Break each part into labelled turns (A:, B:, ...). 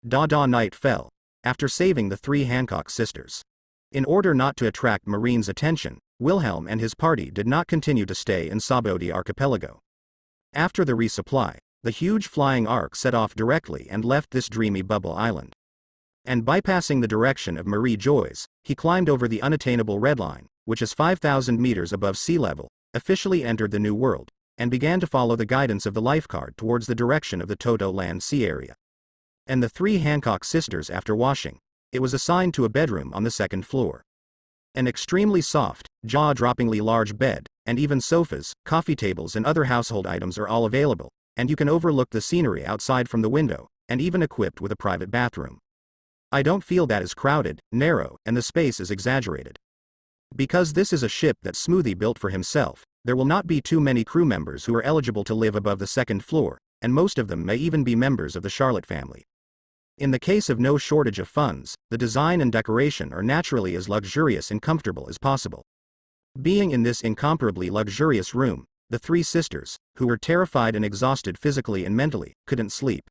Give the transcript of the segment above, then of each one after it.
A: Night fell, after saving the three Hancock sisters. In order not to attract Marine's attention, Wilhelm and his party did not continue to stay in Sabodi archipelago. After the resupply, the huge flying ark set off directly and left this dreamy bubble island. And bypassing the direction of Marie Joyce, he climbed over the unattainable red line, which is 5,000 meters above sea level, officially entered the New World, and began to follow the guidance of the lifeguard towards the direction of the Toto Land Sea area. And the three Hancock sisters, after washing, it was assigned to a bedroom on the second floor. An extremely soft, jaw-droppingly large bed, and even sofas, coffee tables and other household items are all available, and you can overlook the scenery outside from the window, and even equipped with a private bathroom. I don't feel that is crowded, narrow, and the space is exaggerated. Because this is a ship that Smoothie built for himself, there will not be too many crew members who are eligible to live above the second floor, and most of them may even be members of the Charlotte family. In the case of no shortage of funds, the design and decoration are naturally as luxurious and comfortable as possible. Being in this incomparably luxurious room, the three sisters, who were terrified and exhausted physically and mentally, couldn't sleep.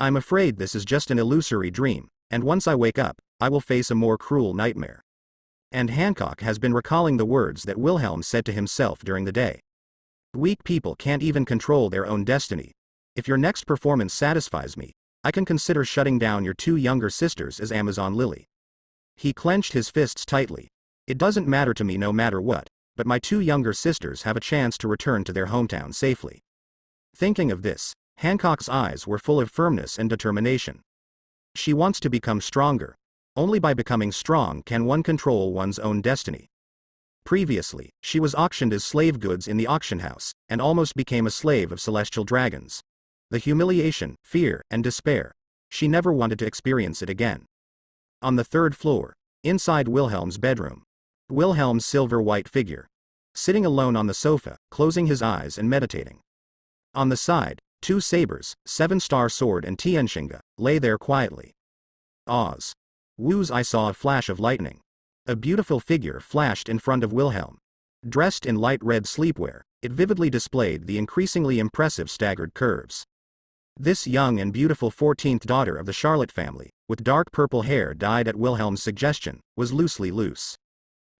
A: I'm afraid this is just an illusory dream, and once I wake up, I will face a more cruel nightmare. And Hancock has been recalling the words that Wilhelm said to himself during the day. Weak people can't even control their own destiny. If your next performance satisfies me, I can consider shutting down your two younger sisters as Amazon Lily. He clenched his fists tightly. It doesn't matter to me no matter what, but my two younger sisters have a chance to return to their hometown safely. Thinking of this, Hancock's eyes were full of firmness and determination. She wants to become stronger. Only by becoming strong can one control one's own destiny. Previously, she was auctioned as slave goods in the auction house, and almost became a slave of celestial dragons. The humiliation, fear, and despair. She never wanted to experience it again. On the third floor, inside Wilhelm's bedroom, Wilhelm's silver-white figure, sitting alone on the sofa, closing his eyes and meditating. On the side, two sabers, seven-star sword and Tianxinga, lay there quietly. Oz. Woos! I saw a flash of lightning. A beautiful figure flashed in front of Wilhelm. Dressed in light red sleepwear, it vividly displayed the increasingly impressive staggered curves. This young and beautiful 14th daughter of the Charlotte family, with dark purple hair dyed at Wilhelm's suggestion, was loose.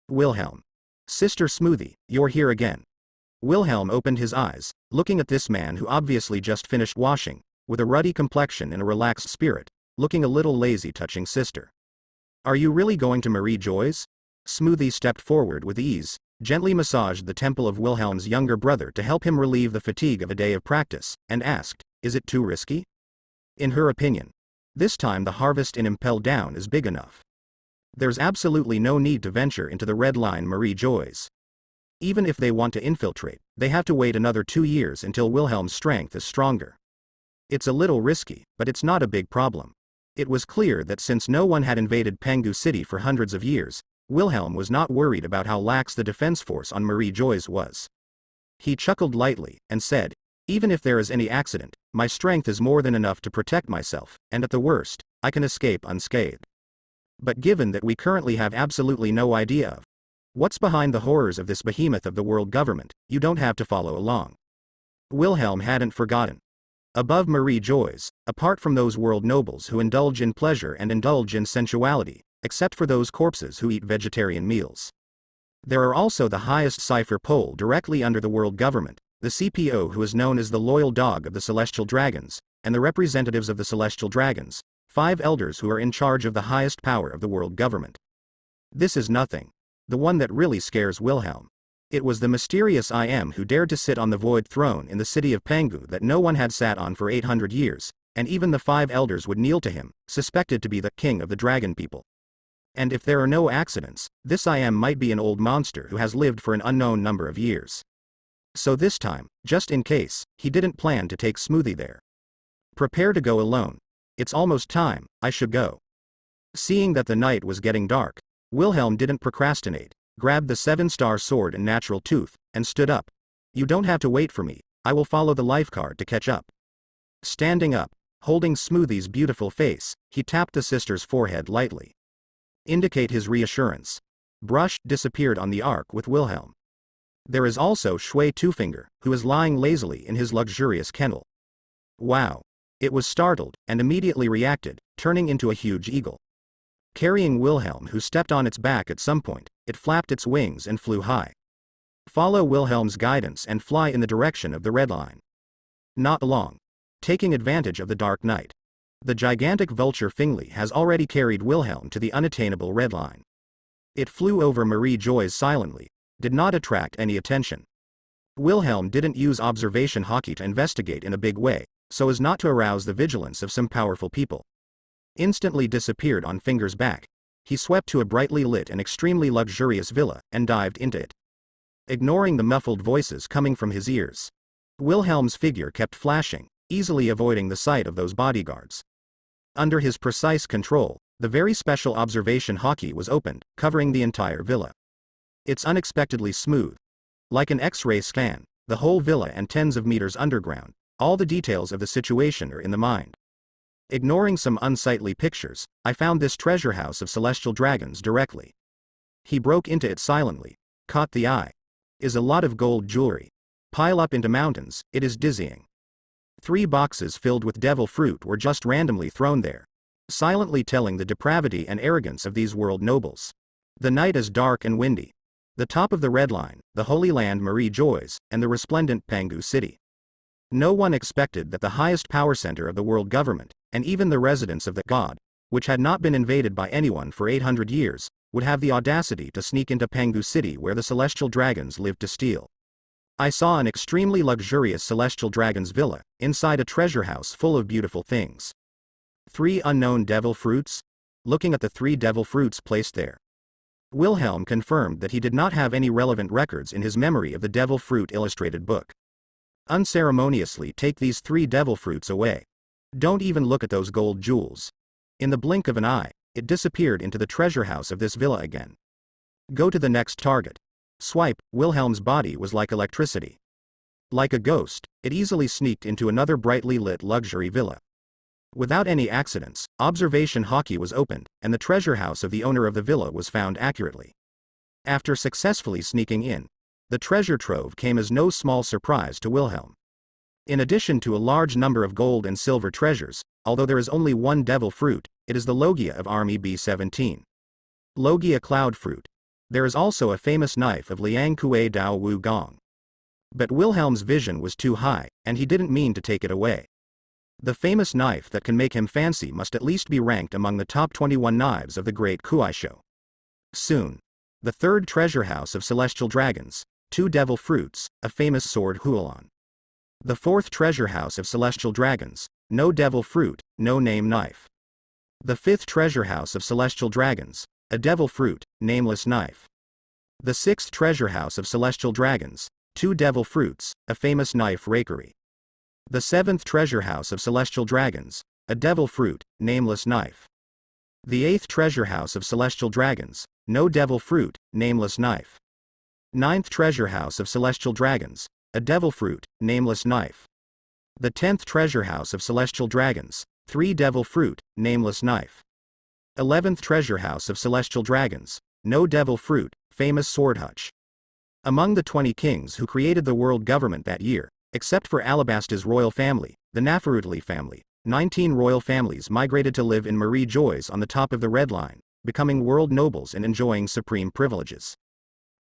A: Wilhelm. Sister Smoothie, you're here again. Wilhelm opened his eyes, looking at this man who obviously just finished washing, with a ruddy complexion and a relaxed spirit, looking a little lazy touching sister. Are you really going to Marie Joyce? Smoothie stepped forward with ease, gently massaged the temple of Wilhelm's younger brother to help him relieve the fatigue of a day of practice, and asked, is it too risky? In her opinion, this time the harvest in Impel Down is big enough. There's absolutely no need to venture into the Red Line Marie Joyce. Even if they want to infiltrate, they have to wait another 2 years until Wilhelm's strength is stronger. It's a little risky, but it's not a big problem. It was clear that since no one had invaded Pengu City for hundreds of years, Wilhelm was not worried about how lax the defense force on Marie Joyce was. He chuckled lightly, and said, even if there is any accident, my strength is more than enough to protect myself, and at the worst, I can escape unscathed. But given that we currently have absolutely no idea of what's behind the horrors of this behemoth of the world government, you don't have to follow along. Wilhelm hadn't forgotten. Above Marie Joyce, apart from those world nobles who indulge in pleasure and indulge in sensuality, except for those corpses who eat vegetarian meals. There are also the highest cipher pole directly under the world government, the CPO who is known as the loyal dog of the celestial dragons, and the representatives of the celestial dragons, 5 elders who are in charge of the highest power of the world government. This is nothing. The one that really scares Wilhelm. It was the mysterious I Am who dared to sit on the void throne in the city of Pengu that no one had sat on for 800 years, and even the 5 elders would kneel to him, suspected to be the king of the dragon people. And if there are no accidents, this I Am might be an old monster who has lived for an unknown number of years. So this time, just in case, he didn't plan to take Smoothie there. Prepare to go alone. It's almost time, I should go. Seeing that the night was getting dark, Wilhelm didn't procrastinate, grabbed the 7-star sword and natural tooth, and stood up. You don't have to wait for me, I will follow the lifeguard to catch up. Standing up, holding Smoothie's beautiful face, he tapped the sister's forehead lightly. Indicate his reassurance. Brush disappeared on the ark with Wilhelm. There is also Shui Twofinger, who is lying lazily in his luxurious kennel. Wow. It was startled, and immediately reacted, turning into a huge eagle. Carrying Wilhelm, who stepped on its back at some point, it flapped its wings and flew high. Follow Wilhelm's guidance and fly in the direction of the red line. Not long. Taking advantage of the dark night, the gigantic vulture Fingley has already carried Wilhelm to the unattainable red line. It flew over Marie Joyce silently, did not attract any attention. Wilhelm didn't use observation hockey to investigate in a big way, so as not to arouse the vigilance of some powerful people. Instantly disappeared on Finger's back. He swept to a brightly lit and extremely luxurious villa, and dived into it. Ignoring the muffled voices coming from his ears, Wilhelm's figure kept flashing, easily avoiding the sight of those bodyguards. Under his precise control, the very special observation hockey was opened, covering the entire villa. It's unexpectedly smooth. Like an X-ray scan, the whole villa and tens of meters underground, all the details of the situation are in the mind. Ignoring some unsightly pictures, I found this treasure house of celestial dragons directly. He broke into it silently. Caught the eye is a lot of gold jewelry. Pile up into mountains, it is dizzying. 3 boxes filled with devil fruit were just randomly thrown there, silently telling the depravity and arrogance of these world nobles. The night is dark and windy. The top of the red line, the Holy Land Marie Joyce, and the resplendent Pangu City. No one expected that the highest power center of the world government, and even the residence of the god, which had not been invaded by anyone for 800 years, would have the audacity to sneak into Pangu City where the celestial dragons lived to steal. I saw an extremely luxurious celestial dragon's villa, inside a treasure house full of beautiful things. 3 unknown devil fruits? Looking at the 3 devil fruits placed there, Wilhelm confirmed that he did not have any relevant records in his memory of the devil fruit illustrated book. Unceremoniously take these 3 devil fruits away. Don't even look at those gold jewels. In the blink of an eye, it disappeared into the treasure house of this villa again. Go to the next target. Swipe. Wilhelm's body was like electricity. Like a ghost, it easily sneaked into another brightly lit luxury villa. Without any accidents, observation hockey was opened, and the treasure house of the owner of the villa was found accurately. After successfully sneaking in, the treasure trove came as no small surprise to Wilhelm. In addition to a large number of gold and silver treasures, although there is only 1 devil fruit, it is the Logia of Army B-17. Logia cloud fruit. There is also a famous knife of Liang Kuei Dao Wu Gong. But Wilhelm's vision was too high, and he didn't mean to take it away. The famous knife that can make him fancy must at least be ranked among the top 21 knives of the Great Kuai Show. Soon. The 3rd treasure house of celestial dragons, 2 devil fruits, a famous sword Huolon. The 4th treasure house of celestial dragons, no devil fruit, no name knife. The 5th treasure house of celestial dragons, a devil fruit, nameless knife. The 6th treasure house of celestial dragons, 2 devil fruits, a famous knife rakery. The 7th treasure house of celestial dragons, a devil fruit, nameless knife. The 8th treasure house of celestial dragons, no devil fruit, nameless knife. 9th treasure house of celestial dragons, a devil fruit, nameless knife. The 10th treasure house of celestial dragons, 3 devil fruit, nameless knife. 11th treasure house of celestial dragons, no devil fruit, famous sword hutch. Among the 20 kings who created the world government that year, except for Alabasta's royal family, the Nafarutli family, 19 royal families migrated to live in Marie Joyce on the top of the red line, becoming world nobles and enjoying supreme privileges.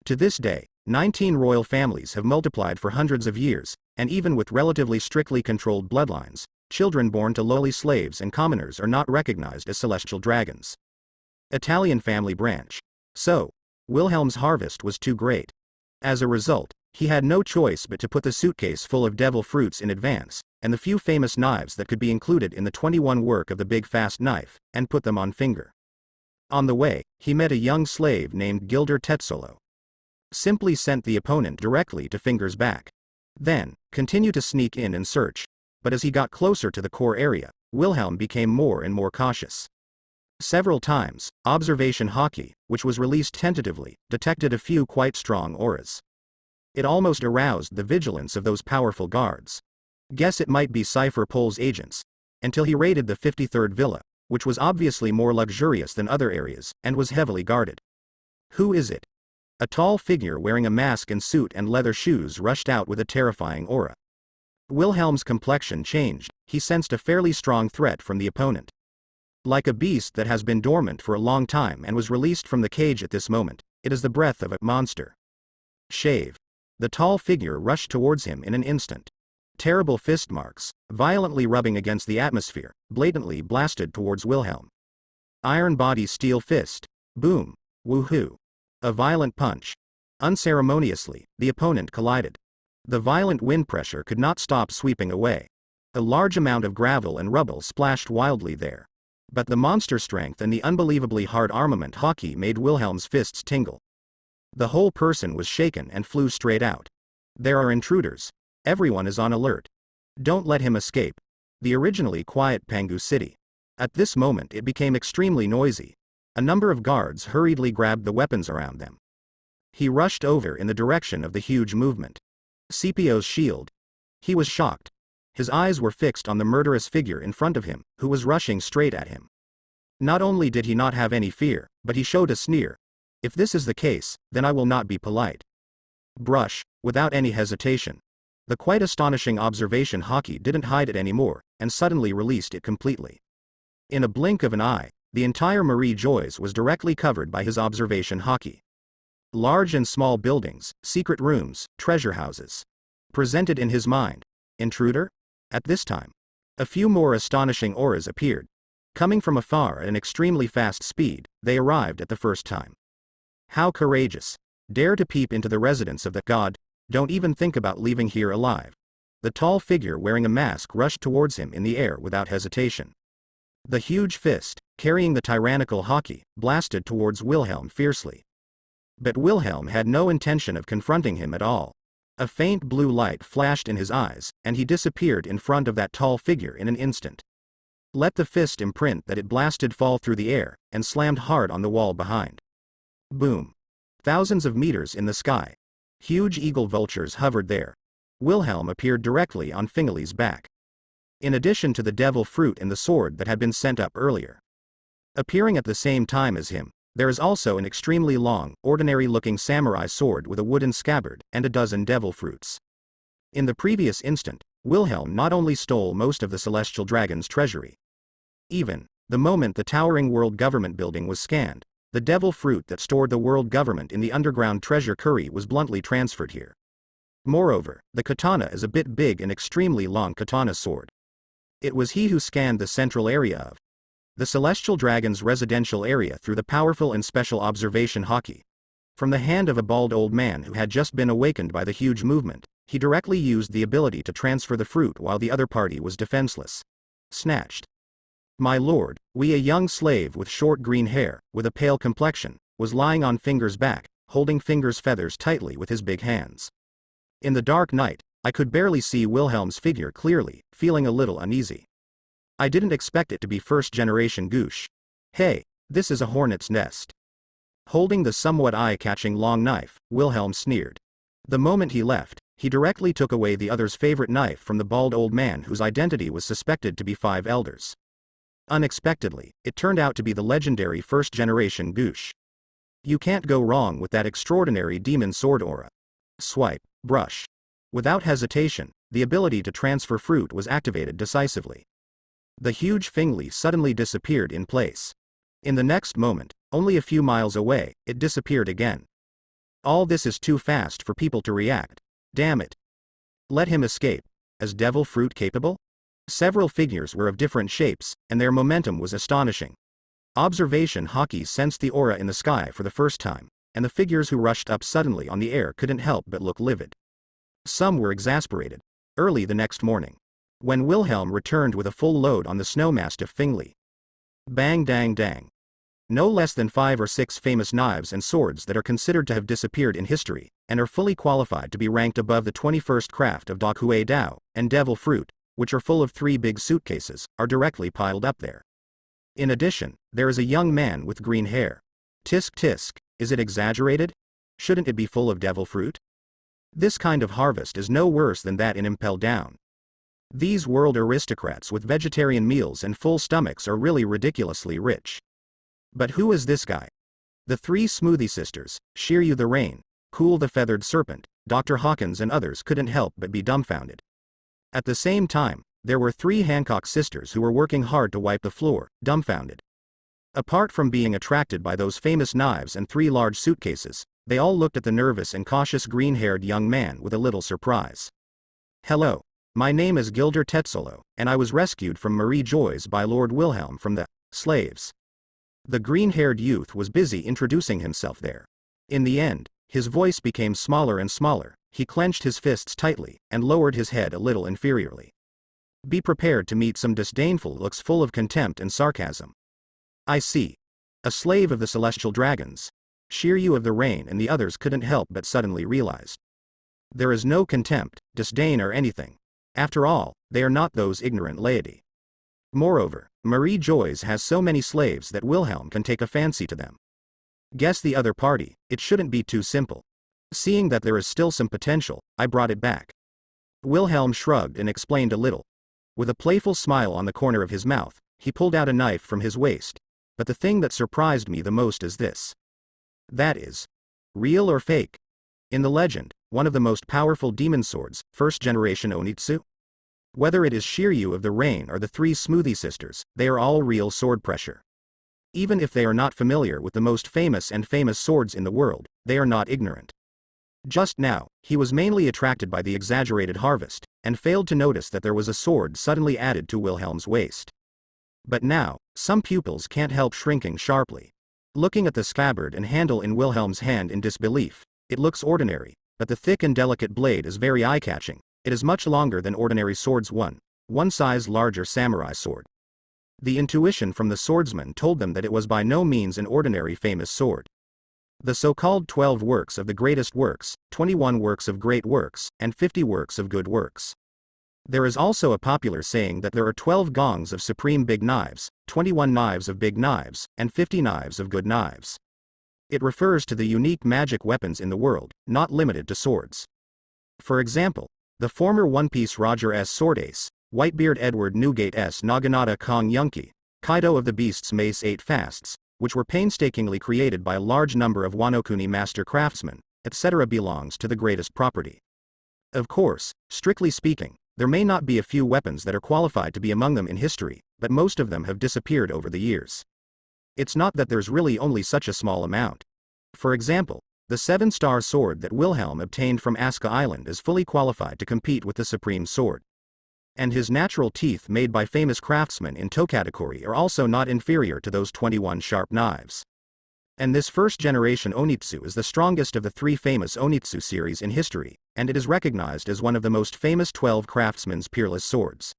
A: To this day, 19 royal families have multiplied for hundreds of years, and even with relatively strictly controlled bloodlines, children born to lowly slaves and commoners are not recognized as celestial dragons. Italian family branch. So, Wilhelm's harvest was too great. As a result, he had no choice but to put the suitcase full of devil fruits in advance, and the few famous knives that could be included in the 21 work of the Big Fast Knife, and put them on finger. On the way, he met a young slave named Gilder Tetsolo. Simply sent the opponent directly to Finger's back. Then, continued to sneak in and search, but as he got closer to the core area, Wilhelm became more and more cautious. Several times, observation hockey, which was released tentatively, detected a few quite strong auras. It almost aroused the vigilance of those powerful guards. Guess it might be Cypher Pole's agents. Until he raided the 53rd villa, which was obviously more luxurious than other areas, and was heavily guarded. Who is it? A tall figure wearing a mask and suit and leather shoes rushed out with a terrifying aura. Wilhelm's complexion changed, he sensed a fairly strong threat from the opponent. Like a beast that has been dormant for a long time and was released from the cage at this moment, it is the breath of a monster. Shave. The tall figure rushed towards him in an instant. Terrible fist marks, violently rubbing against the atmosphere, blatantly blasted towards Wilhelm. Iron body steel fist. Boom. Woohoo. A violent punch. Unceremoniously, the opponent collided. The violent wind pressure could not stop sweeping away. A large amount of gravel and rubble splashed wildly there. But the monster strength and the unbelievably hard armament hockey made Wilhelm's fists tingle. The whole person was shaken and flew straight out. There are intruders. Everyone is on alert. Don't let him escape. The originally quiet Pangu city. At this moment it became extremely noisy. A number of guards hurriedly grabbed the weapons around them. He rushed over in the direction of the huge movement. Scipio's shield. He was shocked. His eyes were fixed on the murderous figure in front of him, who was rushing straight at him. Not only did he not have any fear, but he showed a sneer. If this is the case, then I will not be polite. Brush, without any hesitation. The quite astonishing observation hockey didn't hide it anymore, and suddenly released it completely. In a blink of an eye, the entire Marie Joyce was directly covered by his observation hockey. Large and small buildings, secret rooms, treasure houses. Presented in his mind. Intruder? At this time, a few more astonishing auras appeared. Coming from afar at an extremely fast speed, they arrived at the first time. How courageous. Dare to peep into the residence of the god, don't even think about leaving here alive. The tall figure wearing a mask rushed towards him in the air without hesitation. The huge fist, carrying the tyrannical hockey, blasted towards Wilhelm fiercely. But Wilhelm had no intention of confronting him at all. A faint blue light flashed in his eyes, and he disappeared in front of that tall figure in an instant. Let the fist imprint that it blasted fall through the air, and slammed hard on the wall behind. Boom. Thousands of meters in the sky. Huge eagle vultures hovered there. Wilhelm appeared directly on Fingally's back. In addition to the devil fruit and the sword that had been sent up earlier. Appearing at the same time as him, there is also an extremely long, ordinary-looking samurai sword with a wooden scabbard, and a dozen devil fruits. In the previous instant, Wilhelm not only stole most of the celestial dragon's treasury. Even, the moment the towering world government building was scanned, the devil fruit that stored the world government in the underground treasure curry was bluntly transferred here. Moreover, the katana is a bit big and extremely long katana sword. It was he who scanned the central area of the celestial dragon's residential area through the powerful and special observation hockey. From the hand of a bald old man who had just been awakened by the huge movement, he directly used the ability to transfer the fruit while the other party was defenseless. Snatched. My lord, a young slave with short green hair, with a pale complexion, was lying on Finger's back, holding Finger's feathers tightly with his big hands. In the dark night, I could barely see Wilhelm's figure clearly, feeling a little uneasy. I didn't expect it to be first-generation Goosh. Hey, this is a hornet's nest. Holding the somewhat eye-catching long knife, Wilhelm sneered. The moment he left, he directly took away the other's favorite knife from the bald old man whose identity was suspected to be 5 elders. Unexpectedly, it turned out to be the legendary first-generation Goosh. You can't go wrong with that extraordinary demon sword aura. Swipe, brush. Without hesitation, the ability to transfer fruit was activated decisively. The huge Fingally suddenly disappeared in place. In the next moment, only a few miles away, it disappeared again. All this is too fast for people to react. Damn it. Let him escape. Is devil fruit capable? Several figures were of different shapes, and their momentum was astonishing. Observation hockey sensed the aura in the sky for the first time, and the figures who rushed up suddenly on the air couldn't help but look livid. Some were exasperated. Early the next morning, when Wilhelm returned with a full load on the snowmastiff Fingally. Bang dang dang. No less than 5 or 6 famous knives and swords that are considered to have disappeared in history, and are fully qualified to be ranked above the 21st craft of Dakue Dao, and devil fruit, which are full of 3 big suitcases, are directly piled up there. In addition, there is a young man with green hair. Tisk tisk, is it exaggerated? Shouldn't it be full of devil fruit? This kind of harvest is no worse than that in Impel Down. These world aristocrats with vegetarian meals and full stomachs are really ridiculously rich. But who is this guy? The 3 Smoothie Sisters, Shiryu the Rain, Cool the Feathered Serpent, Dr. Hawkins and others couldn't help but be dumbfounded. At the same time, there were 3 Hancock sisters who were working hard to wipe the floor, dumbfounded. Apart from being attracted by those famous knives and 3 large suitcases, they all looked at the nervous and cautious green-haired young man with a little surprise. "Hello. My name is Gilder Tetzolo, and I was rescued from Marie Joyce by Lord Wilhelm from the slaves." The green-haired youth was busy introducing himself there. In the end, his voice became smaller and smaller, he clenched his fists tightly, and lowered his head a little inferiorly. Be prepared to meet some disdainful looks full of contempt and sarcasm. "I see. A slave of the celestial dragons." Shiryu of the Rain and the others couldn't help but suddenly realized. There is no contempt, disdain or anything. After all, they are not those ignorant laity. Moreover, Marie Joyce has so many slaves that Wilhelm can take a fancy to them. Guess the other party, it shouldn't be too simple. Seeing that there is still some potential, I brought it back. Wilhelm shrugged and explained a little. With a playful smile on the corner of his mouth, he pulled out a knife from his waist. But the thing that surprised me the most is this. That is, real or fake? In the legend, one of the most powerful demon swords, first generation Onitsu? Whether it is Shiryu of the Rain or the 3 Smoothie sisters, they are all real sword pressure. Even if they are not familiar with the most famous swords in the world, they are not ignorant. Just now, he was mainly attracted by the exaggerated harvest, and failed to notice that there was a sword suddenly added to Wilhelm's waist. But now, some pupils can't help shrinking sharply. Looking at the scabbard and handle in Wilhelm's hand in disbelief, it looks ordinary, but the thick and delicate blade is very eye-catching. It is much longer than ordinary swords, one size larger samurai sword. The intuition from the swordsman told them that it was by no means an ordinary famous sword. The so-called 12 works of the greatest works, 21 works of great works, and 50 works of good works. There is also a popular saying that there are 12 gongs of supreme big knives, 21 knives of big knives, and 50 knives of good knives. It refers to the unique magic weapons in the world, not limited to swords. For example, the former One Piece Roger S. Sword Ace, Whitebeard Edward Newgate S. Naginata Kong Yunki, Kaido of the Beast's Mace 8 Fasts, which were painstakingly created by a large number of Wano-kuni master craftsmen, etc. belongs to the greatest property. Of course, strictly speaking, there may not be a few weapons that are qualified to be among them in history, but most of them have disappeared over the years. It's not that there's really only such a small amount. For example, the 7-star sword that Wilhelm obtained from Aska Island is fully qualified to compete with the Supreme Sword. And his natural teeth made by famous craftsmen in toe category are also not inferior to those 21 sharp knives. And this first-generation Onitsu is the strongest of the 3 famous Onitsu series in history, and it is recognized as one of the most famous 12 craftsmen's peerless swords.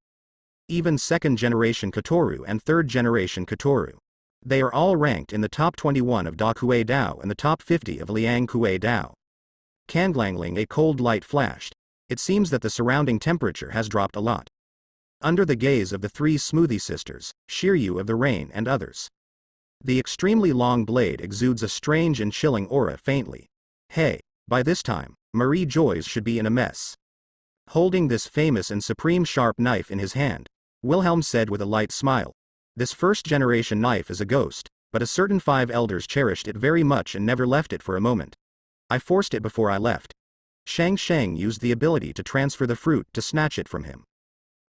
A: Even 2nd-generation Katoru and 3rd-generation Katoru. They are all ranked in the top 21 of Da Kuei Dao and the top 50 of Liang Kuei Dao. Kanglangling, a cold light flashed. It seems that the surrounding temperature has dropped a lot. Under the gaze of the 3 Smoothie sisters, Shiryu of the Rain and others. The extremely long blade exudes a strange and chilling aura faintly. Hey, by this time, Marie Joyce should be in a mess. Holding this famous and supreme sharp knife in his hand, Wilhelm said with a light smile, "This first-generation knife is a ghost, but a certain 5 elders cherished it very much and never left it for a moment. I forced it before I left." Shang Shang used the ability to transfer the fruit to snatch it from him.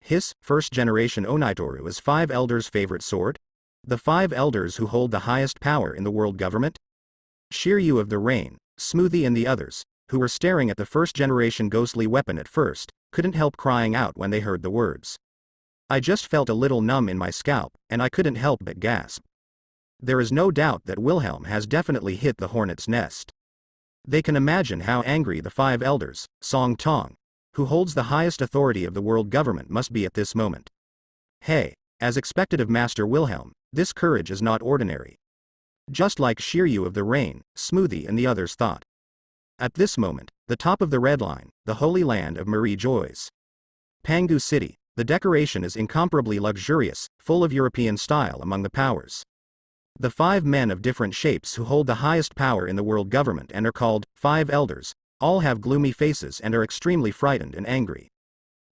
A: His first-generation Onitoru is 5 elders' favorite sword? The 5 elders who hold the highest power in the world government? Shiryu of the Rain, Smoothie and the others, who were staring at the first-generation ghostly weapon at first, couldn't help crying out when they heard the words. I just felt a little numb in my scalp, and I couldn't help but gasp. There is no doubt that Wilhelm has definitely hit the hornet's nest. They can imagine how angry the 5 elders, Song Tong, who holds the highest authority of the world government, must be at this moment. Hey, as expected of Master Wilhelm, this courage is not ordinary. Just like Shiryu of the Rain, Smoothie and the others thought. At this moment, the top of the red line, the holy land of Marie Joyce. Pangu City, the decoration is incomparably luxurious, full of European style among the powers. The 5 men of different shapes who hold the highest power in the world government and are called 5 elders, all have gloomy faces and are extremely frightened and angry.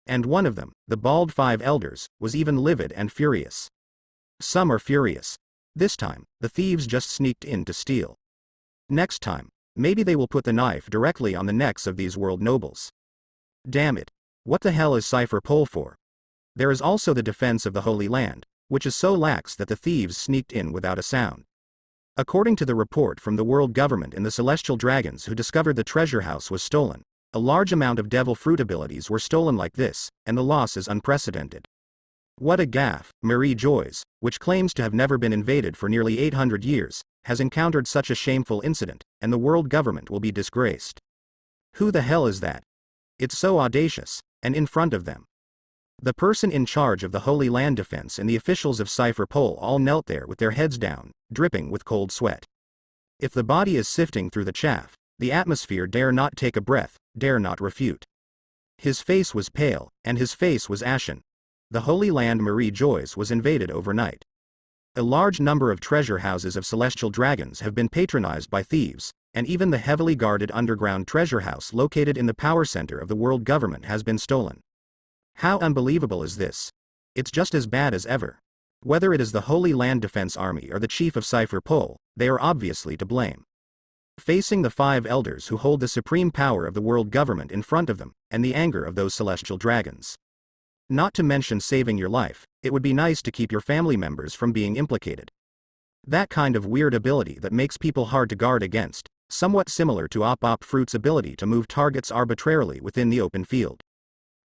A: And one of them, the bald 5 elders, was even livid and furious. Some are furious. This time, the thieves just sneaked in to steal. Next time, maybe they will put the knife directly on the necks of these world nobles. Damn it. What the hell is Cypher Pole for? There is also the defense of the Holy Land, which is so lax that the thieves sneaked in without a sound. According to the report from the world government and the celestial dragons who discovered the treasure house was stolen, a large amount of devil fruit abilities were stolen like this, and the loss is unprecedented. What a gaffe! Marie Joyce, which claims to have never been invaded for nearly 800 years, has encountered such a shameful incident, and the world government will be disgraced. Who the hell is that? It's so audacious, and in front of them. The person in charge of the Holy Land Defense and the officials of Cipher Pole all knelt there with their heads down, dripping with cold sweat. If the body is sifting through the chaff, the atmosphere dare not take a breath, dare not refute. His face was pale, and his face was ashen. The Holy Land Marie Joyce was invaded overnight. A large number of treasure houses of celestial dragons have been patronized by thieves, and even the heavily guarded underground treasure house located in the power center of the world government has been stolen. How unbelievable is this? It's just as bad as ever. Whether it is the Holy Land Defense Army or the chief of Cipher Pole, they are obviously to blame. Facing the 5 elders who hold the supreme power of the world government in front of them, and the anger of those celestial dragons. Not to mention saving your life, it would be nice to keep your family members from being implicated. That kind of weird ability that makes people hard to guard against, somewhat similar to Op Fruit's ability to move targets arbitrarily within the open field.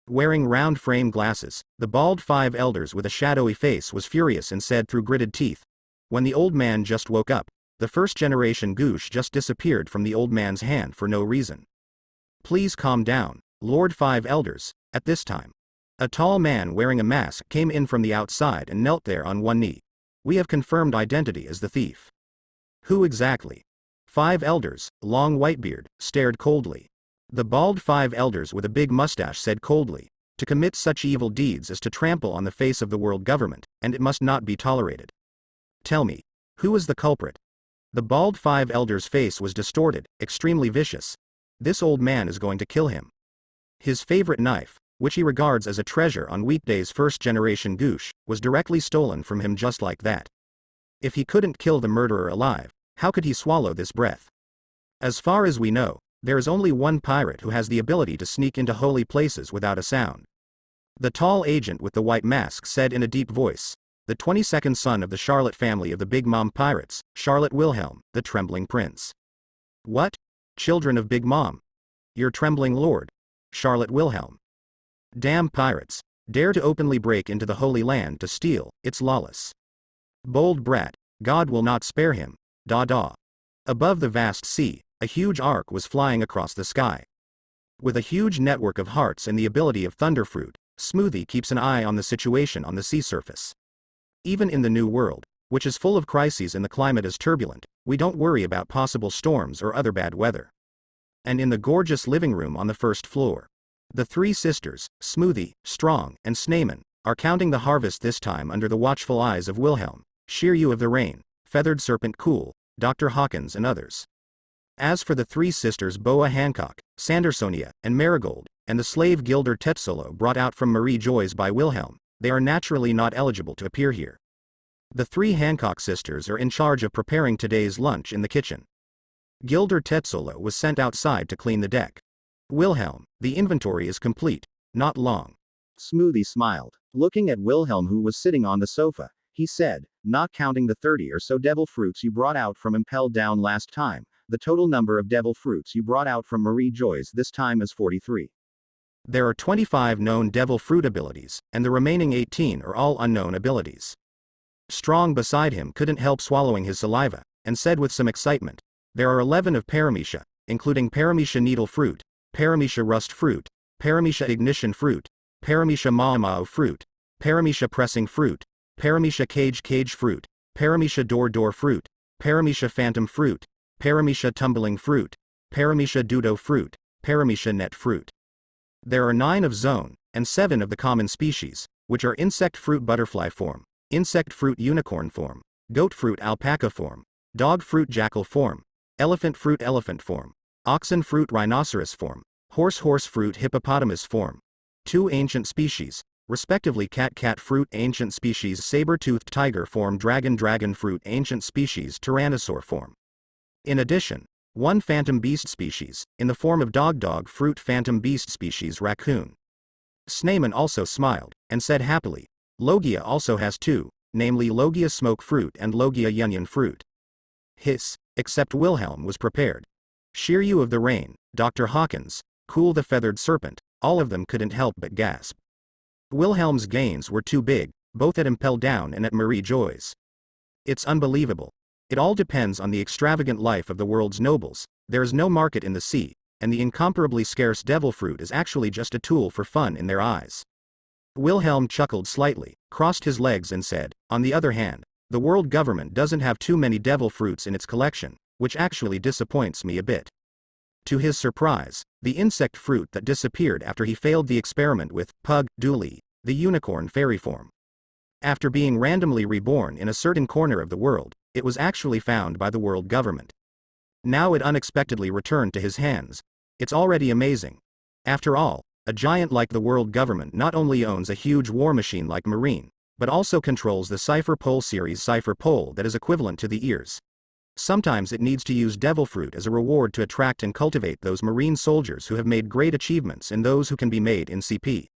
A: Wearing round frame glasses, the bald 5 elders with a shadowy face was furious and said through gritted teeth, "When the old man just woke up, the first generation goosh just disappeared from the old man's hand for no reason. Please calm down, Lord 5 elders." At this time, a tall man wearing a mask came in from the outside and knelt there on one knee. "We have confirmed identity as the thief." "Who exactly?" 5 elders, long whitebeard, stared coldly. The bald 5 elders with a big mustache said coldly, "To commit such evil deeds is to trample on the face of the world government, and it must not be tolerated. Tell me, who is the culprit?" The bald 5 elders' face was distorted, extremely vicious. This old man is going to kill him. His favorite knife, which he regards as a treasure on weekdays first-generation goosh, was directly stolen from him just like that. If he couldn't kill the murderer alive, how could he swallow this breath? As far as we know, there is only one pirate who has the ability to sneak into holy places without a sound. The tall agent with the white mask said in a deep voice, "The 22nd son of the Charlotte family of the Big Mom pirates, Charlotte Wilhelm, the Trembling Prince." "What? Children of Big Mom? Your trembling lord? Charlotte Wilhelm? Damn pirates, dare to openly break into the Holy Land to steal, it's lawless. Bold brat, God will not spare him, da. Above the vast sea, a huge ark was flying across the sky. With a huge network of hearts and the ability of Thunderfruit, Smoothie keeps an eye on the situation on the sea surface. Even in the New World, which is full of crises and the climate is turbulent, we don't worry about possible storms or other bad weather. And in the gorgeous living room on the first floor, the 3 sisters, Smoothie, Strong, and Snayman, are counting the harvest this time under the watchful eyes of Wilhelm, Shiryu of the Rain, Feathered Serpent Cool, Dr. Hawkins and others. As for the 3 sisters Boa Hancock, Sandersonia, and Marigold, and the slave Gilder Tetzolo brought out from Marie Joyce by Wilhelm, they are naturally not eligible to appear here. The 3 Hancock sisters are in charge of preparing today's lunch in the kitchen. Gilder Tetzolo was sent outside to clean the deck. "Wilhelm, the inventory is complete, not long." Smoothie smiled. Looking at Wilhelm who was sitting on the sofa, he said, "Not counting the 30 or so devil fruits you brought out from Impel Down last time, the total number of devil fruits you brought out from Marie Joyce this time is 43. There are 25 known devil fruit abilities, and the remaining 18 are all unknown abilities." Strong beside him couldn't help swallowing his saliva, and said with some excitement, "There are 11 of Paramecia, including Paramecia Needle Fruit, Paramecia Rust Fruit, Paramecia Ignition Fruit, Paramecia Maamao Fruit, Paramecia Pressing Fruit, Paramecia Cage Fruit, Paramecia Door Fruit, Paramecia Phantom Fruit, Paramecia Tumbling Fruit, Paramecia Dudo Fruit, Paramecia Net Fruit. There are 9 of Zone, and 7 of the common species, which are Insect Fruit Butterfly form, Insect Fruit Unicorn form, Goat Fruit Alpaca form, Dog Fruit Jackal form, Elephant Fruit Elephant form, Oxen Fruit Rhinoceros form, Horse Fruit Hippopotamus form. 2 ancient species, respectively Cat Fruit Ancient Species Saber-Toothed Tiger form Dragon Fruit Ancient Species Tyrannosaur form. In addition, 1 Phantom Beast species, in the form of Dog Fruit Phantom Beast species Raccoon. Snayman also smiled, and said happily, Logia also has two, namely Logia smoke fruit and Logia yunyan fruit. Hiss, except Wilhelm was prepared. Shiryu of the Rain, Dr. Hawkins, Cool the Feathered Serpent, all of them couldn't help but gasp. Wilhelm's gains were too big, both at Impel Down and at Marie Joy's. It's unbelievable. It all depends on the extravagant life of the world's nobles. There is no market in the sea, and the incomparably scarce devil fruit is actually just a tool for fun in their eyes. Wilhelm chuckled slightly, crossed his legs and said, on the other hand, the world government doesn't have too many devil fruits in its collection, which actually disappoints me a bit. To his surprise, the insect fruit that disappeared after he failed the experiment with Pug Dooley, the unicorn fairy form. After being randomly reborn in a certain corner of the world, it was actually found by the world government. Now it unexpectedly returned to his hands. It's already amazing. After all, a giant like the world government not only owns a huge war machine like Marine, but also controls the Cipher Pole series Cipher Pole that is equivalent to the ears. Sometimes it needs to use devil fruit as a reward to attract and cultivate those Marine soldiers who have made great achievements and those who can be made in CP.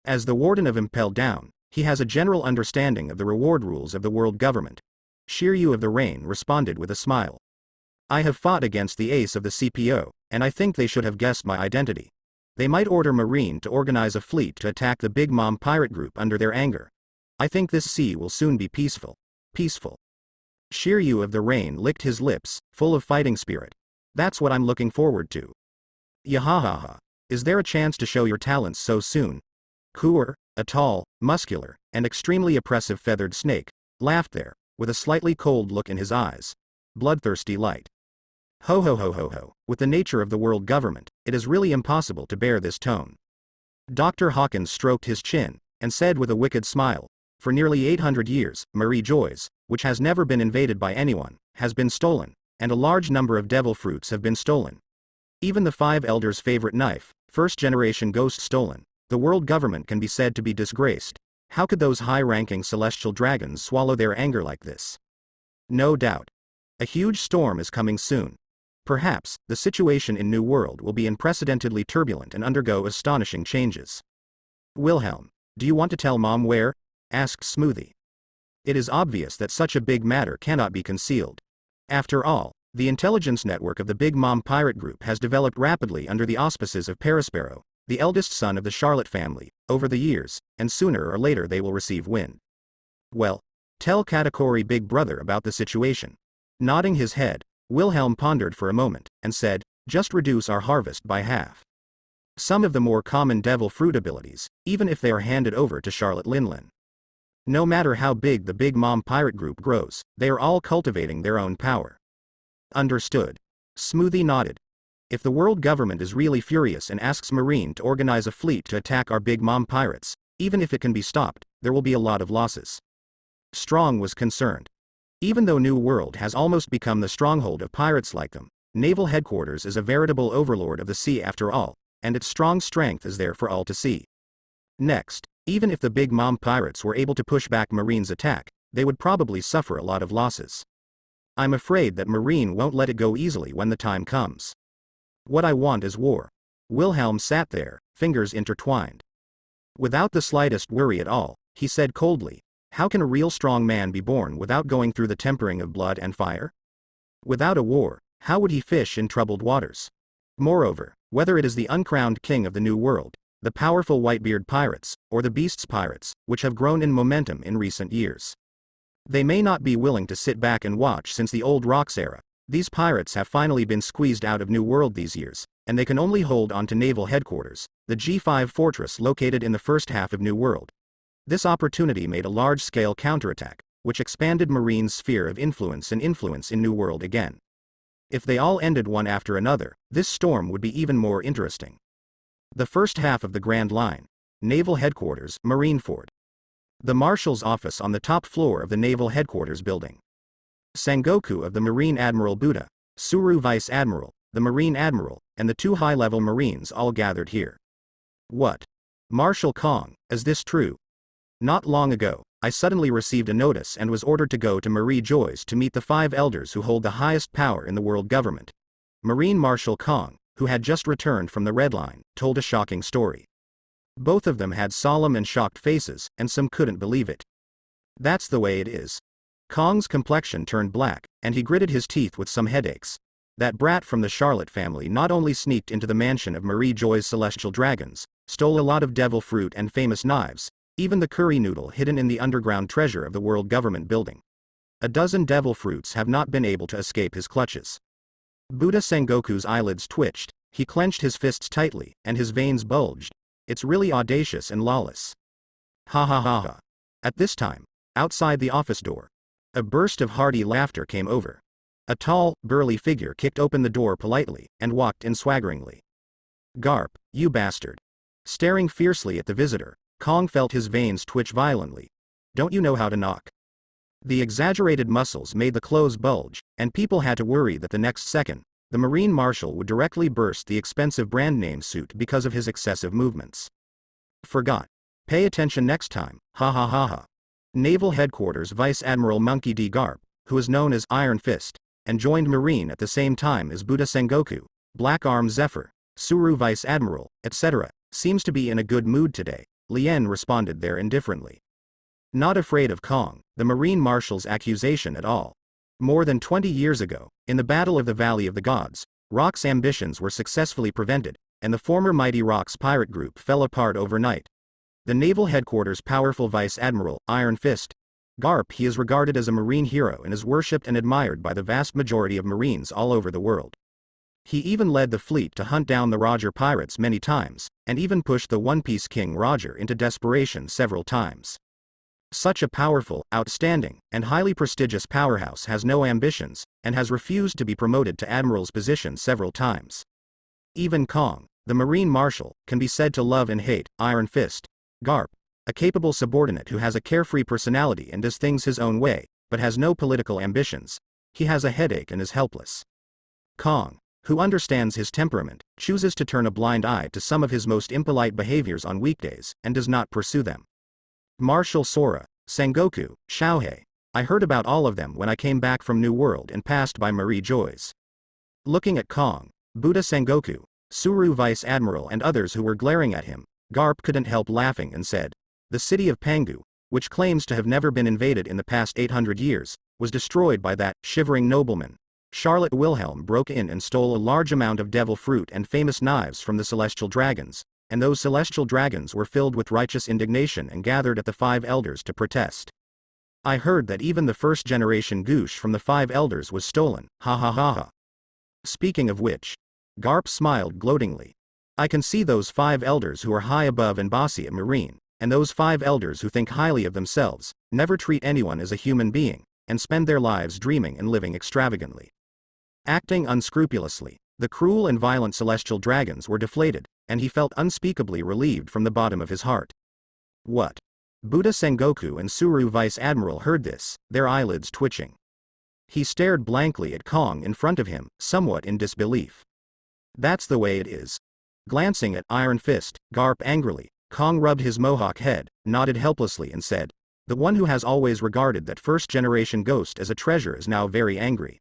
A: As the warden of Impel Down, he has a general understanding of the reward rules of the world government. Shiryu of the Rain responded with a smile. I have fought against the ace of the CPO, and I think they should have guessed my identity. They might order Marine to organize a fleet to attack the Big Mom pirate group under their anger. I think this sea will soon be peaceful. Peaceful. Shiryu of the Rain licked his lips, full of fighting spirit. That's what I'm looking forward to. Yahahaha. Is there a chance to show your talents so soon? Kuer, a tall, muscular, and extremely oppressive feathered snake, laughed there, with a slightly cold look in his eyes. Bloodthirsty light. Ho ho ho ho ho, with the nature of the world government, it is really impossible to bear this tone. Dr. Hawkins stroked his chin, and said with a wicked smile, for nearly 800 years, Marie Joy's, which has never been invaded by anyone, has been stolen, and a large number of devil fruits have been stolen. Even the Five Elders' favorite knife, first-generation ghost stolen. The world government can be said to be disgraced. How could those high-ranking celestial dragons swallow their anger like this? No doubt. A huge storm is coming soon. Perhaps, the situation in New World will be unprecedentedly turbulent and undergo astonishing changes. Wilhelm, do you want to tell Mom where? Asked Smoothie. It is obvious that such a big matter cannot be concealed. After all, the intelligence network of the Big Mom pirate group has developed rapidly under the auspices of Perospero, the eldest son of the Charlotte family, over the years, and sooner or later they will receive wind. Well, tell Katakuri Big Brother about the situation. Nodding his head, Wilhelm pondered for a moment, and said, just reduce our harvest by half. Some of the more common devil fruit abilities, even if they are handed over to Charlotte Linlin. No matter how big the Big Mom pirate group grows, they are all cultivating their own power. Understood. Smoothie nodded. If the world government is really furious and asks Marine to organize a fleet to attack our Big Mom pirates, even if it can be stopped, there will be a lot of losses. Strong was concerned. Even though New World has almost become the stronghold of pirates like them, Naval Headquarters is a veritable overlord of the sea after all, and its strong strength is there for all to see. Next, even if the Big Mom pirates were able to push back Marine's attack, they would probably suffer a lot of losses. I'm afraid that Marine won't let it go easily when the time comes. What I want is war. Wilhelm sat there, fingers intertwined. Without the slightest worry at all, he said coldly, how can a real strong man be born without going through the tempering of blood and fire? Without a war, how would he fish in troubled waters? Moreover, whether it is the uncrowned king of the New World, the powerful Whitebeard pirates, or the Beasts pirates, which have grown in momentum in recent years. They may not be willing to sit back and watch since the old Rocks era. These pirates have finally been squeezed out of New World these years, and they can only hold on to Naval Headquarters, the G5 fortress located in the first half of New World. This opportunity made a large-scale counterattack, which expanded Marine's sphere of influence and influence in New World again. If they all ended one after another, this storm would be even more interesting. The first half of the Grand Line. Naval Headquarters, Marineford. The Marshal's office on the top floor of the Naval Headquarters building. Sangoku of the Marine Admiral Buddha, Suru Vice Admiral, the Marine Admiral, and the two high-level Marines all gathered here. What? Marshal Kong, is this true? Not long ago, I suddenly received a notice and was ordered to go to Marie Joy's to meet the 5 elders who hold the highest power in the world government. Marine Marshal Kong, who had just returned from the Red Line, told a shocking story. Both of them had solemn and shocked faces, and some couldn't believe it. That's the way it is. Kong's complexion turned black, and he gritted his teeth with some headaches. That brat from the Charlotte family not only sneaked into the mansion of Marie Joy's celestial dragons, stole a lot of devil fruit and famous knives, even the curry noodle hidden in the underground treasure of the World Government Building. A dozen devil fruits have not been able to escape his clutches. Buddha Sengoku's eyelids twitched, he clenched his fists tightly, and his veins bulged. It's really audacious and lawless. Ha ha ha ha. At this time, outside the office door, a burst of hearty laughter came over. A tall, burly figure kicked open the door politely, and walked in swaggeringly. Garp, you bastard. Staring fiercely at the visitor, Kong felt his veins twitch violently. Don't you know how to knock? The exaggerated muscles made the clothes bulge, and people had to worry that the next second, the Marine Marshal would directly burst the expensive brand name suit because of his excessive movements. Forgot. Pay attention next time, ha ha ha ha. Naval Headquarters Vice Admiral Monkey D. Garp, who is known as Iron Fist, and joined Marine at the same time as Buddha Sengoku, Black Arm Zephyr, Suru Vice Admiral, etc., seems to be in a good mood today, Lien responded there indifferently. Not afraid of Kong, the Marine Marshal's accusation at all. More than 20 years ago, in the Battle of the Valley of the Gods, Rock's ambitions were successfully prevented, and the former Mighty Rock's pirate group fell apart overnight. The Naval Headquarters' powerful Vice Admiral, Iron Fist, Garp, he is regarded as a Marine hero and is worshipped and admired by the vast majority of Marines all over the world. He even led the fleet to hunt down the Roger pirates many times, and even pushed the One Piece King Roger into desperation several times. Such a powerful, outstanding, and highly prestigious powerhouse has no ambitions, and has refused to be promoted to admiral's position several times. Even Kong, the Marine Marshal, can be said to love and hate Iron Fist, Garp, a capable subordinate who has a carefree personality and does things his own way, but has no political ambitions. He has a headache and is helpless. Kong, who understands his temperament, chooses to turn a blind eye to some of his most impolite behaviors on weekdays, and does not pursue them. Marshal Sora, Sengoku, Xiaohei, I heard about all of them when I came back from New World and passed by Marie Joy's. Looking at Kong, Buddha Sengoku, Suru Vice Admiral and others who were glaring at him, Garp couldn't help laughing and said, the city of Pangu, which claims to have never been invaded in the past 800 years, was destroyed by that shivering nobleman. Charlotte Wilhelm broke in and stole a large amount of devil fruit and famous knives from the celestial dragons, and those celestial dragons were filled with righteous indignation and gathered at the Five Elders to protest. I heard that even the first-generation Goosh from the Five Elders was stolen, ha ha ha ha. Speaking of which, Garp smiled gloatingly. I can see those Five Elders who are high above and bossy at Marine, and those Five Elders who think highly of themselves, never treat anyone as a human being, and spend their lives dreaming and living extravagantly. Acting unscrupulously, the cruel and violent celestial dragons were deflated, and he felt unspeakably relieved from the bottom of his heart. What? Buddha Sengoku and Suru Vice Admiral heard this, their eyelids twitching. He stared blankly at Kong in front of him, somewhat in disbelief. That's the way it is. Glancing at Iron Fist, Garp angrily, Kong rubbed his mohawk head, nodded helplessly and said, the one who has always regarded that first-generation ghost as a treasure is now very angry.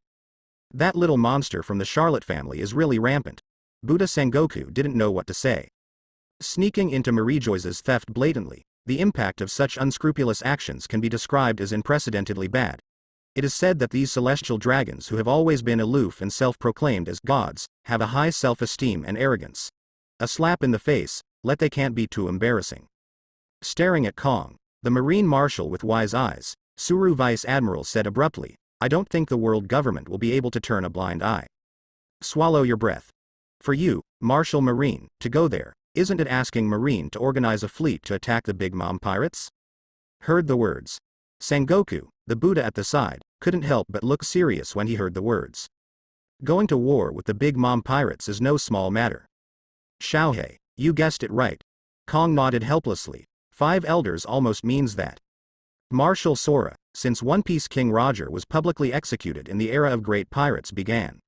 A: That little monster from the Charlotte family is really rampant. Buddha Sengoku didn't know what to say. Sneaking into Marie Joy's theft blatantly, the impact of such unscrupulous actions can be described as unprecedentedly bad. It is said that these celestial dragons who have always been aloof and self-proclaimed as gods, have a high self-esteem and arrogance. A slap in the face, they can't be too embarrassing. Staring at Kong, the Marine Marshal with wise eyes, Suru Vice Admiral said abruptly, I don't think the world government will be able to turn a blind eye. Swallow your breath. For you, Marshal Marine, to go there, isn't it asking Marine to organize a fleet to attack the Big Mom pirates? Heard the words. Sengoku, the Buddha at the side, couldn't help but look serious when he heard the words. Going to war with the Big Mom pirates is no small matter. Xiaohei, you guessed it right. Kong nodded helplessly. Five Elders almost means that. Marshal Sora, since One Piece King Roger was publicly executed and the era of great pirates began.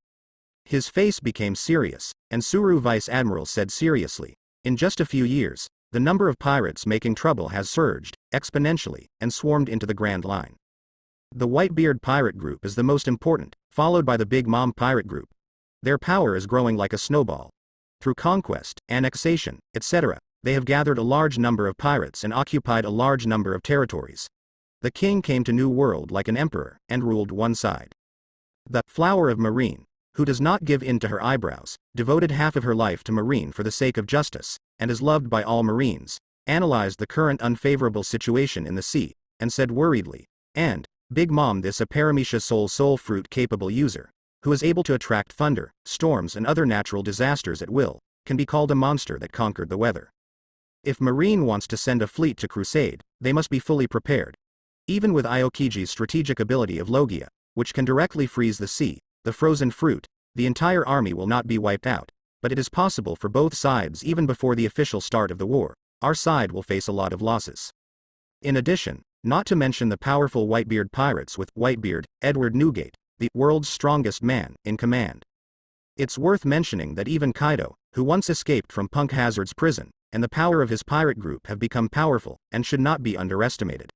A: His face became serious, and Suru Vice Admiral said seriously, in just a few years, the number of pirates making trouble has surged, exponentially, and swarmed into the Grand Line. The Whitebeard Pirate Group is the most important, followed by the Big Mom Pirate Group. Their power is growing like a snowball. Through conquest, annexation, etc., They have gathered a large number of pirates and occupied a large number of territories. The king came to New World like an emperor, and ruled one side. The flower of Marine, who does not give in to her eyebrows, devoted half of her life to Marine for the sake of justice, and is loved by all Marines, analyzed the current unfavorable situation in the sea, and said worriedly, and, Big Mom, this a Paramecia soul fruit capable user, who is able to attract thunder, storms and other natural disasters at will, can be called a monster that conquered the weather. If Marine wants to send a fleet to crusade, they must be fully prepared. Even with Aokiji's strategic ability of Logia, which can directly freeze the sea, the frozen fruit, the entire army will not be wiped out, but it is possible for both sides. Even before the official start of the war, our side will face a lot of losses. In addition, not to mention the powerful Whitebeard pirates with Whitebeard, Edward Newgate, the world's strongest man, in command. It's worth mentioning that even Kaido, who once escaped from Punk Hazard's prison, and the power of his pirate group have become powerful, and should not be underestimated.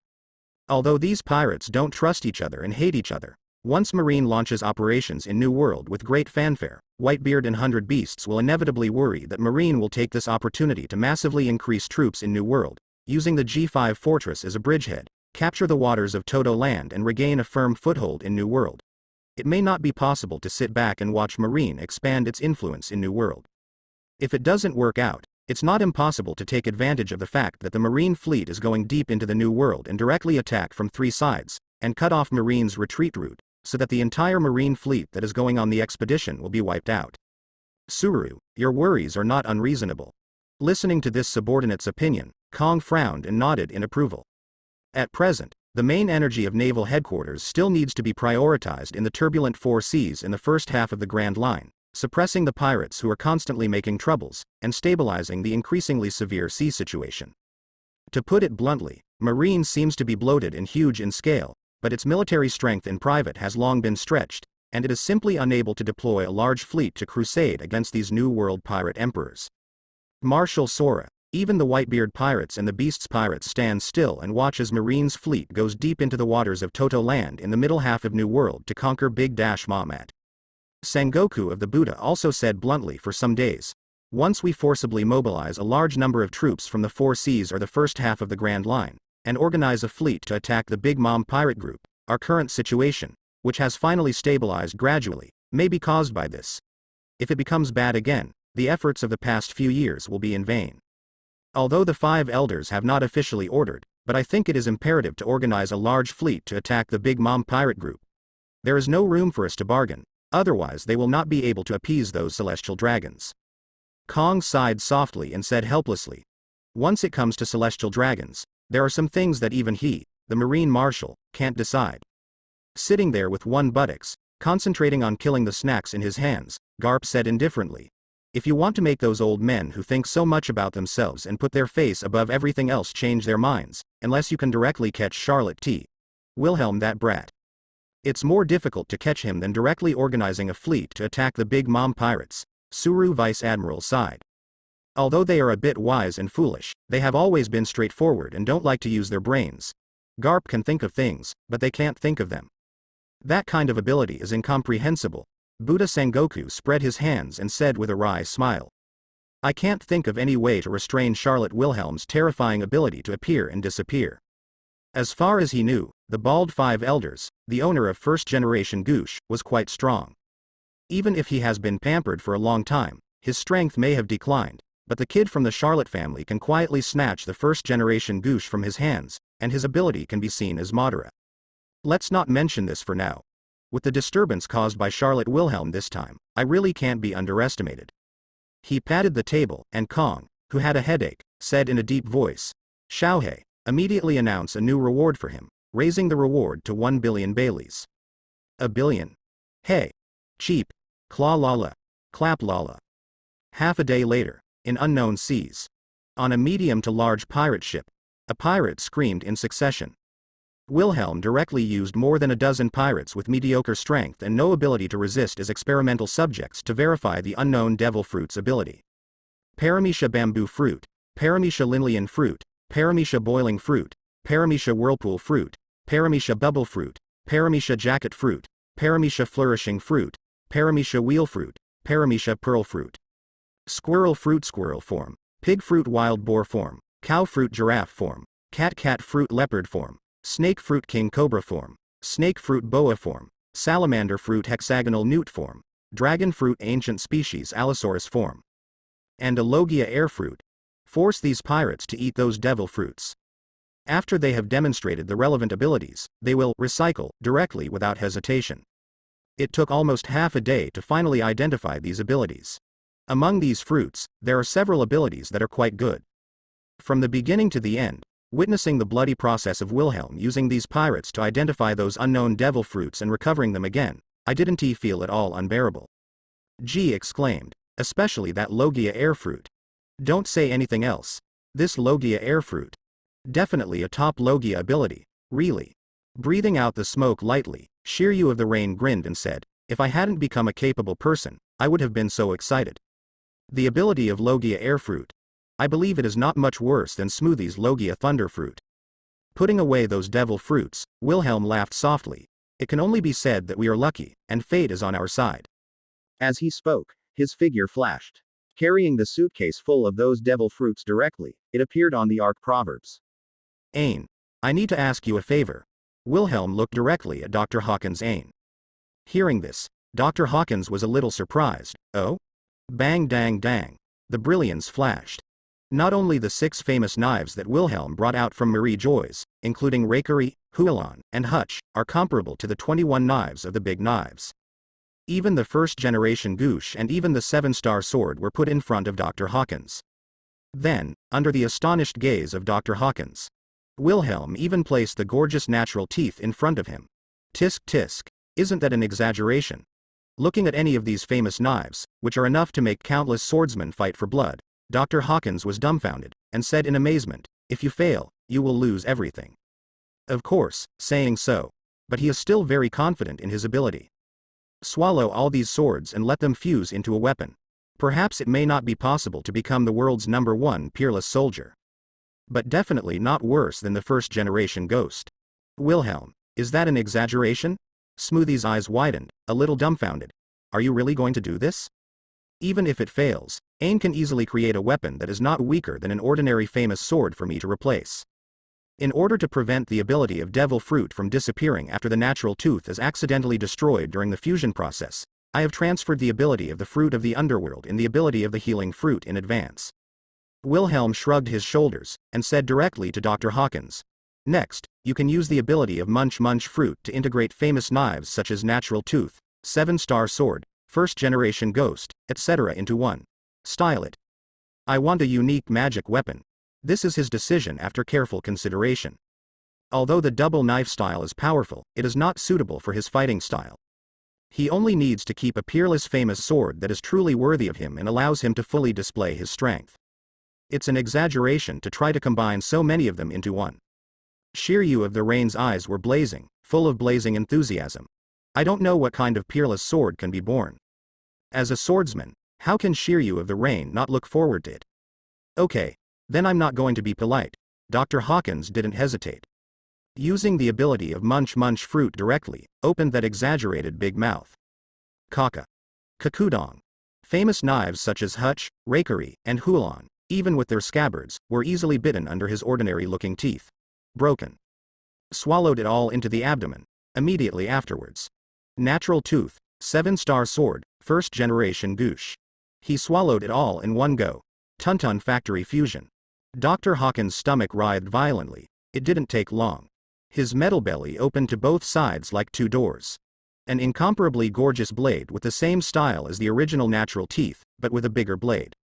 A: Although these pirates don't trust each other and hate each other, once Marine launches operations in New World with great fanfare, Whitebeard and 100 Beasts will inevitably worry that Marine will take this opportunity to massively increase troops in New World, using the G5 fortress as a bridgehead, capture the waters of Toto Land and regain a firm foothold in New World. It may not be possible to sit back and watch Marine expand its influence in New World. If it doesn't work out, it's not impossible to take advantage of the fact that the Marine fleet is going deep into the New World and directly attack from 3 sides, and cut off Marine's retreat route, so that the entire Marine fleet that is going on the expedition will be wiped out. Suru, your worries are not unreasonable. Listening to this subordinate's opinion, Kong frowned and nodded in approval. At present, the main energy of Naval Headquarters still needs to be prioritized in the turbulent 4 seas in the first half of the Grand Line, suppressing the pirates who are constantly making troubles, and stabilizing the increasingly severe sea situation. To put it bluntly, Marine seems to be bloated and huge in scale, but its military strength in private has long been stretched, and it is simply unable to deploy a large fleet to crusade against these New World pirate emperors. Marshal Sora, even the Whitebeard pirates and the Beasts pirates stand still and watch as Marine's fleet goes deep into the waters of Toto Land in the middle half of New World to conquer Big Mom. Sengoku of the Buddha also said bluntly for some days, once we forcibly mobilize a large number of troops from the 4 seas or the first half of the Grand Line, and organize a fleet to attack the Big Mom pirate group, our current situation, which has finally stabilized gradually, may be caused by this. If it becomes bad again, the efforts of the past few years will be in vain. Although the 5 elders have not officially ordered, but I think it is imperative to organize a large fleet to attack the Big Mom pirate group. There is no room for us to bargain, otherwise they will not be able to appease those celestial dragons. Kong sighed softly and said helplessly, once it comes to celestial dragons, there are some things that even he, the Marine Marshal, can't decide. Sitting there with one buttocks, concentrating on killing the snacks in his hands, Garp said indifferently, if you want to make those old men who think so much about themselves and put their face above everything else change their minds, unless you can directly catch Charlotte T. Wilhelm that brat. It's more difficult to catch him than directly organizing a fleet to attack the Big Mom pirates, Suru Vice Admiral sighed. Although they are a bit wise and foolish, they have always been straightforward and don't like to use their brains. Garp can think of things, but they can't think of them. That kind of ability is incomprehensible. Buddha Sengoku spread his hands and said with a wry smile. I can't think of any way to restrain Charlotte Wilhelm's terrifying ability to appear and disappear. As far as he knew, the bald 5 elders, the owner of first-generation Goosh, was quite strong. Even if he has been pampered for a long time, his strength may have declined, but the kid from the Charlotte family can quietly snatch the first-generation Goosh from his hands, and his ability can be seen as Madara. Let's not mention this for now. With the disturbance caused by Charlotte Wilhelm this time, I really can't be underestimated. He patted the table, and Kong, who had a headache, said in a deep voice, Xiaohei, immediately announce a new reward for him, raising the reward to 1 billion Baileys. A billion? Hey. Cheap. Claw lala. Clap lala. Half a day later, in unknown seas. On a medium to large pirate ship, a pirate screamed in succession. Wilhelm directly used more than a dozen pirates with mediocre strength and no ability to resist as experimental subjects to verify the unknown devil fruit's ability. Paramecia bamboo fruit, Paramecia linlean fruit, Paramecia boiling fruit, Paramecia whirlpool fruit, Paramecia bubble fruit, Paramecia jacket fruit, Paramecia flourishing fruit, Paramecia wheel fruit, Paramecia pearl fruit. Squirrel fruit form, pig fruit wild boar form, cow fruit giraffe form, cat fruit leopard form, snake fruit king cobra form, snake fruit boa form, salamander fruit hexagonal newt form, dragon fruit ancient species Allosaurus form, and a logia air fruit. Force these pirates to eat those devil fruits. After they have demonstrated the relevant abilities, they will recycle directly without hesitation. It took almost half a day to finally identify these abilities. Among these fruits, there are several abilities that are quite good. From the beginning to the end, witnessing the bloody process of Wilhelm using these pirates to identify those unknown devil fruits and recovering them again, I didn't feel at all unbearable. G exclaimed, especially that logia air fruit. Don't say anything else. This logia air fruit. Definitely a top logia ability, really. Breathing out the smoke lightly, Shiryu of the Rain grinned and said, if I hadn't become a capable person, I would have been so excited. The ability of logia air fruit. I believe it is not much worse than Smoothie's logia thunder fruit. Putting away those devil fruits, Wilhelm laughed softly. It can only be said that we are lucky, and fate is on our side. As he spoke, his figure flashed. Carrying the suitcase full of those devil fruits directly, it appeared on the Arc Proverbs. Ain. I need to ask you a favor. Wilhelm looked directly at Dr. Hawkins' Ain. Hearing this, Dr. Hawkins was a little surprised. Oh? Bang dang dang. The brilliance flashed. Not only the 6 famous knives that Wilhelm brought out from Marie Joyce, including Rakery, Hualon, and Hutch, are comparable to the 21 knives of the big knives. Even the first-generation Goosh and even the 7-star sword were put in front of Dr. Hawkins. Then, under the astonished gaze of Dr. Hawkins, Wilhelm even placed the gorgeous natural teeth in front of him. Tisk tisk, isn't that an exaggeration? Looking at any of these famous knives, which are enough to make countless swordsmen fight for blood, Dr. Hawkins was dumbfounded, and said in amazement, if you fail, you will lose everything. Of course, saying so. But he is still very confident in his ability. Swallow all these swords and let them fuse into a weapon. Perhaps it may not be possible to become the world's #1 peerless soldier. But definitely not worse than the first-generation Ghost. Wilhelm, is that an exaggeration? Smoothie's eyes widened, a little dumbfounded. Are you really going to do this? Even if it fails, Ain can easily create a weapon that is not weaker than an ordinary famous sword for me to replace. In order to prevent the ability of devil fruit from disappearing after the natural tooth is accidentally destroyed during the fusion process, I have transferred the ability of the fruit of the underworld in the ability of the healing fruit in advance. Wilhelm shrugged his shoulders, and said directly to Dr. Hawkins. Next, you can use the ability of Munch fruit to integrate famous knives such as Natural Tooth, 7-star sword, first-generation Ghost, etc. into one. Style it. I want a unique magic weapon. This is his decision after careful consideration. Although the double knife style is powerful, it is not suitable for his fighting style. He only needs to keep a peerless famous sword that is truly worthy of him and allows him to fully display his strength. It's an exaggeration to try to combine so many of them into one. Shiryu of the Rain's eyes were blazing, full of blazing enthusiasm. I don't know what kind of peerless sword can be born. As a swordsman, how can Shiryu of the Rain not look forward to it? Okay, then I'm not going to be polite. Dr. Hawkins didn't hesitate. Using the ability of Munch fruit directly, opened that exaggerated big mouth. Kaka. Kakudong. Famous knives such as Hutch, Rakery, and Hualon, even with their scabbards, were easily bitten under his ordinary-looking teeth. Broken. Swallowed it all into the abdomen, immediately afterwards. Natural Tooth, 7-star sword, first-generation Goosh. He swallowed it all in one go. Tuntun factory fusion. Dr. Hawkins' stomach writhed violently. It didn't take long. His metal belly opened to both sides like 2 doors. An incomparably gorgeous blade with the same style as the original Natural Teeth, but with a bigger blade,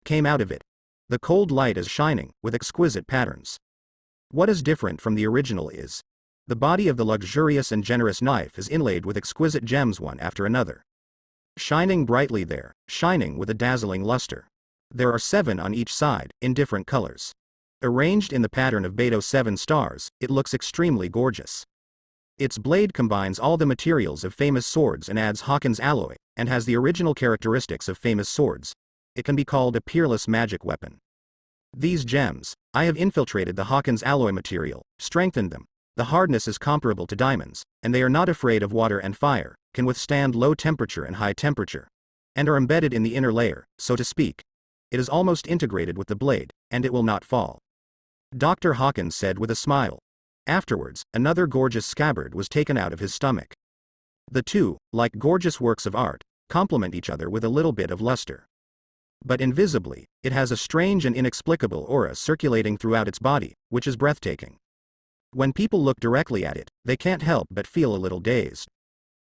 A: came out of it. The cold light is shining, with exquisite patterns. What is different from the original is, the body of the luxurious and generous knife is inlaid with exquisite gems one after another. Shining brightly there, shining with a dazzling luster. There are 7 on each side, in different colors. Arranged in the pattern of Beto 7 stars, it looks extremely gorgeous. Its blade combines all the materials of famous swords and adds Hawkins' alloy, and has the original characteristics of famous swords. It can be called a peerless magic weapon. These gems, I have infiltrated the Hawkins alloy material, strengthened them. The hardness is comparable to diamonds, and they are not afraid of water and fire, can withstand low temperature and high temperature, and are embedded in the inner layer, so to speak. it is almost integrated with the blade, and it will not fall. Dr. Hawkins said with a smile. Afterwards, another gorgeous scabbard was taken out of his stomach. The two, like gorgeous works of art, complement each other with a little bit of luster. But invisibly, it has a strange and inexplicable aura circulating throughout its body, which is breathtaking. When people look directly at it, they can't help but feel a little dazed.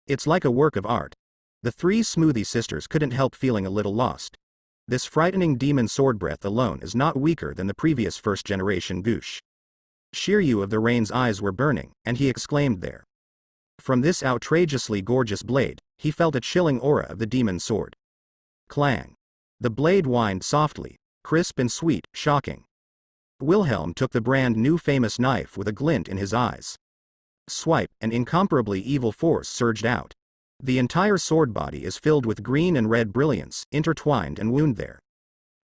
A: It's like a work of art. The three Smoothie sisters couldn't help feeling a little lost. This frightening demon sword breath alone is not weaker than the previous first-generation Goosh. Shiryu of the Rain's eyes were burning, and he exclaimed there. From this outrageously gorgeous blade, he felt a chilling aura of the demon sword. Clang. The blade whined softly, crisp and sweet, shocking. Wilhelm took the brand new famous knife with a glint in his eyes. Swipe, an incomparably evil force surged out. The entire sword body is filled with green and red brilliance, intertwined and wound there.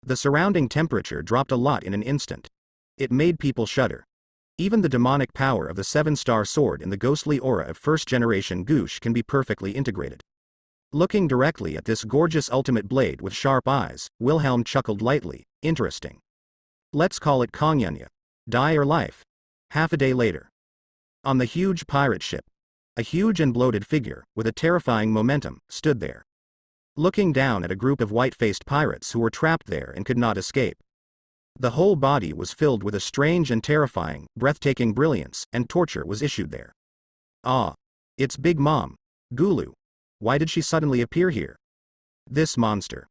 A: The surrounding temperature dropped a lot in an instant. It made people shudder. Even the demonic power of the 7-star sword in the ghostly aura of first-generation Goosh can be perfectly integrated. Looking directly at this gorgeous ultimate blade with sharp eyes, Wilhelm chuckled lightly. Interesting. Let's call it Kongyunya. Die or life. Half a day later. On the huge pirate ship, a huge and bloated figure, with a terrifying momentum, stood there. Looking down at a group of white-faced pirates who were trapped there and could not escape. The whole body was filled with a strange and terrifying, breathtaking brilliance, and torture was issued there. Ah! It's Big Mom. Gulu. Why did she suddenly appear here? This monster.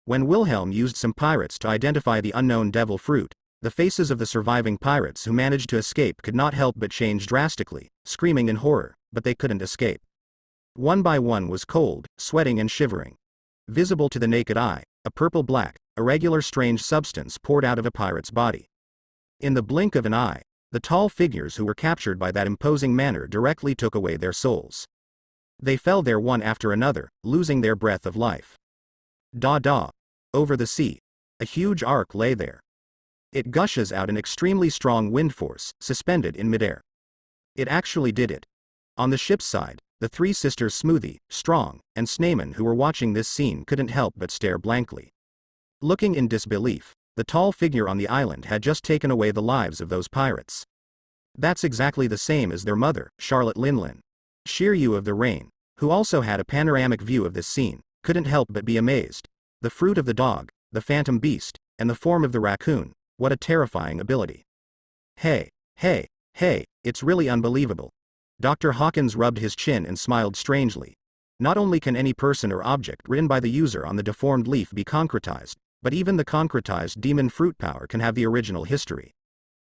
A: When Wilhelm used some pirates to identify the unknown devil fruit, the faces of the surviving pirates who managed to escape could not help but change drastically, screaming in horror, but they couldn't escape. One by one was cold, sweating and shivering. Visible to the naked eye, a purple-black, irregular strange substance poured out of a pirate's body. In the blink of an eye, the tall figures who were captured by that imposing manner directly took away their souls. They fell there one after another, losing their breath of life. Da-da. Over the sea, a huge ark lay there. It gushes out an extremely strong wind force, suspended in midair. It actually did it. On the ship's side, the three sisters Smoothie, Strong, and Sneyman who were watching this scene couldn't help but stare blankly. Looking in disbelief, the tall figure on the island had just taken away the lives of those pirates. That's exactly the same as their mother, Charlotte Linlin. Shiryu of the Rain, who also had a panoramic view of this scene, couldn't help but be amazed. The fruit of the dog, the phantom beast, and the form of the raccoon, what a terrifying ability. Hey, it's really unbelievable. Dr. Hawkins rubbed his chin and smiled strangely. Not only can any person or object written by the user on the deformed leaf be concretized, but even the concretized demon fruit power can have the original history.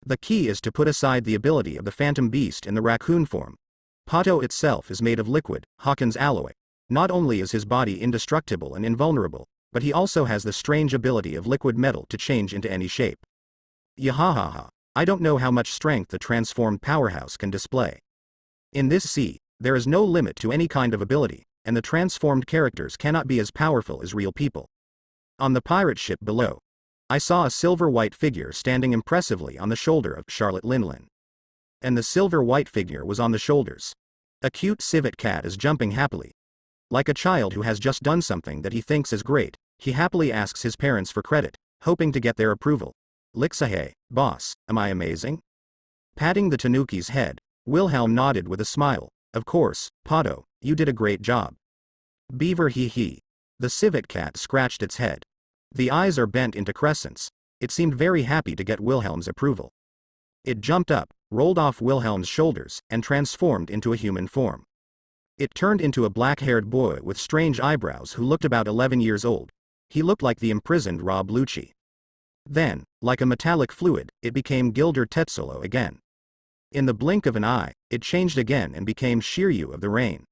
A: The key is to put aside the ability of the phantom beast in the raccoon form. Pato itself is made of liquid, Hawkins alloy. Not only is his body indestructible and invulnerable, but he also has the strange ability of liquid metal to change into any shape. Yahahaha. I don't know how much strength the transformed powerhouse can display. In this sea, there is no limit to any kind of ability, and the transformed characters cannot be as powerful as real people. On the pirate ship below, I saw a silver-white figure standing impressively on the shoulder of Charlotte Linlin. And the silver-white figure was on the shoulders. A cute civet cat is jumping happily. Like a child who has just done something that he thinks is great, he happily asks his parents for credit, hoping to get their approval. Lixahay, boss, am I amazing? Patting the tanuki's head, Wilhelm nodded with a smile. Of course, Pato, you did a great job. Beaver hee. The civet cat scratched its head. The eyes are bent into crescents. It seemed very happy to get Wilhelm's approval. It jumped up, rolled off Wilhelm's shoulders, and transformed into a human form. It turned into a black-haired boy with strange eyebrows who looked about 11 years old. He looked like the imprisoned Rob Lucci. Then, like a metallic fluid, it became Gilder Tetsulo again. In the blink of an eye, it changed again and became Shiryu of the Rain.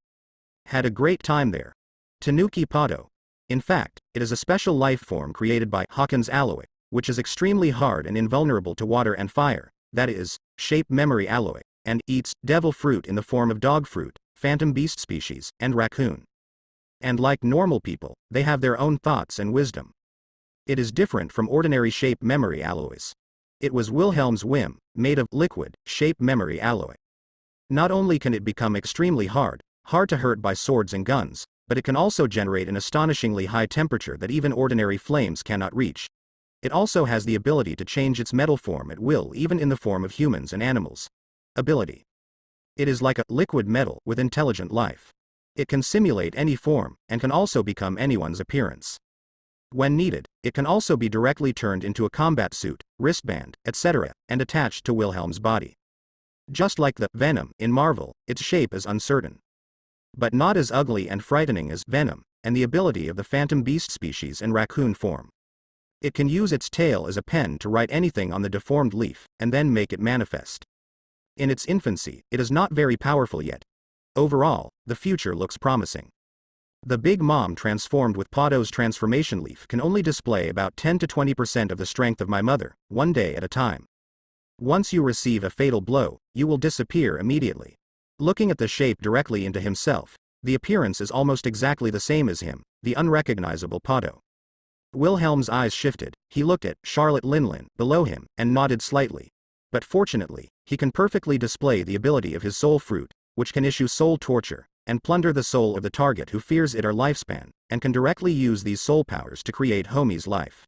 A: Had a great time there. Tanuki Pato. In fact, it is a special life form created by Hawkins alloy, which is extremely hard and invulnerable to water and fire, that is, shape memory alloy, and eats devil fruit in the form of dog fruit, phantom beast species, and raccoon. And like normal people, they have their own thoughts and wisdom. It is different from ordinary shape memory alloys. It was Wilhelm's whim, made of liquid, shape memory alloy. Not only can it become extremely hard to hurt by swords and guns, but it can also generate an astonishingly high temperature that even ordinary flames cannot reach. It also has the ability to change its metal form at will, even in the form of humans and animals. Ability. It is like a liquid metal with intelligent life. It can simulate any form, and can also become anyone's appearance. When needed, it can also be directly turned into a combat suit, wristband, etc., and attached to Wilhelm's body. Just like the Venom in Marvel, its shape is uncertain. But not as ugly and frightening as Venom, and the ability of the Phantom Beast species in raccoon form. It can use its tail as a pen to write anything on the deformed leaf, and then make it manifest. In its infancy, it is not very powerful yet. Overall, the future looks promising. The Big Mom transformed with Podo's transformation leaf can only display about 10 to 20% of the strength of my mother, one day at a time. Once you receive a fatal blow, you will disappear immediately. Looking at the shape directly into himself, the appearance is almost exactly the same as him, the unrecognizable Podo. Wilhelm's eyes shifted. He looked at Charlotte Linlin below him, and nodded slightly. But fortunately, he can perfectly display the ability of his soul fruit, which can issue soul torture, and plunder the soul of the target who fears it or lifespan, and can directly use these soul powers to create Homie's life.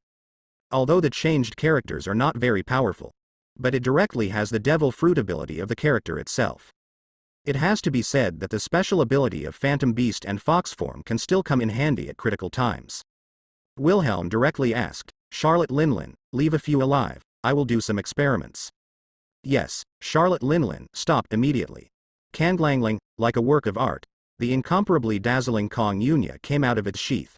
A: Although the changed characters are not very powerful, but it directly has the devil fruit ability of the character itself. It has to be said that the special ability of Phantom Beast and Fox form can still come in handy at critical times. Wilhelm directly asked, Charlotte Linlin, leave a few alive, I will do some experiments. Yes, Charlotte Linlin stopped immediately. Kanglangling, like a work of art, the incomparably dazzling Kong Yunya came out of its sheath.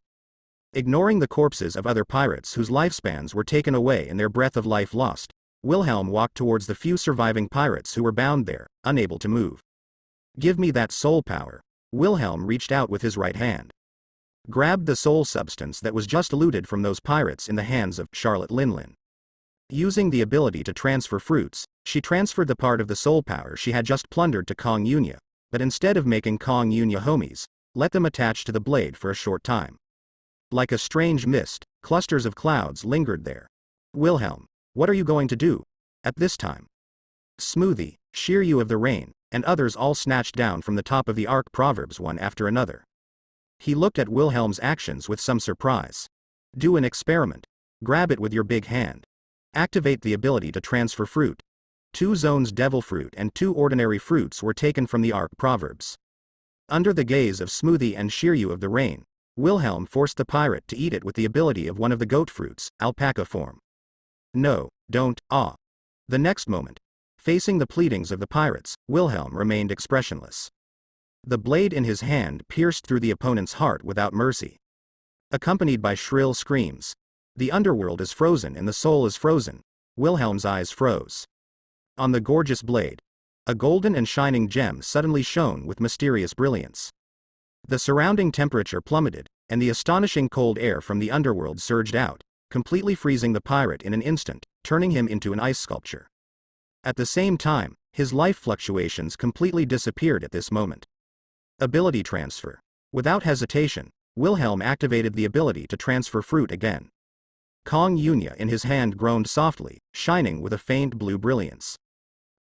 A: Ignoring the corpses of other pirates whose lifespans were taken away and their breath of life lost, Wilhelm walked towards the few surviving pirates who were bound there, unable to move. Give me that soul power. Wilhelm reached out with his right hand. Grabbed the soul substance that was just looted from those pirates in the hands of Charlotte Linlin. Using the ability to transfer fruits, she transferred the part of the soul power she had just plundered to Kong Yunya, but instead of making Kong Yunya homies, let them attach to the blade for a short time. Like a strange mist, clusters of clouds lingered there. Wilhelm, what are you going to do? At this time. Smoothie, Shiryu of the Rain, and others all snatched down from the top of the Ark proverbs one after another. He looked at Wilhelm's actions with some surprise. Do an experiment. Grab it with your big hand. Activate the ability to transfer fruit. 2 zones devil fruit and 2 ordinary fruits were taken from the Ark proverbs. Under the gaze of Smoothie and Shiryu of the Rain, Wilhelm forced the pirate to eat it with the ability of one of the goat fruits, alpaca form. No, don't, ah. The next moment, facing the pleadings of the pirates, Wilhelm remained expressionless. The blade in his hand pierced through the opponent's heart without mercy. Accompanied by shrill screams. The underworld is frozen and the soul is frozen. Wilhelm's eyes froze. On the gorgeous blade, a golden and shining gem suddenly shone with mysterious brilliance. The surrounding temperature plummeted, and the astonishing cold air from the underworld surged out, completely freezing the pirate in an instant, turning him into an ice sculpture. At the same time, his life fluctuations completely disappeared at this moment. Ability transfer. Without hesitation, Wilhelm activated the ability to transfer fruit again. Kong Yunya in his hand groaned softly, shining with a faint blue brilliance.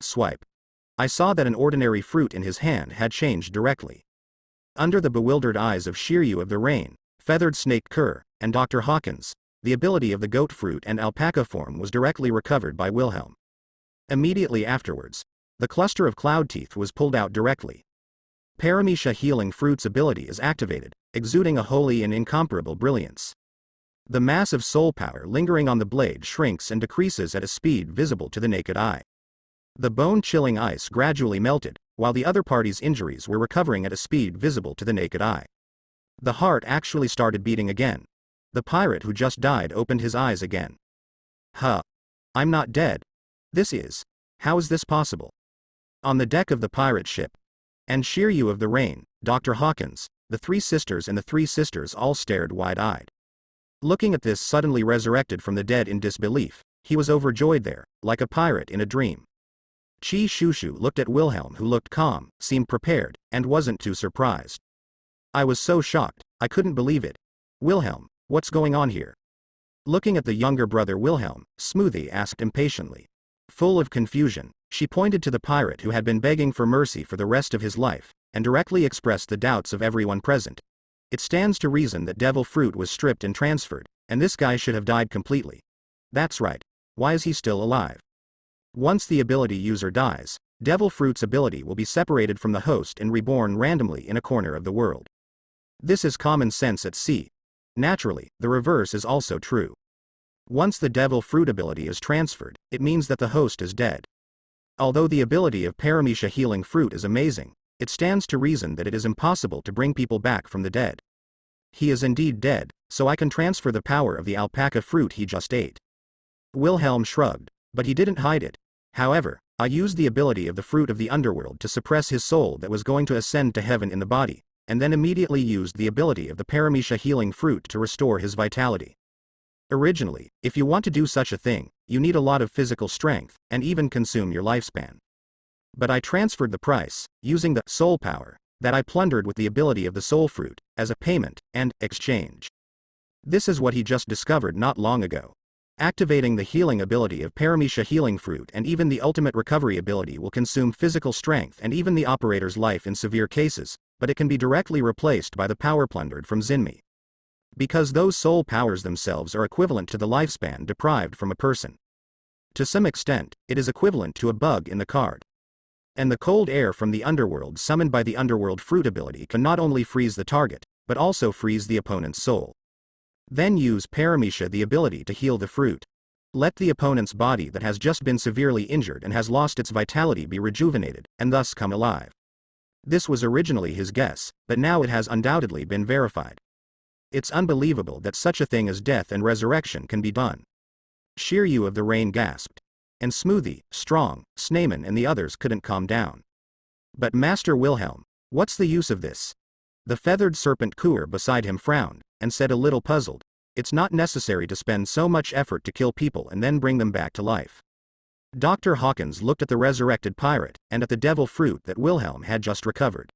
A: Swipe. I saw that an ordinary fruit in his hand had changed directly. Under the bewildered eyes of Shiryu of the Rain, Feathered Snake Kerr, and Dr. Hawkins, the ability of the goat fruit and alpaca form was directly recovered by Wilhelm. Immediately afterwards, the cluster of cloud teeth was pulled out directly. Paramecia Healing Fruit's ability is activated, exuding a holy and incomparable brilliance. The mass of soul power lingering on the blade shrinks and decreases at a speed visible to the naked eye. The bone-chilling ice gradually melted, while the other party's injuries were recovering at a speed visible to the naked eye. The heart actually started beating again. The pirate who just died opened his eyes again. Huh. I'm not dead. How is this possible? On the deck of the pirate ship, and Shiryu of the Rain, Dr. Hawkins, the 3 sisters and the 3 sisters all stared wide-eyed. Looking at this suddenly resurrected from the dead in disbelief, he was overjoyed there, like a pirate in a dream. Chi Shushu looked at Wilhelm, who looked calm, seemed prepared, and wasn't too surprised. I was so shocked, I couldn't believe it. Wilhelm, what's going on here? Looking at the younger brother Wilhelm, Smoothie asked impatiently. Full of confusion, she pointed to the pirate who had been begging for mercy for the rest of his life, and directly expressed the doubts of everyone present. It stands to reason that devil fruit was stripped and transferred, and this guy should have died completely. That's right. Why is he still alive? Once the ability user dies, devil fruit's ability will be separated from the host and reborn randomly in a corner of the world. This is common sense at sea. Naturally, the reverse is also true. Once the devil fruit ability is transferred, it means that the host is dead. Although the ability of Paramecia healing fruit is amazing, it stands to reason that it is impossible to bring people back from the dead. He is indeed dead, so I can transfer the power of the alpaca fruit he just ate. Wilhelm shrugged, but he didn't hide it. However, I used the ability of the fruit of the underworld to suppress his soul that was going to ascend to heaven in the body, and then immediately used the ability of the Paramecia healing fruit to restore his vitality. Originally, if you want to do such a thing, you need a lot of physical strength, and even consume your lifespan. But I transferred the price, using the soul power that I plundered with the ability of the soul fruit, as a payment and exchange. This is what he just discovered not long ago. Activating the healing ability of Paramecia healing fruit and even the ultimate recovery ability will consume physical strength and even the operator's life in severe cases, but it can be directly replaced by the power plundered from Zinmi. Because those soul powers themselves are equivalent to the lifespan deprived from a person. To some extent, it is equivalent to a bug in the card. And the cold air from the underworld summoned by the underworld fruit ability can not only freeze the target, but also freeze the opponent's soul. Then use Paramecia the ability to heal the fruit. Let the opponent's body that has just been severely injured and has lost its vitality be rejuvenated, and thus come alive. This was originally his guess, but now it has undoubtedly been verified. It's unbelievable that such a thing as death and resurrection can be done. Shiryu of the Rain gasped. And Smoothie, Strong, Sneyman and the others couldn't calm down. But Master Wilhelm, what's the use of this? The feathered serpent Kuer beside him frowned, and said a little puzzled, it's not necessary to spend so much effort to kill people and then bring them back to life. Dr. Hawkins looked at the resurrected pirate, and at the devil fruit that Wilhelm had just recovered.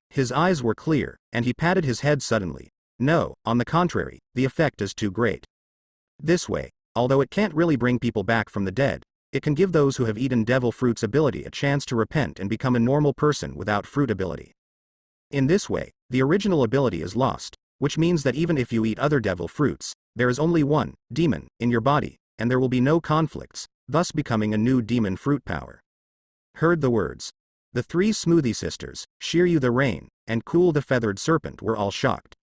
A: His eyes were clear, and he patted his head suddenly. No, on the contrary, the effect is too great. This way, although it can't really bring people back from the dead, it can give those who have eaten devil fruit's ability a chance to repent and become a normal person without fruit ability. In this way, the original ability is lost, which means that even if you eat other devil fruits, there is only one demon in your body, and there will be no conflicts, thus becoming a new demon fruit power. Heard the words. The three Smoothie sisters, Shiryu the Rain, and Cool the Feathered Serpent were all shocked.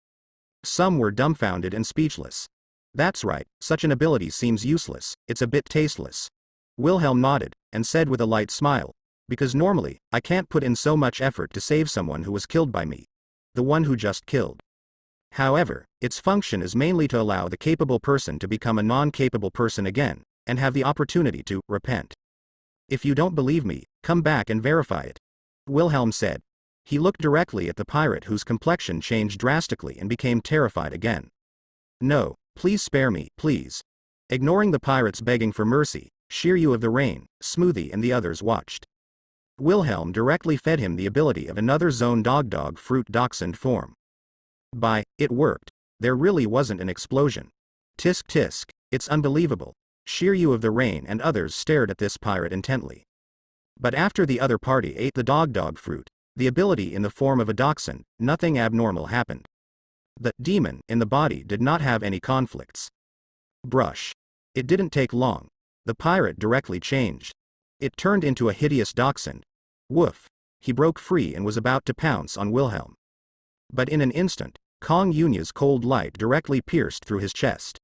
A: Some were dumbfounded and speechless. That's right, such an ability seems useless, it's a bit tasteless. Wilhelm nodded, and said with a light smile, because normally, I can't put in so much effort to save someone who was killed by me. The one who just killed. However, its function is mainly to allow the capable person to become a non-capable person again, and have the opportunity to repent. If you don't believe me, come back and verify it. Wilhelm said. He looked directly at the pirate whose complexion changed drastically and became terrified again. No, please spare me, please. Ignoring the pirate's begging for mercy, Shiryu of the Rain, Smoothie and the others watched. Wilhelm directly fed him the ability of another zone dog fruit dachshund form. It worked. There really wasn't an explosion. Tisk tisk, it's unbelievable. Shiryu of the Rain and others stared at this pirate intently. But after the other party ate the dog fruit, the ability in the form of a dachshund, nothing abnormal happened. The demon in the body did not have any conflicts. Brush. It didn't take long. The pirate directly changed. It turned into a hideous dachshund. Woof. He broke free and was about to pounce on Wilhelm. But in an instant, Kong Yunya's cold light directly pierced through his chest.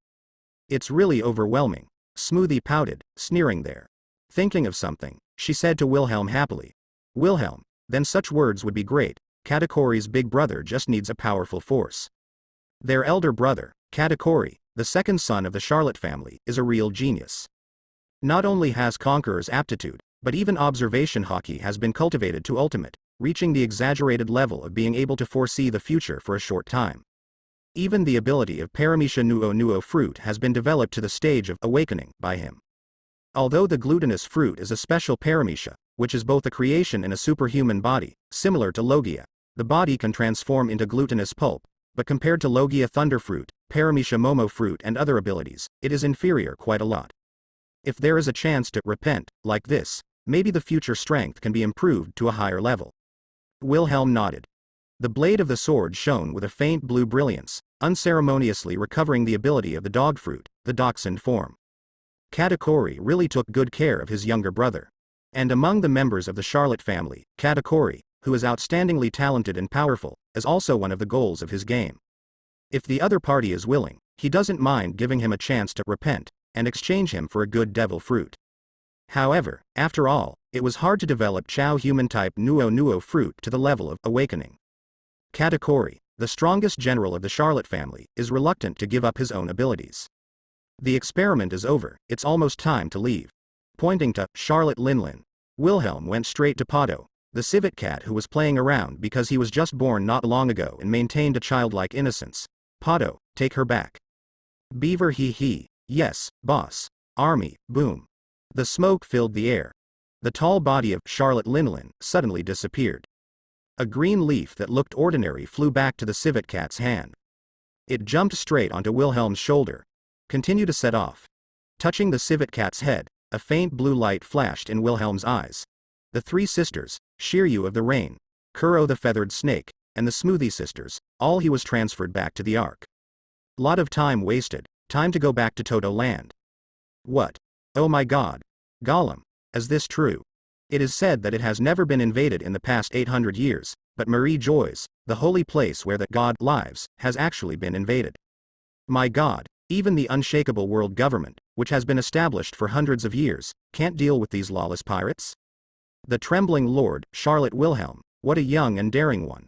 A: It's really overwhelming. Smoothie pouted, sneering there. Thinking of something, she said to Wilhelm happily. Wilhelm, then such words would be great. Katakori's big brother just needs a powerful force. Their elder brother, Katakori, the second son of the Charlotte family, is a real genius. Not only has Conqueror's aptitude, but even observation hockey has been cultivated to ultimate, reaching the exaggerated level of being able to foresee the future for a short time. Even the ability of Paramecia nuo fruit has been developed to the stage of awakening by him. Although the glutinous fruit is a special Paramecia, which is both a creation in a superhuman body, similar to Logia, the body can transform into glutinous pulp, but compared to Logia thunderfruit, Paramecia momo fruit and other abilities, it is inferior quite a lot. If there is a chance to repent, like this, maybe the future strength can be improved to a higher level. Wilhelm nodded. The blade of the sword shone with a faint blue brilliance, unceremoniously recovering the ability of the dog fruit, the dachshund form. Katakuri really took good care of his younger brother. And among the members of the Charlotte family, Katakuri, who is outstandingly talented and powerful, is also one of the goals of his game. If the other party is willing, he doesn't mind giving him a chance to repent, and exchange him for a good devil fruit. However, after all, it was hard to develop Chow human-type Nuo fruit to the level of awakening. Katakuri, the strongest general of the Charlotte family, is reluctant to give up his own abilities. The experiment is over, it's almost time to leave. Pointing to Charlotte Linlin, Wilhelm went straight to Pado, the civet cat who was playing around because he was just born not long ago and maintained a childlike innocence. Pado, take her back. Beaver he, yes, boss. Army, boom. The smoke filled the air. The tall body of Charlotte Linlin suddenly disappeared. A green leaf that looked ordinary flew back to the civet cat's hand. It jumped straight onto Wilhelm's shoulder. Continue to set off. Touching the civet cat's head, a faint blue light flashed in Wilhelm's eyes. The three sisters, Shiryu of the Rain, Kuro the Feathered Snake, and the Smoothie Sisters, all he was transferred back to the Ark. Lot of time wasted, time to go back to Toto Land. What? Oh my god. Gollum, is this true? It is said that it has never been invaded in the past 800 years, but Marie Joy's, the holy place where the god lives, has actually been invaded. My god, even the unshakable world government, which has been established for hundreds of years, can't deal with these lawless pirates? The trembling Lord, Charlotte Wilhelm, what a young and daring one.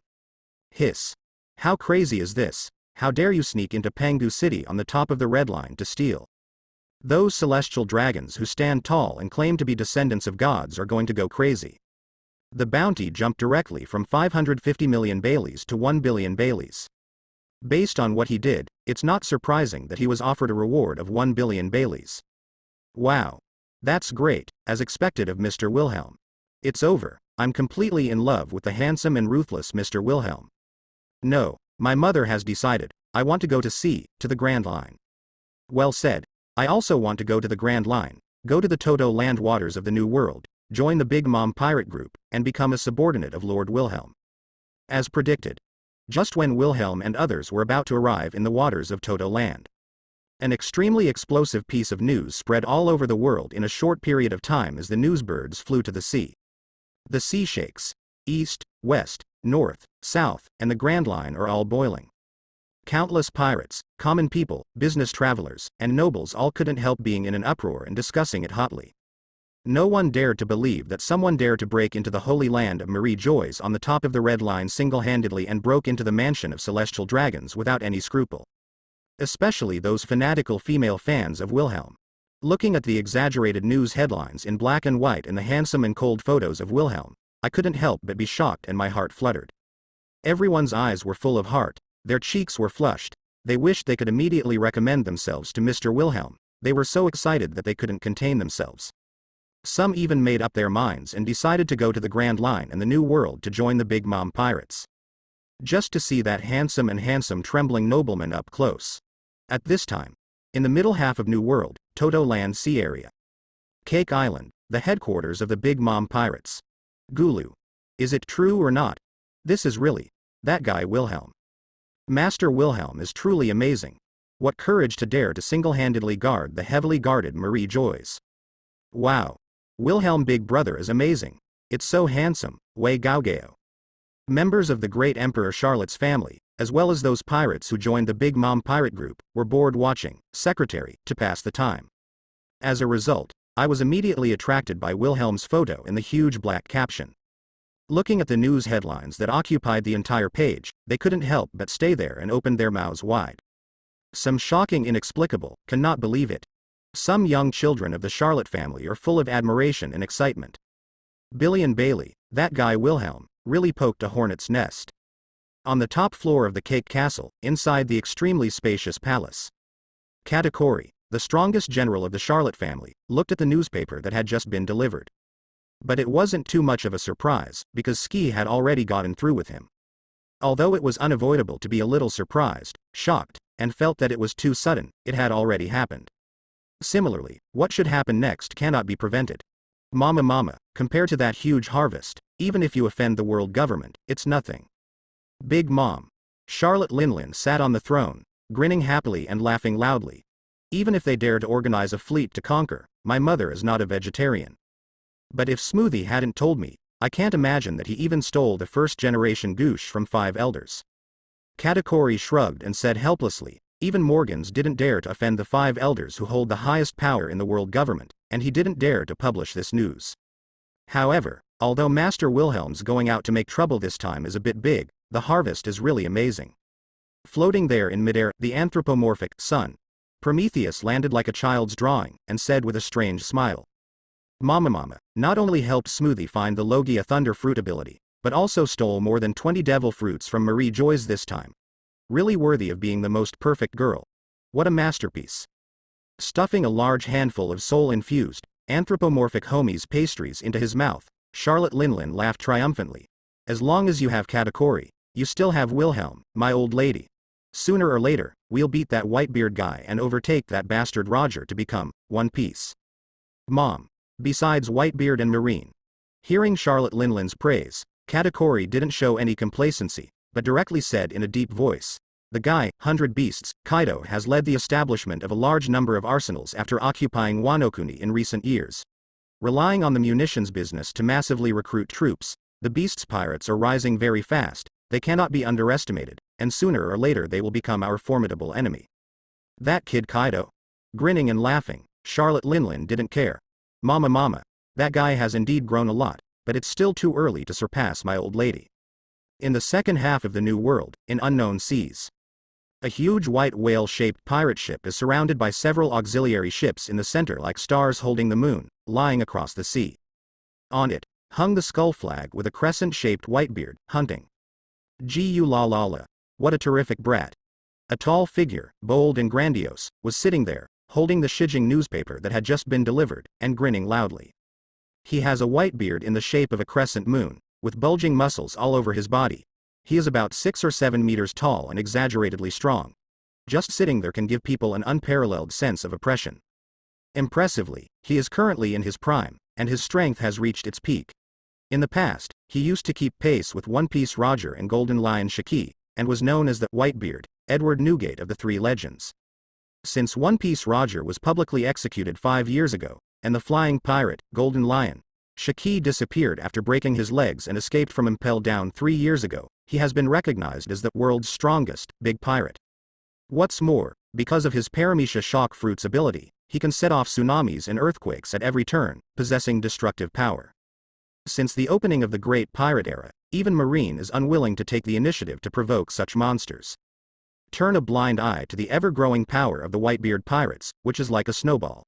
A: Hiss. How crazy is this? How dare you sneak into Pangu City on the top of the Red Line to steal? Those celestial dragons who stand tall and claim to be descendants of gods are going to go crazy. The bounty jumped directly from 550 million Baileys to 1 billion Baileys. Based on what he did, it's not surprising that he was offered a reward of 1 billion Baileys. Wow. That's great, as expected of Mr. Wilhelm. It's over, I'm completely in love with the handsome and ruthless Mr. Wilhelm. No, my mother has decided, I want to go to sea, to the Grand Line. Well said. I also want to go to the Grand Line, go to the Toto Land waters of the New World, join the Big Mom pirate group, and become a subordinate of Lord Wilhelm. As predicted. Just when Wilhelm and others were about to arrive in the waters of Toto Land, an extremely explosive piece of news spread all over the world in a short period of time as the newsbirds flew to the sea. The sea shakes. East, west, north, south, and the Grand Line are all boiling. Countless pirates, common people, business travelers, and nobles all couldn't help being in an uproar and discussing it hotly. No one dared to believe that someone dared to break into the holy land of Marie Joy's on the top of the Red Line single-handedly and broke into the mansion of celestial dragons without any scruple. Especially those fanatical female fans of Wilhelm. Looking at the exaggerated news headlines in black and white and the handsome and cold photos of Wilhelm, I couldn't help but be shocked and my heart fluttered. Everyone's eyes were full of heart, their cheeks were flushed, they wished they could immediately recommend themselves to Mr. Wilhelm, they were so excited that they couldn't contain themselves. Some even made up their minds and decided to go to the Grand Line and the New World to join the Big Mom pirates. Just to see that handsome trembling nobleman up close. At this time, in the middle half of New World, Toto Land Sea Area. Cake Island, the headquarters of the Big Mom pirates. Gulu. Is it true or not? This is really, that guy Wilhelm. Master Wilhelm is truly amazing. What courage to dare to single-handedly guard the heavily guarded Marie Joy's. Wow. Wilhelm Big Brother is amazing. It's so handsome, Wei Gaogao. Members of the great Emperor Charlotte's family, as well as those pirates who joined the Big Mom pirate group, were bored watching, secretary, to pass the time. As a result, I was immediately attracted by Wilhelm's photo in the huge black caption. Looking at the news headlines that occupied the entire page, they couldn't help but stay there and opened their mouths wide. Some shocking inexplicable, cannot believe it. Some young children of the Charlotte family are full of admiration and excitement. Billion Bailey, that guy Wilhelm, really poked a hornet's nest. On the top floor of the Cake Castle, inside the extremely spacious palace. Katakuri, the strongest general of the Charlotte family, looked at the newspaper that had just been delivered. But it wasn't too much of a surprise, because Ski had already gotten through with him. Although it was unavoidable to be a little surprised, shocked, and felt that it was too sudden, it had already happened. Similarly, what should happen next cannot be prevented. Mama, compared to that huge harvest, even if you offend the world government, it's nothing. Big Mom. Charlotte Linlin sat on the throne, grinning happily and laughing loudly. Even if they dare to organize a fleet to conquer, my mother is not a vegetarian. But if Smoothie hadn't told me, I can't imagine that he even stole the first-generation goosh from 5 elders. Katakuri shrugged and said helplessly, even Morgans didn't dare to offend the 5 elders who hold the highest power in the world government, and he didn't dare to publish this news. However, although Master Wilhelm's going out to make trouble this time is a bit big, the harvest is really amazing. Floating there in midair, the anthropomorphic sun, Prometheus landed like a child's drawing, and said with a strange smile. Mama not only helped Smoothie find the Logia Thunder Fruit ability, but also stole more than 20 devil fruits from Marie Joyce this time. Really worthy of being the most perfect girl. What a masterpiece. Stuffing a large handful of soul-infused, anthropomorphic homies pastries into his mouth, Charlotte Linlin laughed triumphantly. As long as you have Katakuri, you still have Wilhelm, my old lady. Sooner or later, we'll beat that Whitebeard guy and overtake that bastard Roger to become One Piece. Mom. Besides Whitebeard and Marine. Hearing Charlotte Linlin's praise, Katakuri didn't show any complacency, but directly said in a deep voice, the guy, 100 Beasts, Kaido has led the establishment of a large number of arsenals after occupying Wano Kuni in recent years. Relying on the munitions business to massively recruit troops, the Beasts pirates are rising very fast, they cannot be underestimated, and sooner or later they will become our formidable enemy. That kid Kaido? Grinning and laughing, Charlotte Linlin didn't care. Mama, that guy has indeed grown a lot, but it's still too early to surpass my old lady. In the second half of the New World, in unknown seas. A huge white whale-shaped pirate ship is surrounded by several auxiliary ships in the center like stars holding the moon, lying across the sea. On it, hung the skull flag with a crescent-shaped Whitebeard, hunting. Gu la la la, what a terrific brat. A tall figure, bold and grandiose, was sitting there, holding the Shijing newspaper that had just been delivered, and grinning loudly. He has a Whitebeard in the shape of a crescent moon, with bulging muscles all over his body. He is about 6 or 7 meters tall and exaggeratedly strong. Just sitting there can give people an unparalleled sense of oppression. Impressively, he is currently in his prime, and his strength has reached its peak. In the past, he used to keep pace with One Piece Roger and Golden Lion Shiki, and was known as the Whitebeard, Edward Newgate of the Three Legends. Since One Piece Roger was publicly executed 5 years ago, and the flying pirate, Golden Lion, Shiki disappeared after breaking his legs and escaped from Impel Down 3 years ago, he has been recognized as the world's strongest, big pirate. What's more, because of his Paramecia shock fruit's ability, he can set off tsunamis and earthquakes at every turn, possessing destructive power. Since the opening of the Great Pirate Era, even Marine is unwilling to take the initiative to provoke such monsters. Turn a blind eye to the ever-growing power of the Whitebeard pirates, which is like a snowball.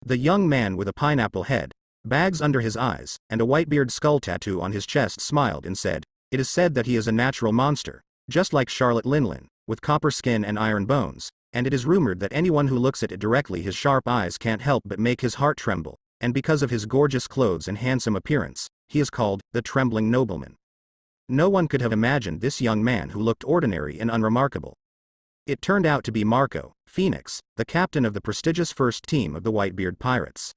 A: The young man with a pineapple head, bags under his eyes, and a Whitebeard skull tattoo on his chest smiled and said, it is said that he is a natural monster, just like Charlotte Linlin, with copper skin and iron bones, and it is rumored that anyone who looks at it directly his sharp eyes can't help but make his heart tremble, and because of his gorgeous clothes and handsome appearance, he is called the Trembling Nobleman. No one could have imagined this young man who looked ordinary and unremarkable. It turned out to be Marco, Phoenix, the captain of the prestigious first team of the Whitebeard pirates.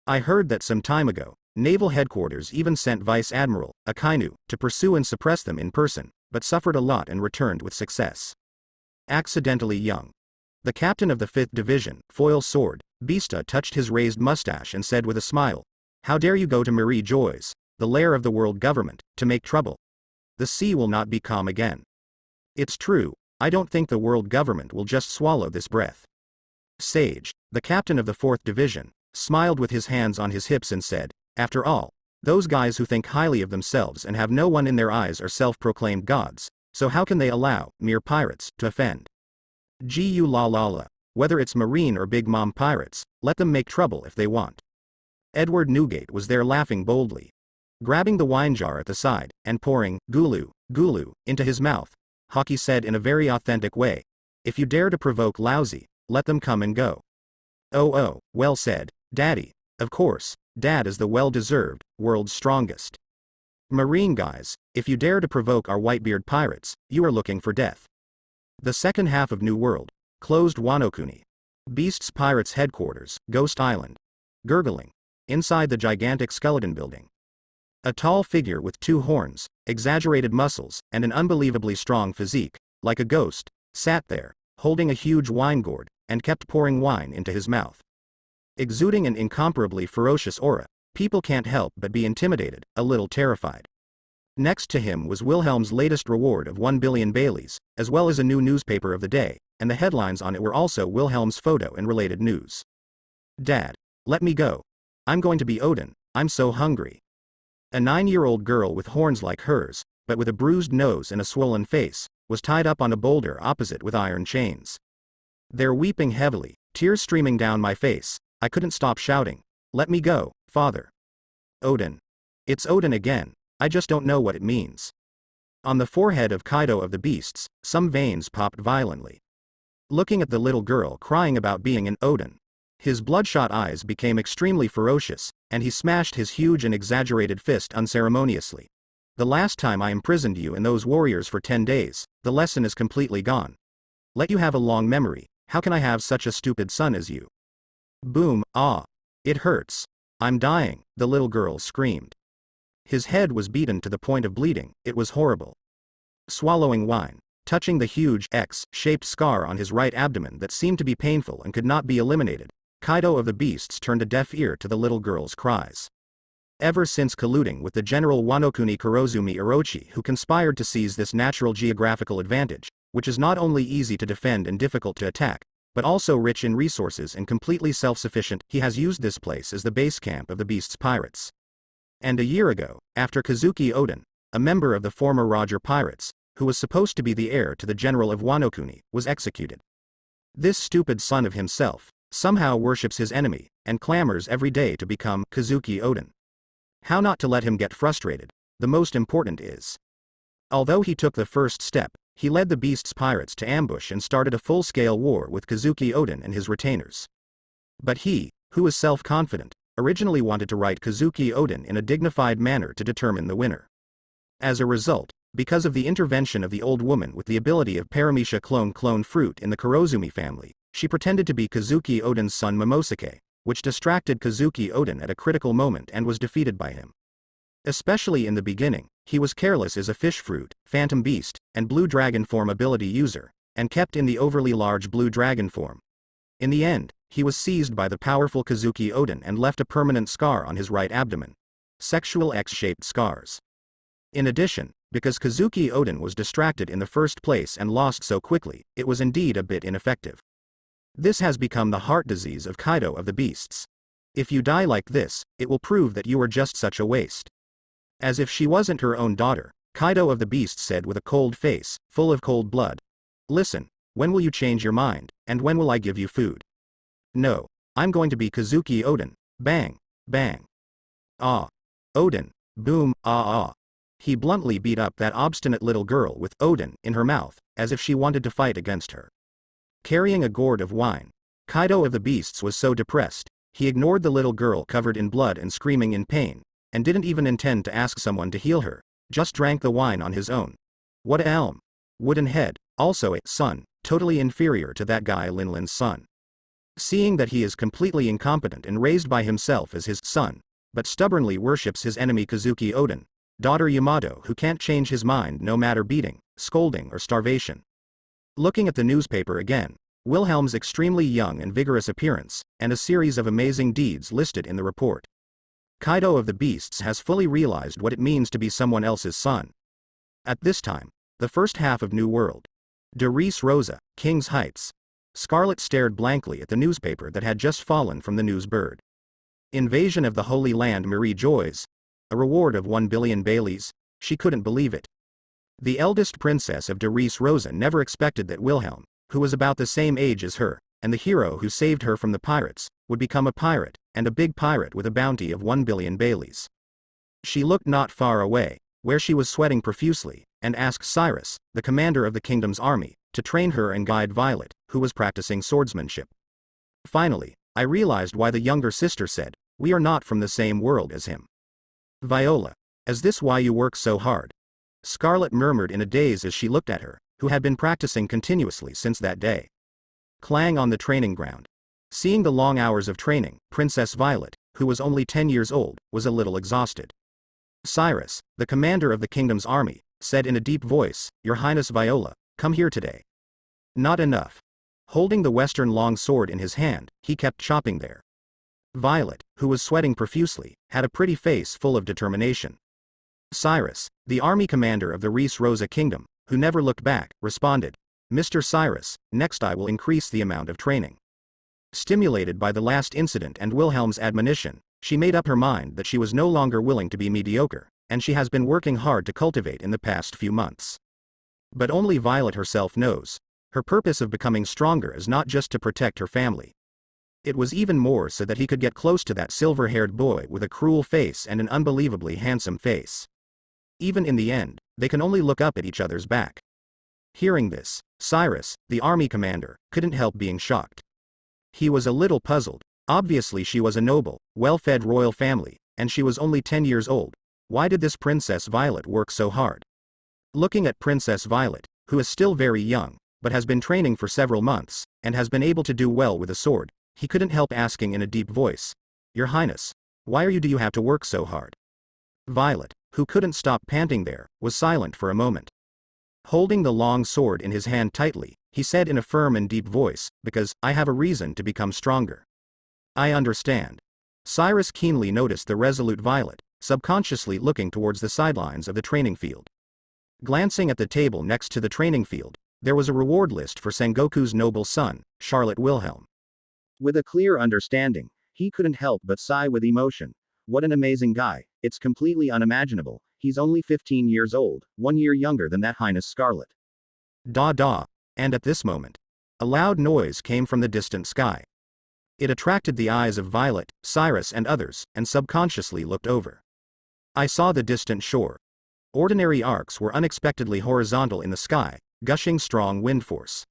A: I heard that some time ago, Naval Headquarters even sent Vice Admiral Akainu to pursue and suppress them in person, but suffered a lot and returned with success. Accidentally young. The captain of the 5th Division, Foil Sword, Bista touched his raised mustache and said with a smile, how dare you go to Marie Joyce, the lair of the world government, to make trouble? The sea will not be calm again. It's true, I don't think the world government will just swallow this breath. Sage, the captain of the 4th Division, smiled with his hands on his hips and said, after all, those guys who think highly of themselves and have no one in their eyes are self-proclaimed gods, so how can they allow mere pirates to offend? Gu la la la, whether it's Marine or Big Mom pirates, let them make trouble if they want. Edward Newgate was there laughing boldly. Grabbing the wine jar at the side, and pouring gulu into his mouth, Hockey said in a very authentic way, if you dare to provoke lousy, let them come and go. Oh, well said, Daddy. Of course, Dad is the well-deserved, world's strongest. Marine guys, if you dare to provoke our Whitebeard pirates, you are looking for death. The second half of New World, closed Wano Kuni. Beasts Pirates headquarters, Ghost Island. Gurgling. Inside the gigantic skeleton building. A tall figure with 2 horns, exaggerated muscles, and an unbelievably strong physique, like a ghost, sat there, holding a huge wine gourd, and kept pouring wine into his mouth. Exuding an incomparably ferocious aura, people can't help but be intimidated, a little terrified. Next to him was Wilhelm's latest reward of 1 billion Baileys, as well as a new newspaper of the day, and the headlines on it were also Wilhelm's photo and related news. "Dad, let me go. I'm going to be Odin, I'm so hungry." A 9-year-old girl with horns like hers, but with a bruised nose and a swollen face, was tied up on a boulder opposite with iron chains. "They're weeping heavily, tears streaming down my face. I couldn't stop shouting, 'Let me go, father.'" Odin. It's Odin again, I just don't know what it means. On the forehead of Kaido of the Beasts, some veins popped violently. Looking at the little girl crying about being an Odin, his bloodshot eyes became extremely ferocious, and he smashed his huge and exaggerated fist unceremoniously. "The last time I imprisoned you and those warriors for 10 days, the lesson is completely gone. Let you have a long memory. How can I have such a stupid son as you?" Boom, ah. "It hurts. I'm dying," the little girl screamed. His head was beaten to the point of bleeding, it was horrible. Swallowing wine, touching the huge X-shaped scar on his right abdomen that seemed to be painful and could not be eliminated, Kaido of the Beasts turned a deaf ear to the little girl's cries. Ever since colluding with the General Wanokuni Kurozumi Orochi, who conspired to seize this natural geographical advantage, which is not only easy to defend and difficult to attack, but also rich in resources and completely self-sufficient, he has used this place as the base camp of the Beast's pirates. And a year ago, after Kazuki Odin, a member of the former Roger Pirates, who was supposed to be the heir to the General of Wanokuni, was executed. This stupid son of himself somehow worships his enemy, and clamors every day to become Kazuki Odin. How not to let him get frustrated? The most important is, although he took the first step, he led the Beast's pirates to ambush and started a full-scale war with Kazuki Odin and his retainers. But he, who is self-confident, originally wanted to write Kazuki Odin in a dignified manner to determine the winner. As a result, because of the intervention of the old woman with the ability of Paramecia clone fruit in the Kurozumi family, she pretended to be Kazuki Odin's son Momosuke, which distracted Kazuki Odin at a critical moment and was defeated by him. Especially in the beginning, he was careless as a fish fruit, phantom beast, and blue dragon form ability user, and kept in the overly large blue dragon form. In the end, he was seized by the powerful Kazuki Odin and left a permanent scar on his right abdomen. Sexual X-shaped scars. In addition, because Kazuki Odin was distracted in the first place and lost so quickly, it was indeed a bit ineffective. This has become the heart disease of Kaido of the Beasts. If you die like this, it will prove that you were just such a waste. As if she wasn't her own daughter, Kaido of the Beasts said with a cold face, full of cold blood. "Listen, when will you change your mind, and when will I give you food? No, I'm going to be Kazuki Odin." Bang, bang. Ah. Odin. Boom, ah ah. He bluntly beat up that obstinate little girl with Odin in her mouth, as if she wanted to fight against her. Carrying a gourd of wine, Kaido of the Beasts was so depressed, he ignored the little girl covered in blood and screaming in pain, and didn't even intend to ask someone to heal her, just drank the wine on his own. What a elm. Wooden head, also a son, totally inferior to that guy Linlin's son. Seeing that he is completely incompetent and raised by himself as his son, but stubbornly worships his enemy Kazuki Odin, daughter Yamato, who can't change his mind no matter beating, scolding or starvation. Looking at the newspaper again, Wilhelm's extremely young and vigorous appearance, and a series of amazing deeds listed in the report. Kaido of the Beasts has fully realized what it means to be someone else's son. At this time, the first half of New World. De Res Rosa, King's Heights. Scarlet stared blankly at the newspaper that had just fallen from the news bird. Invasion of the Holy Land. Marie joys. A reward of 1 billion Baileys. She couldn't believe it. The eldest princess of De Res Rosa never expected that Wilhelm, who was about the same age as her, and the hero who saved her from the pirates, would become a pirate, and a big pirate with a bounty of 1 billion Baileys. She looked not far away, where she was sweating profusely, and asked Cyrus, the commander of the kingdom's army, to train her and guide Violet, who was practicing swordsmanship. Finally, I realized why the younger sister said, "We are not from the same world as him." "Viola, is this why you work so hard?" Scarlet murmured in a daze as she looked at her, who had been practicing continuously since that day. Clang on the training ground. Seeing the long hours of training, Princess Violet, who was only 10 years old, was a little exhausted. Cyrus, the commander of the kingdom's army, said in a deep voice, "Your Highness Viola, come here today." Not enough. Holding the western long sword in his hand, he kept chopping there. Violet, who was sweating profusely, had a pretty face full of determination. Cyrus, the army commander of the Res Rosa kingdom, who never looked back, responded, "Mr. Cyrus, next I will increase the amount of training." Stimulated by the last incident and Wilhelm's admonition, she made up her mind that she was no longer willing to be mediocre, and she has been working hard to cultivate in the past few months. But only Violet herself knows. Her purpose of becoming stronger is not just to protect her family. It was even more so that he could get close to that silver-haired boy with a cruel face and an unbelievably handsome face. Even in the end, they can only look up at each other's back. Hearing this, Cyrus, the army commander, couldn't help being shocked. He was a little puzzled. Obviously she was a noble, well-fed royal family, and she was only 10 years old. Why did this Princess Violet work so hard? Looking at Princess Violet, who is still very young, but has been training for several months, and has been able to do well with a sword, he couldn't help asking in a deep voice, "Your Highness, why do you have to work so hard?" Violet, who couldn't stop panting there, was silent for a moment. Holding the long sword in his hand tightly, he said in a firm and deep voice, "Because I have a reason to become stronger." "I understand." Cyrus keenly noticed the resolute Violet, subconsciously looking towards the sidelines of the training field. Glancing at the table next to the training field, there was a reward list for Sengoku's noble son, Charlotte Wilhelm. With a clear understanding, he couldn't help but sigh with emotion. What an amazing guy, it's completely unimaginable, he's only 15 years old, 1 year younger than that Highness Scarlet. Da. And at this moment, a loud noise came from the distant sky. It attracted the eyes of Violet, Cyrus and others, and subconsciously looked over. I saw the distant shore. Ordinary arcs were unexpectedly horizontal in the sky, gushing strong wind force.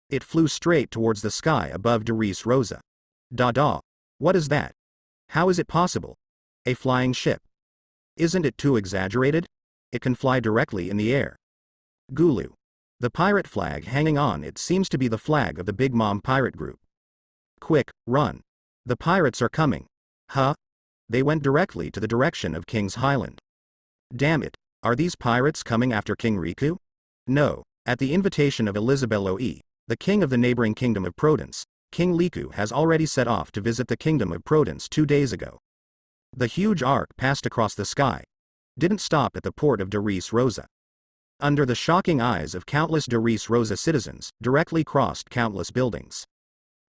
A: It flew straight towards the sky above de Res Rosa. Da. What is that? How is it possible? A flying ship. Isn't it too exaggerated? It can fly directly in the air. Gulu. The pirate flag hanging on it seems to be the flag of the Big Mom pirate group. Quick, run. The pirates are coming. Huh? They went directly to the direction of King's Highland. Damn it, are these pirates coming after King Riku? No, at the invitation of Elizabello E., the king of the neighboring kingdom of Provence, King Riku has already set off to visit the kingdom of Provence 2 days ago. The huge ark passed across the sky. Didn't stop at the port of de Res Rosa. Under the shocking eyes of countless de Res Rosa citizens, directly crossed countless buildings.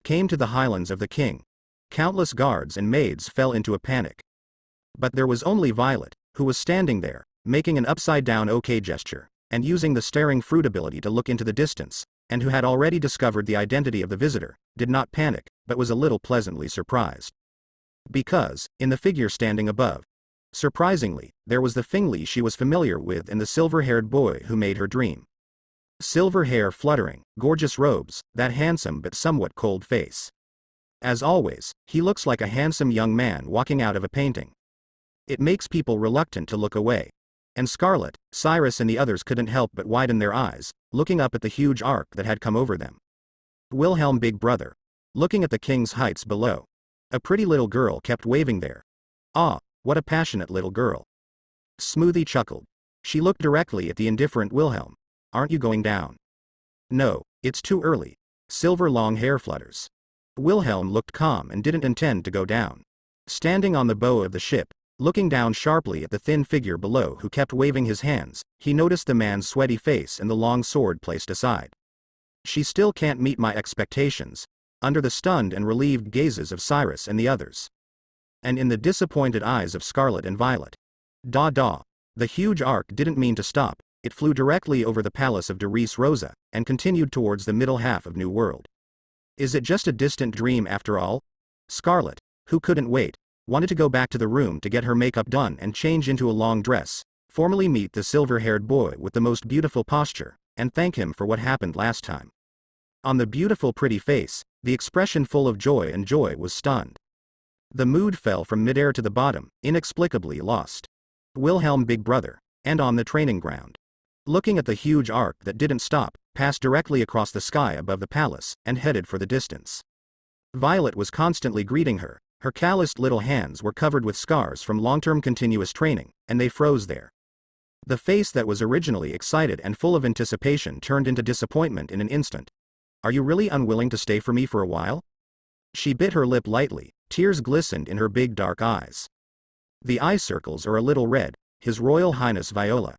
A: Came to the highlands of the king. Countless guards and maids fell into a panic. But there was only Violet, who was standing there, making an upside-down OK gesture, and using the staring fruit ability to look into the distance, and who had already discovered the identity of the visitor, did not panic, but was a little pleasantly surprised. Because, in the figure standing above, surprisingly, there was the Fingli she was familiar with and the silver-haired boy who made her dream. Silver hair fluttering, gorgeous robes, that handsome but somewhat cold face. As always, he looks like a handsome young man walking out of a painting. It makes people reluctant to look away. And Scarlet, Cyrus and the others couldn't help but widen their eyes, looking up at the huge arc that had come over them. Wilhelm big brother. Looking at the king's heights below. A pretty little girl kept waving there. Ah, what a passionate little girl. Smoothie chuckled. She looked directly at the indifferent Wilhelm. Aren't you going down? No, it's too early. Silver long hair flutters. Wilhelm looked calm and didn't intend to go down. Standing on the bow of the ship, looking down sharply at the thin figure below who kept waving his hands, he noticed the man's sweaty face and the long sword placed aside. She still can't meet my expectations, under the stunned and relieved gazes of Cyrus and the others. And in the disappointed eyes of Scarlet and Violet. Da. The huge ark didn't mean to stop, it flew directly over the palace of de Res Rosa, and continued towards the middle half of New World. Is it just a distant dream after all? Scarlet, who couldn't wait, wanted to go back to the room to get her makeup done and change into a long dress, formally meet the silver-haired boy with the most beautiful posture, and thank him for what happened last time. On the beautiful pretty face, the expression full of joy was stunned. The mood fell from midair to the bottom, inexplicably lost. Wilhelm big brother, and on the training ground. Looking at the huge arc that didn't stop, passed directly across the sky above the palace, and headed for the distance. Violet was constantly greeting her, Her calloused little hands were covered with scars from long-term continuous training, and they froze there. The face that was originally excited and full of anticipation turned into disappointment in an instant. Are you really unwilling to stay for me for a while? She bit her lip lightly, tears glistened in her big dark eyes. The eye circles are a little red, His Royal Highness Viola.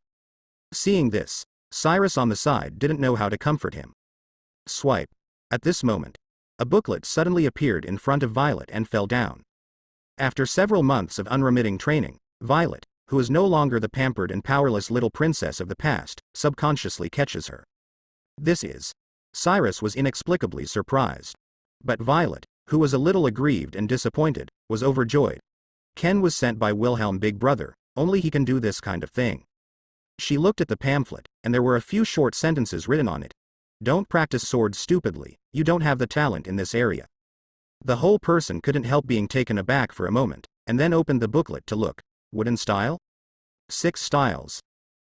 A: Seeing this, Cyrus on the side didn't know how to comfort him. Swipe. At this moment, a booklet suddenly appeared in front of Violet and fell down. After several months of unremitting training, Violet, who is no longer the pampered and powerless little princess of the past, subconsciously catches her. This is. Cyrus was inexplicably surprised. But Violet, who was a little aggrieved and disappointed, was overjoyed. Ken was sent by Wilhelm Big Brother, only he can do this kind of thing. She looked at the pamphlet, and there were a few short sentences written on it. Don't practice swords stupidly, you don't have the talent in this area. The whole person couldn't help being taken aback for a moment, and then opened the booklet to look. Wooden style? 6 styles.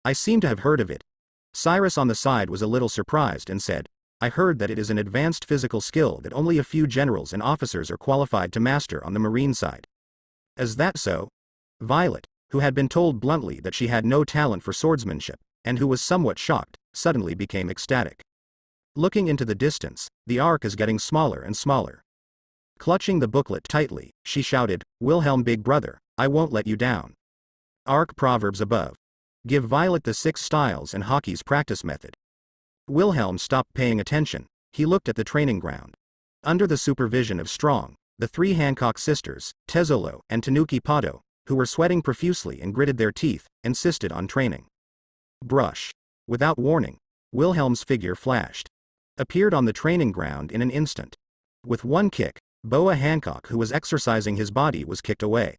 A: I seem to have heard of it. Cyrus on the side was a little surprised and said, I heard that it is an advanced physical skill that only a few generals and officers are qualified to master on the marine side. Is that so? Violet, who had been told bluntly that she had no talent for swordsmanship, and who was somewhat shocked, suddenly became ecstatic. Looking into the distance, the arc is getting smaller and smaller. Clutching the booklet tightly, she shouted, Wilhelm Big Brother, I won't let you down. Arc proverbs above. Give Violet the 6 styles and hockey's practice method. Wilhelm stopped paying attention, he looked at the training ground. Under the supervision of Strong, the 3 Hancock sisters, Tezzolo and Tanuki Pato, who were sweating profusely and gritted their teeth, insisted on training. Brush. Without warning, Wilhelm's figure flashed. Appeared on the training ground in an instant. With one kick, Boa Hancock, who was exercising his body, was kicked away.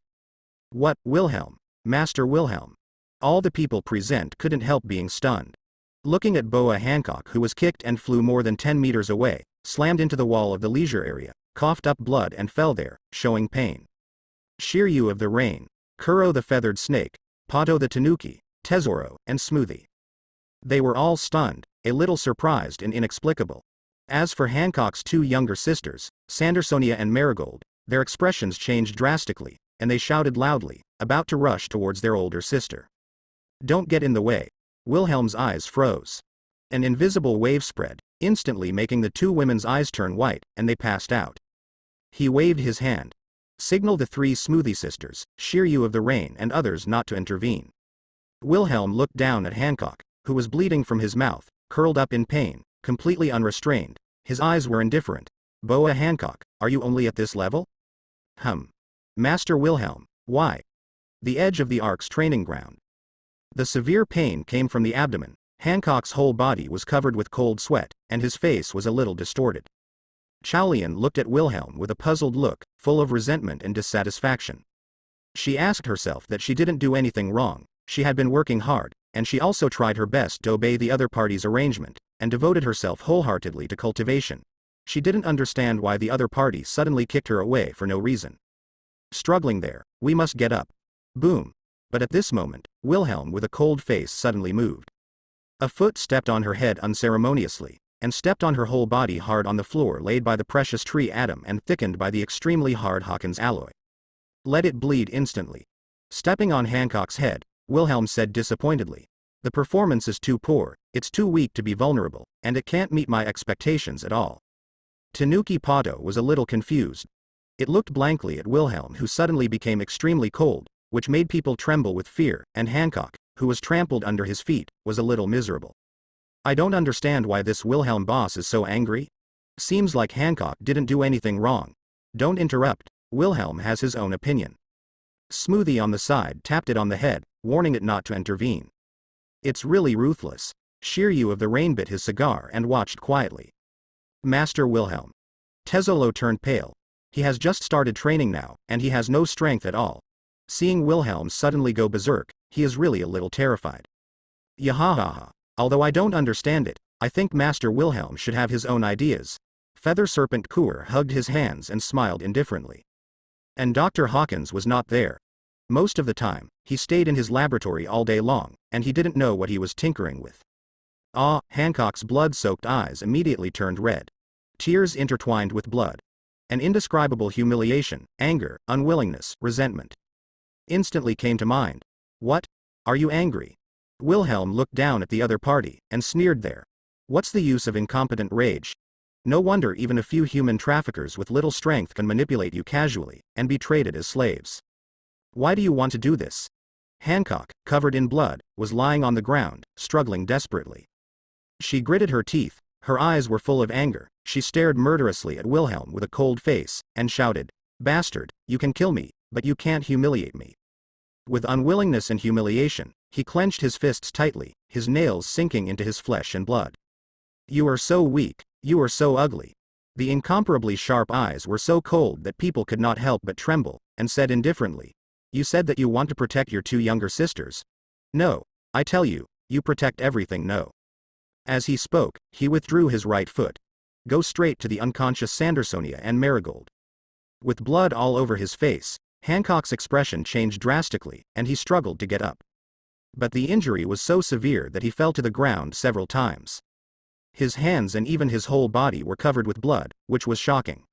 A: What, Wilhelm? Master Wilhelm? All the people present couldn't help being stunned. Looking at Boa Hancock, who was kicked and flew more than 10 meters away, slammed into the wall of the leisure area, coughed up blood and fell there, showing pain. Shiryu of the Rain, Kuro the Feathered Snake, Pato the Tanuki, Tezzoro, and Smoothie. They were all stunned, a little surprised and inexplicable. As for Hancock's 2 younger sisters, Sandersonia and Marigold, their expressions changed drastically, and they shouted loudly, about to rush towards their older sister. Don't get in the way. Wilhelm's eyes froze. An invisible wave spread, instantly making the 2 women's eyes turn white, and they passed out. He waved his hand. Signaled the 3 Smoothie sisters, Shiryu of the Rain and others not to intervene. Wilhelm looked down at Hancock, who was bleeding from his mouth, curled up in pain, completely unrestrained. His eyes were indifferent. Boa Hancock, are you only at this level? Master Wilhelm, why? The edge of the Ark's training ground. The severe pain came from the abdomen. Hancock's whole body was covered with cold sweat, and his face was a little distorted. Chaolian looked at Wilhelm with a puzzled look, full of resentment and dissatisfaction. She asked herself that she didn't do anything wrong, she had been working hard, and she also tried her best to obey the other party's arrangement, and devoted herself wholeheartedly to cultivation. She didn't understand why the other party suddenly kicked her away for no reason. Struggling there, we must get up. Boom. But at this moment, Wilhelm with a cold face suddenly moved. A foot stepped on her head unceremoniously, and stepped on her whole body hard on the floor laid by the precious tree atom and thickened by the extremely hard Hawkins alloy. Let it bleed instantly. Stepping on Hancock's head, Wilhelm said disappointedly, the performance is too poor, it's too weak to be vulnerable, and it can't meet my expectations at all. Tanuki Pato was a little confused. It looked blankly at Wilhelm, who suddenly became extremely cold, which made people tremble with fear, and Hancock, who was trampled under his feet, was a little miserable. I don't understand why this Wilhelm boss is so angry. Seems like Hancock didn't do anything wrong. Don't interrupt, Wilhelm has his own opinion. Smoothie on the side tapped it on the head, warning it not to intervene. It's really ruthless. Shiryu of the Rain bit his cigar and watched quietly. Master Wilhelm. Tezzolo turned pale. He has just started training now, and he has no strength at all. Seeing Wilhelm suddenly go berserk, he is really a little terrified. Yahahaha. Although I don't understand it, I think Master Wilhelm should have his own ideas. Feather Serpent Kur hugged his hands and smiled indifferently. And Dr. Hawkins was not there. Most of the time, he stayed in his laboratory all day long, and he didn't know what he was tinkering with. Hancock's blood-soaked eyes immediately turned red. Tears intertwined with blood. An indescribable humiliation, anger, unwillingness, resentment instantly came to mind. What? Are you angry? Wilhelm looked down at the other party, and sneered there. What's the use of incompetent rage? No wonder even a few human traffickers with little strength can manipulate you casually, and be traded as slaves. Why do you want to do this? Hancock, covered in blood, was lying on the ground, struggling desperately. She gritted her teeth, her eyes were full of anger, she stared murderously at Wilhelm with a cold face, and shouted, "Bastard, you can kill me, but you can't humiliate me." With unwillingness and humiliation, he clenched his fists tightly, his nails sinking into his flesh and blood. You are so weak, you are so ugly. The incomparably sharp eyes were so cold that people could not help but tremble, and said indifferently, "You said that you want to protect your two younger sisters. No, I tell you, you protect everything no." As he spoke, he withdrew his right foot. Go straight to the unconscious Sandersonia and Marigold. With blood all over his face, Hancock's expression changed drastically, and he struggled to get up. But the injury was so severe that he fell to the ground several times. His hands and even his whole body were covered with blood, which was shocking.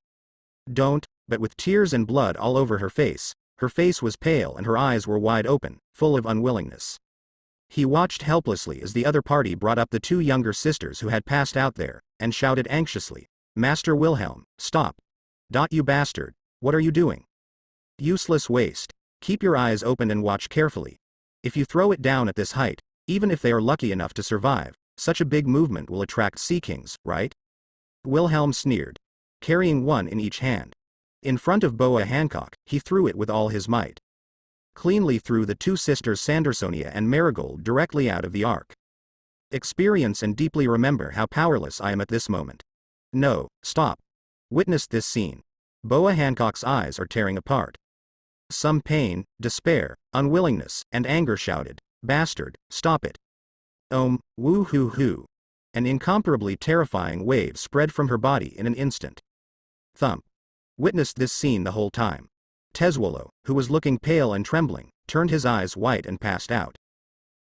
A: But with tears and blood all over her face was pale and her eyes were wide open, full of unwillingness. He watched helplessly as the other party brought up the two younger sisters who had passed out there, and shouted anxiously, "Master Wilhelm, stop. You bastard, what are you doing? Useless waste. Keep your eyes open and watch carefully. If you throw it down at this height, even if they are lucky enough to survive, such a big movement will attract sea kings, right?" Wilhelm sneered, carrying one in each hand. In front of Boa Hancock, he threw it with all his might. Cleanly threw the two sisters Sandersonia and Marigold directly out of the ark. Experience and deeply remember how powerless I am at this moment. No, stop. Witness this scene. Boa Hancock's eyes are tearing apart. Some pain, despair, unwillingness, and anger shouted, "Bastard, stop it." Woo-hoo-hoo. An incomparably terrifying wave spread from her body in an instant. Thump. Witnessed this scene the whole time. Tezuolo, who was looking pale and trembling, turned his eyes white and passed out.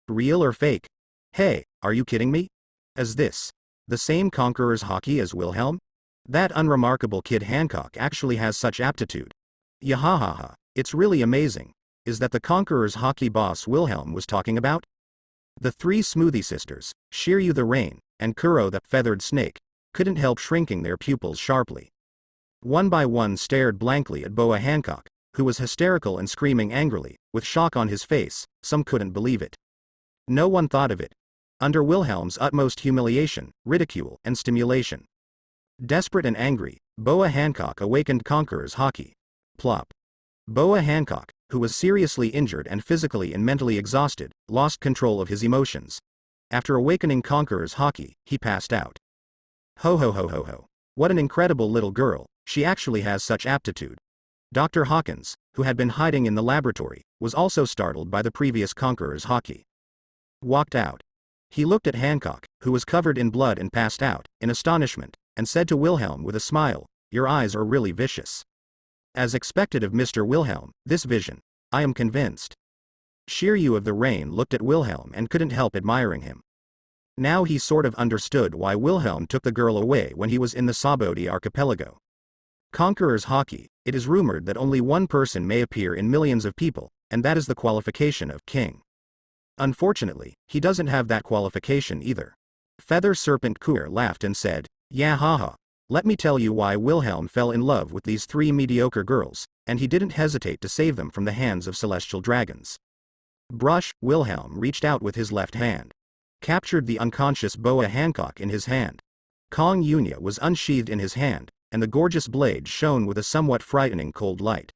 A: Real or fake? Hey, are you kidding me? Is this the same conqueror's hockey as Wilhelm? That unremarkable kid Hancock actually has such aptitude. Yahahaha, it's really amazing. Is that the conqueror's hockey boss Wilhelm was talking about? The three Smoothie sisters, Shiryu the Rain, and Kuro the Feathered Snake, couldn't help shrinking their pupils sharply. One by one stared blankly at Boa Hancock, who was hysterical and screaming angrily, with shock on his face. Some couldn't believe it. No one thought of it. Under Wilhelm's utmost humiliation, ridicule, and stimulation. Desperate and angry, Boa Hancock awakened Conqueror's hockey. Plop. Boa Hancock, who was seriously injured and physically and mentally exhausted, lost control of his emotions. After awakening Conqueror's hockey, he passed out. Ho ho ho ho ho. What an incredible little girl, she actually has such aptitude. Dr. Hawkins, who had been hiding in the laboratory, was also startled by the previous Conqueror's hockey. Walked out. He looked at Hancock, who was covered in blood and passed out, in astonishment, and said to Wilhelm with a smile, "Your eyes are really vicious." As expected of Mr. Wilhelm, this vision, I am convinced. Shiryu of the Rain looked at Wilhelm and couldn't help admiring him. Now he sort of understood why Wilhelm took the girl away when he was in the Saboti archipelago. Conqueror's hockey, it is rumored that only one person may appear in millions of people, and that is the qualification of king. Unfortunately, he doesn't have that qualification either. Feather Serpent Kur laughed and said, "Yeah haha. Let me tell you why Wilhelm fell in love with these three mediocre girls, and he didn't hesitate to save them from the hands of celestial dragons." Brush. Wilhelm reached out with his left hand. Captured the unconscious Boa Hancock in his hand. Kong Yunya was unsheathed in his hand, and the gorgeous blade shone with a somewhat frightening cold light.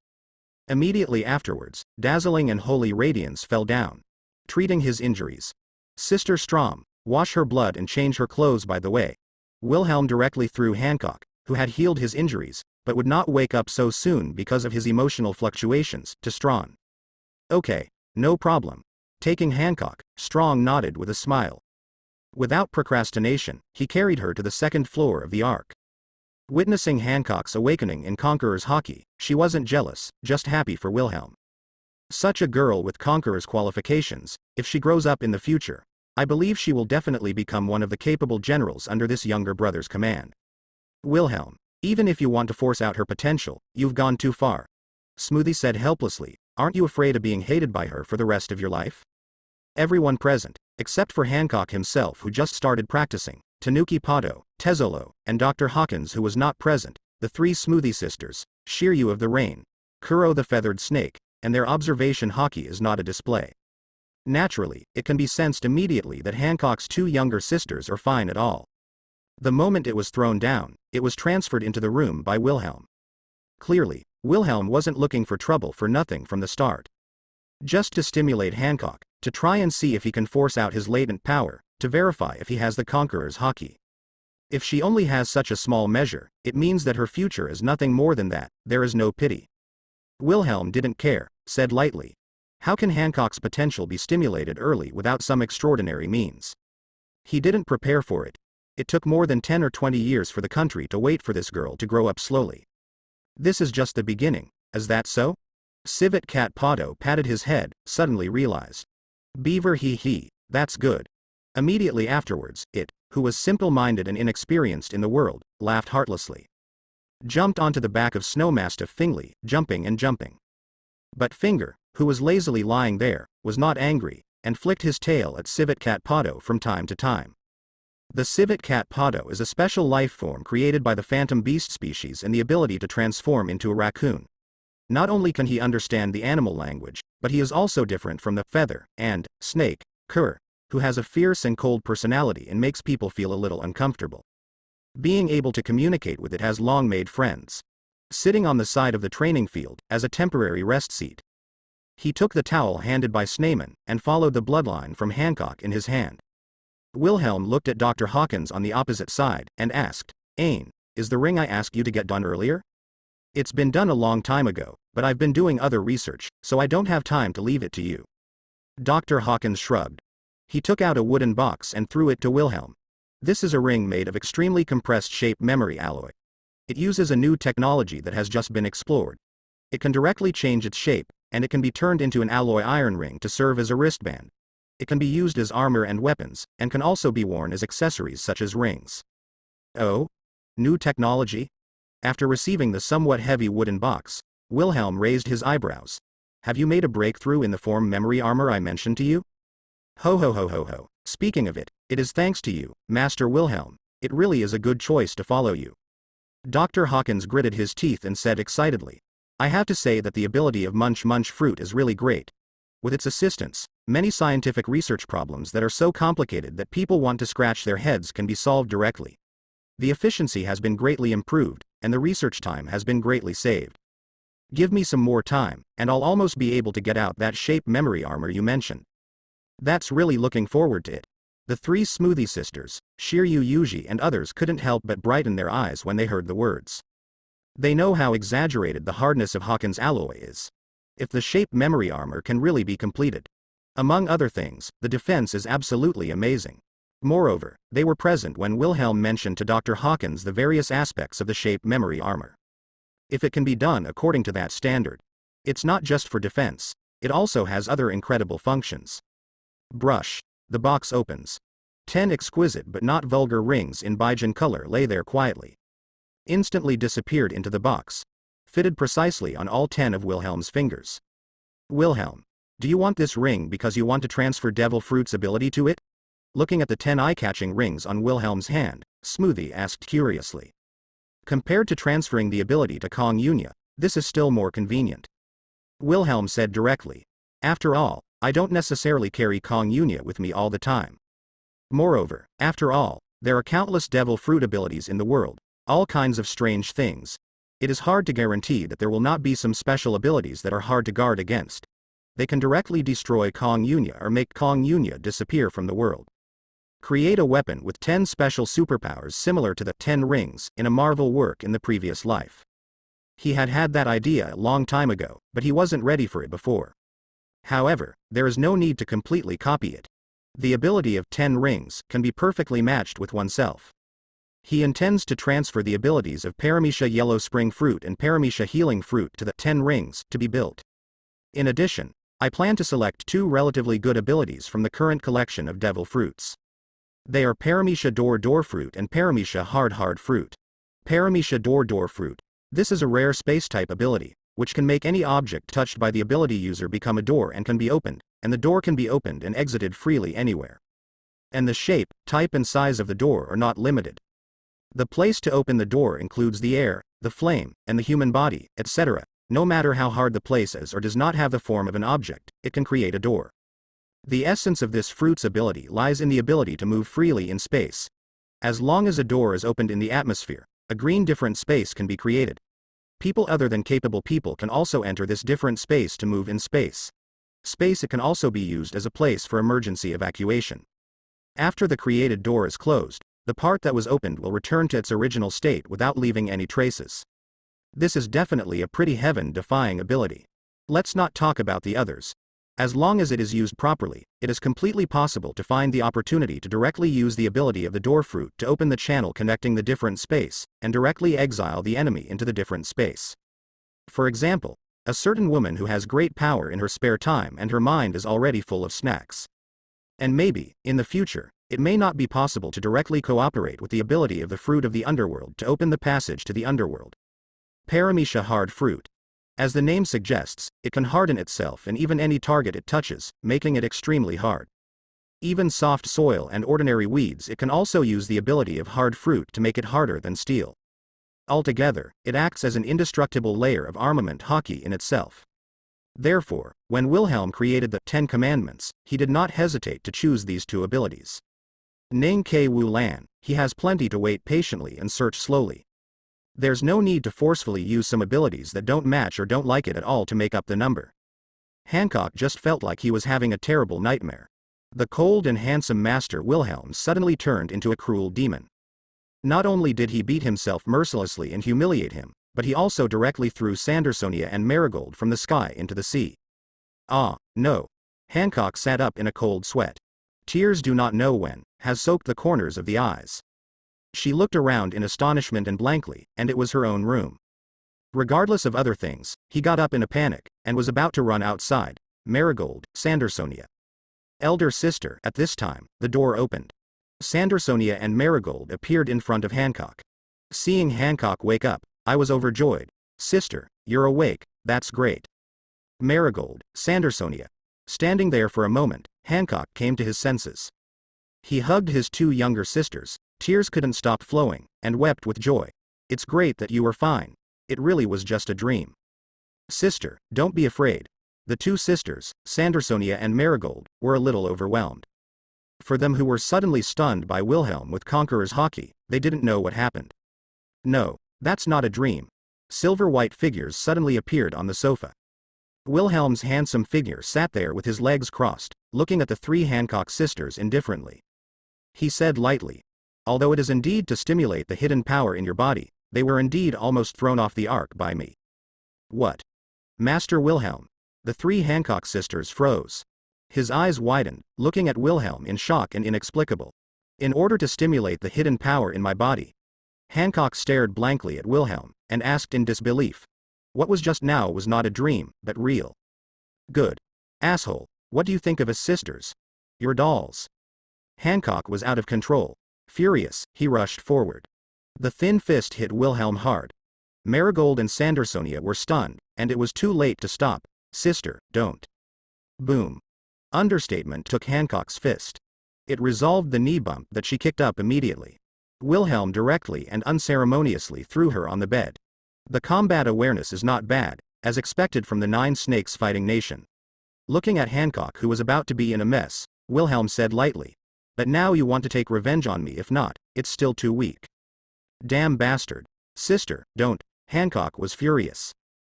A: Immediately afterwards, dazzling and holy radiance fell down, treating his injuries. "Sister Strom, wash her blood and change her clothes by the way." Wilhelm directly threw Hancock, who had healed his injuries, but would not wake up so soon because of his emotional fluctuations, to Strawn. "Okay, no problem." Taking Hancock, Strong nodded with a smile. Without procrastination, he carried her to the second floor of the ark. Witnessing Hancock's awakening in Conqueror's hockey, she wasn't jealous, just happy for Wilhelm. Such a girl with Conqueror's qualifications, if she grows up in the future, I believe she will definitely become one of the capable generals under this younger brother's command. Wilhelm, Even if you want to force out her potential, you've gone too far. Smoothie said helplessly, aren't you afraid of being hated by her for the rest of your life? Everyone present, except for Hancock himself who just started practicing, Tanuki Pato, Tezzolo, and Dr. Hawkins who was not present, the three Smoothie sisters, Shiryu of the Rain, Kuro the Feathered Snake, and their observation hockey is not a display. Naturally, it can be sensed immediately that Hancock's two younger sisters are fine at all. The moment it was thrown down, it was transferred into the room by Wilhelm. Clearly, Wilhelm wasn't looking for trouble for nothing from the start. Just to stimulate Hancock, to try and see if he can force out his latent power, to verify if he has the Conqueror's hockey. If she only has such a small measure, it means that her future is nothing more than that, there is no pity. Wilhelm didn't care, said lightly. How can Hancock's potential be stimulated early without some extraordinary means? He didn't prepare for it. It took more than 10 or 20 years for the country to wait for this girl to grow up slowly. This is just the beginning, is that so? Civet Cat Pato patted his head, suddenly realized. Beaver he, that's good. Immediately afterwards, it, who was simple-minded and inexperienced in the world, laughed heartlessly. Jumped onto the back of Snowmastiff Fingley, jumping and jumping. But Finger, who was lazily lying there, was not angry, and flicked his tail at Civet Cat Pato from time to time. The Civet Cat Pato is a special life form created by the phantom beast species and the ability to transform into a raccoon. Not only can he understand the animal language, but he is also different from the feather and snake, cur, who has a fierce and cold personality and makes people feel a little uncomfortable. Being able to communicate with it has long made friends. Sitting on the side of the training field, as a temporary rest seat. He took the towel handed by Sneyman, and followed the bloodline from Hancock in his hand. Wilhelm looked at Dr. Hawkins on the opposite side, and asked, Ain, is the ring I asked you to get done earlier? It's been done a long time ago, but I've been doing other research, so I don't have time to leave it to you. Dr. Hawkins shrugged. He took out a wooden box and threw it to Wilhelm. This is a ring made of extremely compressed shape memory alloy. It uses a new technology that has just been explored. It can directly change its shape, and it can be turned into an alloy iron ring to serve as a wristband. It can be used as armor and weapons, and can also be worn as accessories such as rings. Oh? New technology? After receiving the somewhat heavy wooden box, Wilhelm raised his eyebrows. Have you made a breakthrough in the form memory armor I mentioned to you? Ho ho ho ho ho. Speaking of it, it is thanks to you, Master Wilhelm. It really is a good choice to follow you. Dr. Hawkins gritted his teeth and said excitedly, I have to say that the ability of Munch Munch fruit is really great. With its assistance, many scientific research problems that are so complicated that people want to scratch their heads can be solved directly. The efficiency has been greatly improved, and the research time has been greatly saved. Give me some more time, and I'll almost be able to get out that shape memory armor you mentioned. That's really looking forward to it. The three Smoothie sisters, Shiryu Yuji and others couldn't help but brighten their eyes when they heard the words. They know how exaggerated the hardness of Hawkins' alloy is. If the shape memory armor can really be completed. Among other things, the defense is absolutely amazing. Moreover, they were present when Wilhelm mentioned to Dr. Hawkins the various aspects of the shape memory armor. If it can be done according to that standard, it's not just for defense, it also has other incredible functions. Brush. The box opens. 10 exquisite but not vulgar rings in Baijin color lay there quietly. Instantly disappeared into the box. Fitted precisely on all 10 of Wilhelm's fingers. Wilhelm, do you want this ring because you want to transfer Devil Fruit's ability to it? Looking at the 10 eye-catching rings on Wilhelm's hand, Smoothie asked curiously. Compared to transferring the ability to Kong Yunya, this is still more convenient. Wilhelm said directly. After all, I don't necessarily carry Kong Yunya with me all the time. Moreover, after all, there are countless Devil Fruit abilities in the world, all kinds of strange things. It is hard to guarantee that there will not be some special abilities that are hard to guard against. They can directly destroy Kong Yunya or make Kong Yunya disappear from the world. Create a weapon with 10 special superpowers similar to the 10 rings in a Marvel work in the previous life. He had that idea a long time ago, but he wasn't ready for it before. However, there is no need to completely copy it. The ability of 10 rings can be perfectly matched with oneself. He intends to transfer the abilities of Paramecia Yellow Spring Fruit and Paramecia Healing Fruit to the 10 rings to be built. In addition, I plan to select 2 relatively good abilities from the current collection of Devil Fruits. They are Paramecia Door Fruit and Paramecia Hard Fruit. Paramecia door fruit. This is a rare space-type ability, which can make any object touched by the ability user become a door and can be opened, and the door can be opened and exited freely anywhere. And the shape, type and size of the door are not limited. The place to open the door includes the air, the flame, and the human body, etc. No matter how hard the place is or does not have the form of an object, it can create a door. The essence of this fruit's ability lies in the ability to move freely in space. As long as a door is opened in the atmosphere, a green different space can be created. People other than capable people can also enter this different space to move in space. It can also be used as a place for emergency evacuation. After the created door is closed, the part that was opened will return to its original state without leaving any traces. This is definitely a pretty heaven-defying ability. Let's not talk about the others. As long as it is used properly, it is completely possible to find the opportunity to directly use the ability of the door fruit to open the channel connecting the different space, and directly exile the enemy into the different space. For example, a certain woman who has great power in her spare time and her mind is already full of snacks. And maybe, in the future, it may not be possible to directly cooperate with the ability of the fruit of the underworld to open the passage to the underworld. Paramecia hard fruit. As the name suggests, it can harden itself and even any target it touches, making it extremely hard. Even soft soil and ordinary weeds, it can also use the ability of hard fruit to make it harder than steel. Altogether, it acts as an indestructible layer of armament hockey in itself. Therefore, when Wilhelm created the 10 Commandments, he did not hesitate to choose these two abilities. Ning Ke Wu Lan, he has plenty to wait patiently and search slowly. There's no need to forcefully use some abilities that don't match or don't like it at all to make up the number. Hancock just felt like he was having a terrible nightmare. The cold and handsome Master Wilhelm suddenly turned into a cruel demon. Not only did he beat himself mercilessly and humiliate him, but he also directly threw Sandersonia and Marigold from the sky into the sea. Ah, no. Hancock sat up in a cold sweat. Tears do not know when, has soaked the corners of the eyes. She looked around in astonishment and blankly, and it was her own room. Regardless of other things, he got up in a panic, and was about to run outside. Marigold, Sandersonia. Elder sister. At this time, the door opened. Sandersonia and Marigold appeared in front of Hancock. Seeing Hancock wake up, I was overjoyed. Sister, you're awake, that's great. Marigold, Sandersonia. Standing there for a moment, Hancock came to his senses. He hugged his two younger sisters. Tears couldn't stop flowing, and wept with joy. It's great that you were fine. It really was just a dream. Sister, don't be afraid. The two sisters, Sandersonia and Marigold, were a little overwhelmed. For them who were suddenly stunned by Wilhelm with Conqueror's hockey, they didn't know what happened. No, that's not a dream. Silver-white figures suddenly appeared on the sofa. Wilhelm's handsome figure sat there with his legs crossed, looking at the three Hancock sisters indifferently. He said lightly, although it is indeed to stimulate the hidden power in your body, they were indeed almost thrown off the ark by me. What? Master Wilhelm. The three Hancock sisters froze. His eyes widened, looking at Wilhelm in shock and inexplicable. In order to stimulate the hidden power in my body. Hancock stared blankly at Wilhelm, and asked in disbelief. What was just now was not a dream, but real. Good. Asshole, what do you think of us sisters? Your dolls. Hancock was out of control. Furious, he rushed forward. The thin fist hit Wilhelm hard. Marigold and Sandersonia were stunned, and it was too late to stop. Sister, don't. Boom. Understatement took Hancock's fist. It resolved the knee bump that she kicked up immediately. Wilhelm directly and unceremoniously threw her on the bed. The combat awareness is not bad, as expected from the 9 snakes fighting nation. Looking at Hancock, who was about to be in a mess, Wilhelm said lightly, but now you want to take revenge on me. If not, it's still too weak. Damn bastard. Sister, don't. Hancock was furious.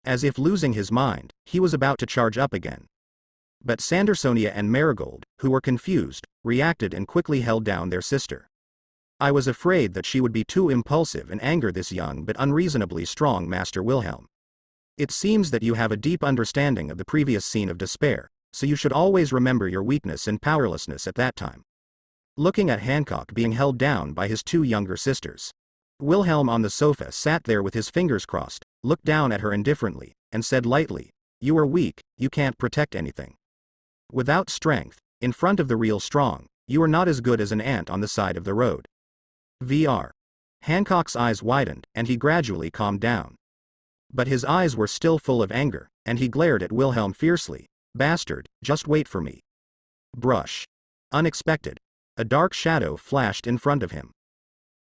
A: As if losing his mind, he was about to charge up again. But Sandersonia and Marigold, who were confused, reacted and quickly held down their sister. I was afraid that she would be too impulsive and anger this young but unreasonably strong Master Wilhelm. It seems that you have a deep understanding of the previous scene of despair, so you should always remember your weakness and powerlessness at that time. Looking at Hancock being held down by his two younger sisters. Wilhelm on the sofa sat there with his fingers crossed, looked down at her indifferently, and said lightly, you are weak, you can't protect anything. Without strength, in front of the real strong, you are not as good as an ant on the side of the road. VR. Hancock's eyes widened, and he gradually calmed down. But his eyes were still full of anger, and he glared at Wilhelm fiercely. Bastard, just wait for me. Brush. Unexpected. A dark shadow flashed in front of him.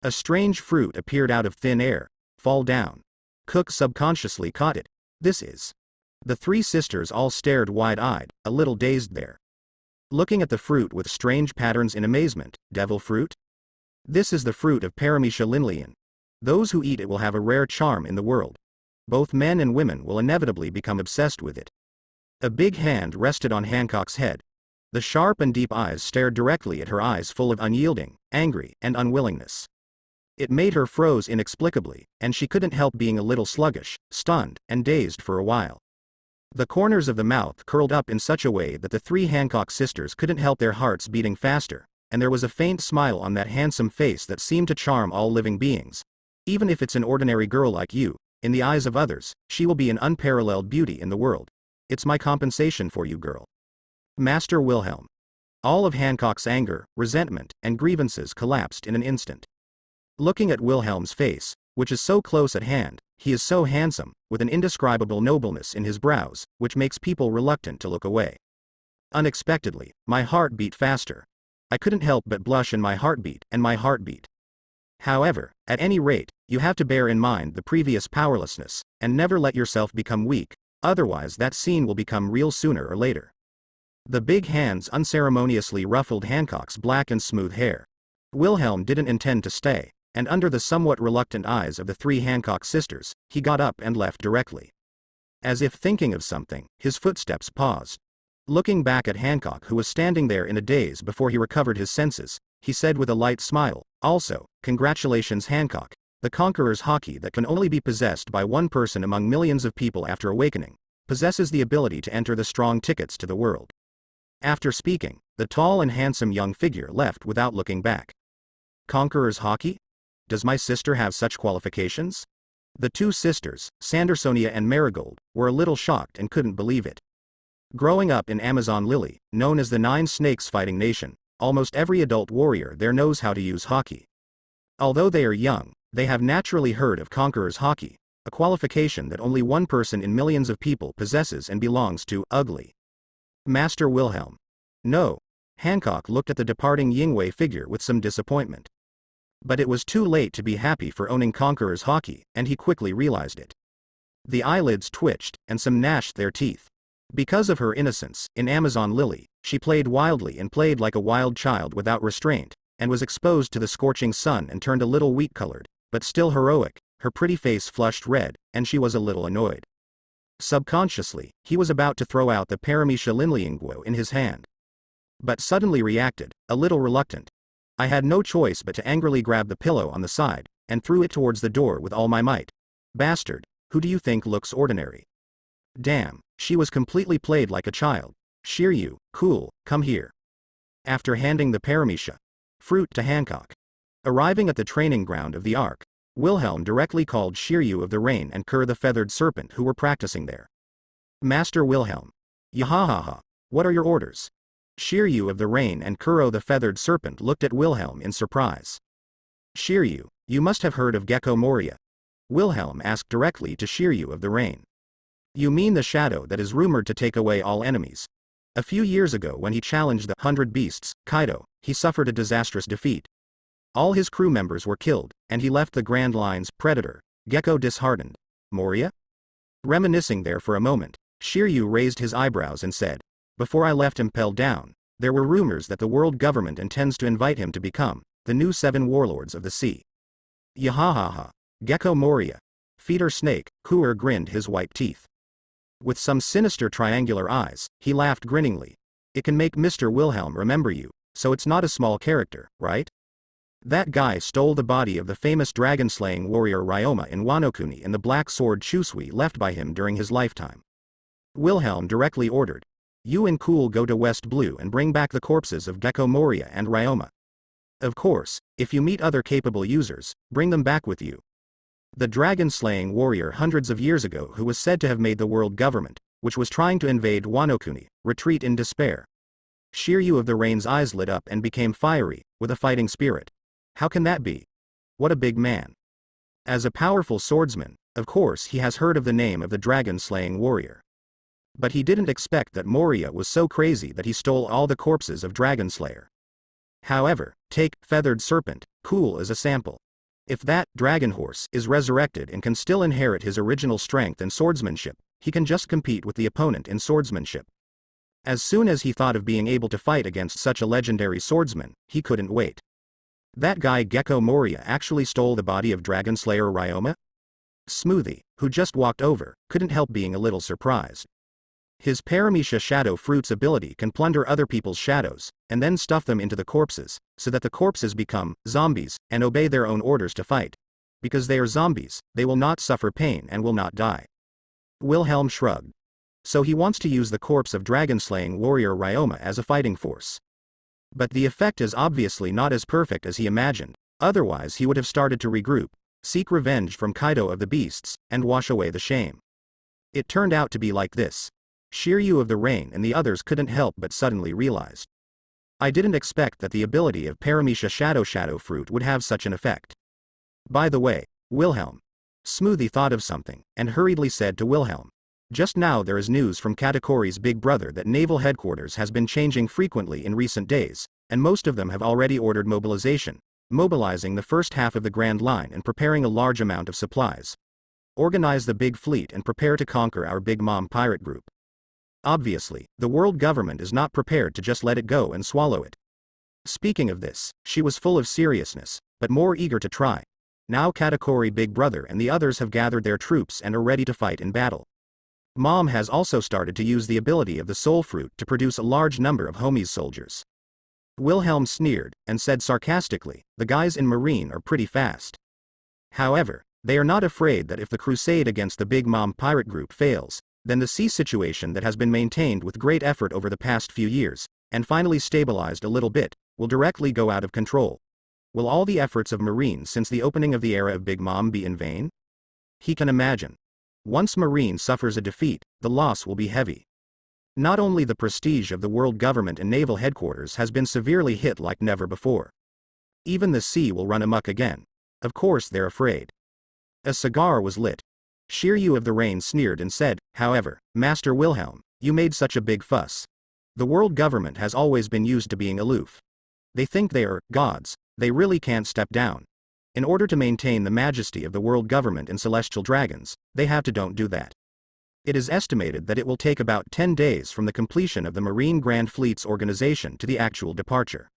A: A strange fruit appeared out of thin air. Fall down. Cook subconsciously caught it. This is. The three sisters all stared wide-eyed, a little dazed there. Looking at the fruit with strange patterns in amazement. Devil fruit? This is the fruit of Paramecia Linleyan. Those who eat it will have a rare charm in the world. Both men and women will inevitably become obsessed with it. A big hand rested on Hancock's head. The sharp and deep eyes stared directly at her, eyes full of unyielding, angry, and unwillingness. It made her froze inexplicably, and she couldn't help being a little sluggish, stunned, and dazed for a while. The corners of the mouth curled up in such a way that the three Hancock sisters couldn't help their hearts beating faster, and there was a faint smile on that handsome face that seemed to charm all living beings. Even if it's an ordinary girl like you, in the eyes of others, she will be an unparalleled beauty in the world. It's my compensation for you, girl. Master Wilhelm. All of Hancock's anger, resentment, and grievances collapsed in an instant. Looking at Wilhelm's face, which is so close at hand, he is so handsome, with an indescribable nobleness in his brows, which makes people reluctant to look away. Unexpectedly, my heart beat faster. I couldn't help but blush in my heartbeat, and my heart beat. However, at any rate, you have to bear in mind the previous powerlessness, and never let yourself become weak, otherwise that scene will become real sooner or later. The big hands unceremoniously ruffled Hancock's black and smooth hair. Wilhelm didn't intend to stay, and under the somewhat reluctant eyes of the three Hancock sisters, he got up and left directly. As if thinking of something, his footsteps paused. Looking back at Hancock, who was standing there in a daze before he recovered his senses, he said with a light smile, "Also, congratulations Hancock. The Conqueror's Haki that can only be possessed by one person among millions of people after awakening, possesses the ability to enter the strong tickets to the world." After speaking, the tall and handsome young figure left without looking back. Conqueror's Haki? Does my sister have such qualifications? The two sisters, Sandersonia and Marigold, were a little shocked and couldn't believe it. Growing up in Amazon Lily, known as the Nine Snakes Fighting Nation, almost every adult warrior there knows how to use Haki. Although they are young, they have naturally heard of Conqueror's Haki, a qualification that only one person in millions of people possesses and belongs to Ugly. Master Wilhelm. No. Hancock looked at the departing Yingwei figure with some disappointment. But it was too late to be happy for owning Conqueror's Haki, and he quickly realized it. The eyelids twitched, and some gnashed their teeth. Because of her innocence, in Amazon Lily, she played wildly and played like a wild child without restraint, and was exposed to the scorching sun and turned a little wheat-colored, but still heroic. Her pretty face flushed red, and she was a little annoyed. Subconsciously, he was about to throw out the Paramecia Linleyan in his hand. But suddenly reacted, a little reluctant. I had no choice but to angrily grab the pillow on the side, and threw it towards the door with all my might. Bastard, who do you think looks ordinary? Damn, she was completely played like a child. Shiryu, cool, come here. After handing the Paramecia fruit to Hancock. Arriving at the training ground of the Ark, Wilhelm directly called Shiryu of the Rain and Kur the Feathered Serpent who were practicing there. Master Wilhelm. Yahahaha, what are your orders? Shiryu of the Rain and Kuro the Feathered Serpent looked at Wilhelm in surprise. Shiryu, you must have heard of Gecko Moria. Wilhelm asked directly to Shiryu of the Rain. You mean the shadow that is rumored to take away all enemies? A few years ago when he challenged the 100 Beasts, Kaido, he suffered a disastrous defeat. All his crew members were killed, and he left the Grand Line's Predator, Gecko disheartened. Moria? Reminiscing there for a moment, Shiryu raised his eyebrows and said, before I left impelled down, there were rumors that the world government intends to invite him to become the new 7 warlords of the sea. Yahahaha, Gecko Moria. Feeder snake, Kuer grinned his white teeth. With some sinister triangular eyes, he laughed grinningly. It can make Mr. Wilhelm remember you, so it's not a small character, right? That guy stole the body of the famous dragon-slaying warrior Ryoma in Wano-kuni and the black sword Chusui left by him during his lifetime. Wilhelm directly ordered, you and Cool go to West Blue and bring back the corpses of Gecko Moria and Ryoma. Of course, if you meet other capable users, bring them back with you. The dragon-slaying warrior hundreds of years ago who was said to have made the world government, which was trying to invade Wano-kuni, retreat in despair. Shiryu of the Rain's eyes lit up and became fiery, with a fighting spirit. How can that be? what a big man. As a powerful swordsman, of course he has heard of the name of the dragon-slaying warrior. But he didn't expect that Moria was so crazy that he stole all the corpses of Dragonslayer. However, take Feathered Serpent, cool as a sample. If that dragon horse is resurrected and can still inherit his original strength and swordsmanship, he can just compete with the opponent in swordsmanship. As soon as he thought of being able to fight against such a legendary swordsman, he couldn't wait. That guy Gecko Moria actually stole the body of Dragonslayer Ryoma? Smoothie, who just walked over, couldn't help being a little surprised. His Paramecia Shadow Fruit's ability can plunder other people's shadows, and then stuff them into the corpses, so that the corpses become zombies, and obey their own orders to fight. Because they are zombies, they will not suffer pain and will not die. Wilhelm shrugged. So he wants to use the corpse of dragon-slaying warrior Ryoma as a fighting force. But the effect is obviously not as perfect as he imagined, otherwise he would have started to regroup, seek revenge from Kaido of the Beasts, and wash away the shame. It turned out to be like this. Shiryu of the Rain and the others couldn't help but suddenly realized. I didn't expect that the ability of Paramecia Shadow Fruit would have such an effect. By the way, Wilhelm. Smoothie thought of something, and hurriedly said to Wilhelm. Just now there is news from Katakori's big brother that naval headquarters has been changing frequently in recent days, and most of them have already ordered mobilization, mobilizing the first half of the Grand Line and preparing a large amount of supplies. Organize the big fleet and prepare to conquer our Big Mom pirate group. Obviously, the world government is not prepared to just let it go and swallow it. Speaking of this, she was full of seriousness, but more eager to try. Now Katakori Big Brother and the others have gathered their troops and are ready to fight in battle. Mom has also started to use the ability of the Soul Fruit to produce a large number of homies soldiers. Wilhelm sneered, and said sarcastically, the guys in Marine are pretty fast. However, they are not afraid that if the crusade against the Big Mom pirate group fails, then the sea situation that has been maintained with great effort over the past few years, and finally stabilized a little bit, will directly go out of control. Will all the efforts of Marine since the opening of the era of Big Mom be in vain? He can imagine. Once Marine suffers a defeat, the loss will be heavy. Not only the prestige of the world government and naval headquarters has been severely hit like never before. Even the sea will run amok again. Of course they're afraid. A cigar was lit. Shiryu of the Rain sneered and said, however, Master Wilhelm, you made such a big fuss. The world government has always been used to being aloof. They think they are gods, they really can't step down. In order to maintain the majesty of the world government and celestial dragons, they have to don't do that. It is estimated that it will take about 10 days from the completion of the Marine Grand Fleet's organization to the actual departure.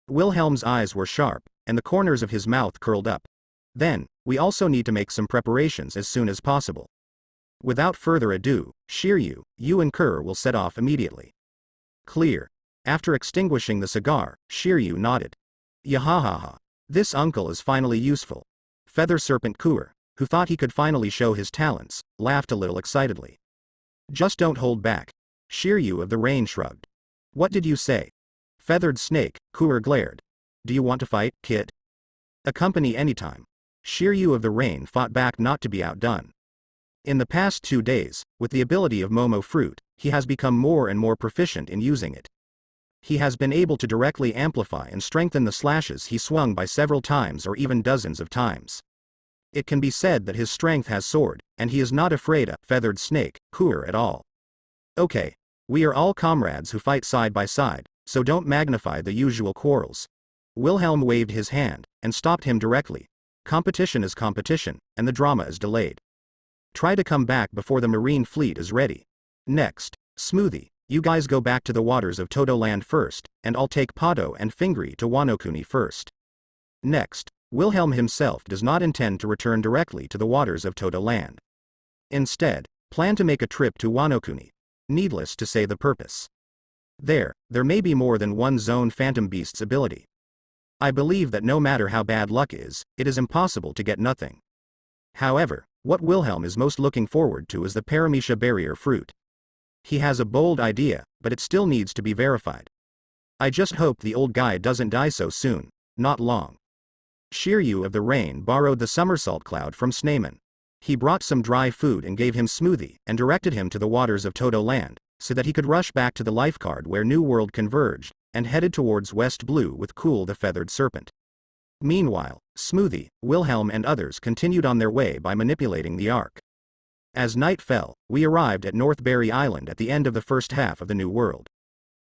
A: Wilhelm's eyes were sharp, and the corners of his mouth curled up. Then, we also need to make some preparations as soon as possible. Without further ado, Shiryu, you and Kerr will set off immediately. Clear. After extinguishing the cigar, Shiryu nodded. Yahahaha. This uncle is finally useful. Feather Serpent Kuer, who thought he could finally show his talents, laughed a little excitedly. Just don't hold back. Shiryu of the Rain shrugged. What did you say? Feathered Snake, Kuer glared. Do you want to fight, kid? Accompany anytime. Shiryu of the Rain fought back not to be outdone. In the past 2 days, with the ability of Momo Fruit, he has become more and more proficient in using it. He has been able to directly amplify and strengthen the slashes he swung by several times or even dozens of times. It can be said that his strength has soared, and he is not afraid of Feathered Snake, Kuer at all. Okay, we are all comrades who fight side by side, so don't magnify the usual quarrels. Wilhelm waved his hand, and stopped him directly. Competition is competition, and the drama is delayed. Try to come back before the Marine fleet is ready. Next, Smoothie, you guys go back to the waters of Todo Land first, and I'll take Pato and Fingri to Wano-kuni first. Next, Wilhelm himself does not intend to return directly to the waters of Todo Land. Instead, plan to make a trip to Wano-kuni. Needless to say the purpose. There may be more than one Zone Phantom Beast's ability. I believe that no matter how bad luck is, it is impossible to get nothing. However, what Wilhelm is most looking forward to is the Paramecia Barrier Fruit. He has a bold idea, but it still needs to be verified. I just hope the old guy doesn't die so soon, not long. Shiryu of the Rain borrowed the somersault cloud from Sneyman. He brought some dry food and gave him Smoothie, and directed him to the waters of Todo Land, so that he could rush back to the life card where New World converged, and headed towards West Blue with Cool the Feathered Serpent. Meanwhile, Smoothie, Wilhelm and others continued on their way by manipulating the ark. As night fell, we arrived at Northberry Island at the end of the first half of the New World.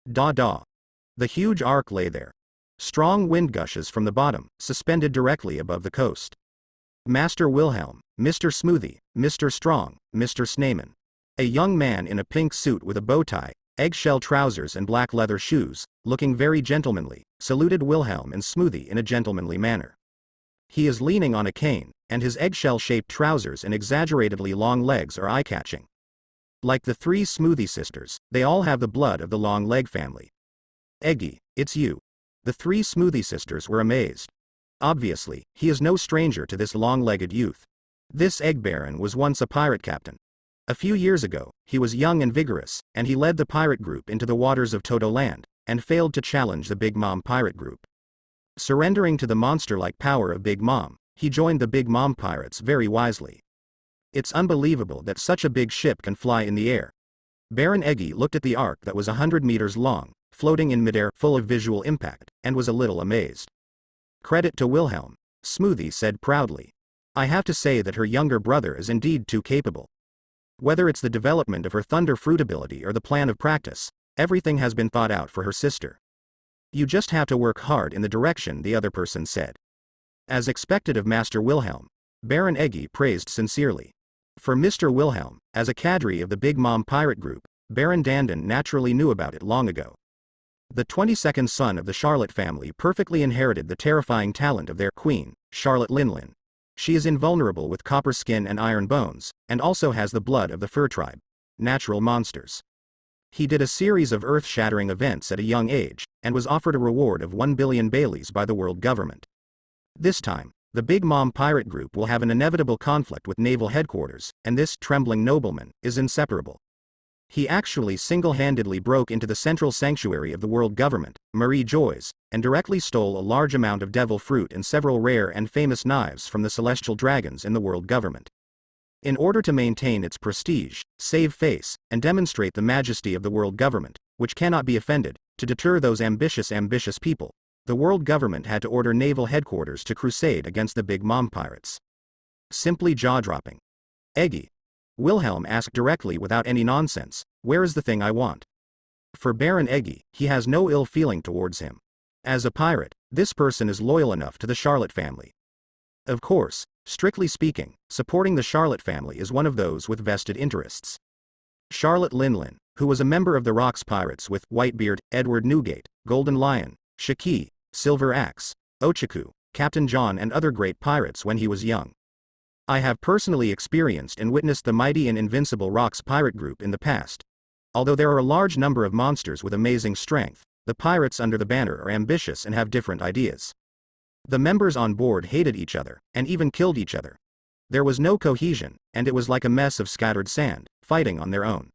A: The huge ark lay there. Strong wind gushes from the bottom, suspended directly above the coast. Master Wilhelm, Mr. Smoothie, Mr. Strong, Mr. Sneyman. A young man in a pink suit with a bow tie, eggshell trousers and black leather shoes, looking very gentlemanly, saluted Wilhelm and Smoothie in a gentlemanly manner. He is leaning on a cane, and his eggshell-shaped trousers and exaggeratedly long legs are eye-catching. Like the three Smoothie sisters, they all have the blood of the long leg family. Eggy, it's you. The three Smoothie sisters were amazed. Obviously, he is no stranger to this long-legged youth. This Egg Baron was once a pirate captain. A few years ago, he was young and vigorous, and he led the pirate group into the waters of Toto Land, and failed to challenge the Big Mom pirate group. Surrendering to the monster-like power of Big Mom, he joined the Big Mom pirates very wisely. It's unbelievable that such a big ship can fly in the air. Baron Eggy looked at the ark that was 100 meters long, floating in midair full of visual impact, and was a little amazed. Credit to Wilhelm, Smoothie said proudly. I have to say that her younger brother is indeed too capable. Whether it's the development of her thunder fruit ability or the plan of practice, everything has been thought out for her sister. You just have to work hard in the direction the other person said. As expected of Master Wilhelm, Baron Eggy praised sincerely. For Mr. Wilhelm, as a cadre of the Big Mom pirate group, Baron Dandan naturally knew about it long ago. The 22nd son of the Charlotte family perfectly inherited the terrifying talent of their queen, Charlotte Linlin. She is invulnerable with copper skin and iron bones, and also has the blood of the fur tribe. Natural monsters. He did a series of earth-shattering events at a young age, and was offered a reward of 1 billion Baileys by the world government. This time, the Big Mom pirate group will have an inevitable conflict with naval headquarters, and this trembling nobleman is inseparable. He actually single-handedly broke into the central sanctuary of the world government, Marie Joy's, and directly stole a large amount of devil fruit and several rare and famous knives from the celestial dragons in the world government. In order to maintain its prestige, save face, and demonstrate the majesty of the world government, which cannot be offended, to deter those ambitious people, the world government had to order naval headquarters to crusade against the Big Mom pirates. Simply jaw-dropping. Eggy. Wilhelm asked directly without any nonsense, where is the thing I want? For Baron Eggy, he has no ill feeling towards him. As a pirate, this person is loyal enough to the Charlotte family. Of course, strictly speaking, supporting the Charlotte family is one of those with vested interests. Charlotte Linlin, who was a member of the Rocks Pirates with Whitebeard, Edward Newgate, Golden Lion, Shaki, Silver Axe, Ochaku, Captain John and other great pirates when he was young. I have personally experienced and witnessed the mighty and invincible Rocks pirate group in the past. Although there are a large number of monsters with amazing strength, the pirates under the banner are ambitious and have different ideas. The members on board hated each other, and even killed each other. There was no cohesion, and it was like a mess of scattered sand, fighting on their own.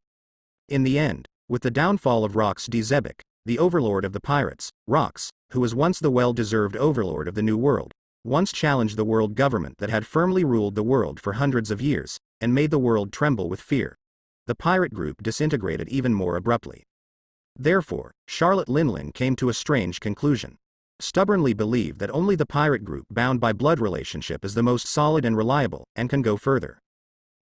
A: In the end, with the downfall of Rox D. Zebek, the overlord of the pirates, Rox, who was once the well-deserved overlord of the New World, once challenged the world government that had firmly ruled the world for hundreds of years, and made the world tremble with fear. The pirate group disintegrated even more abruptly. Therefore, Charlotte Linlin came to a strange conclusion. Stubbornly believed that only the pirate group bound by blood relationship is the most solid and reliable, and can go further.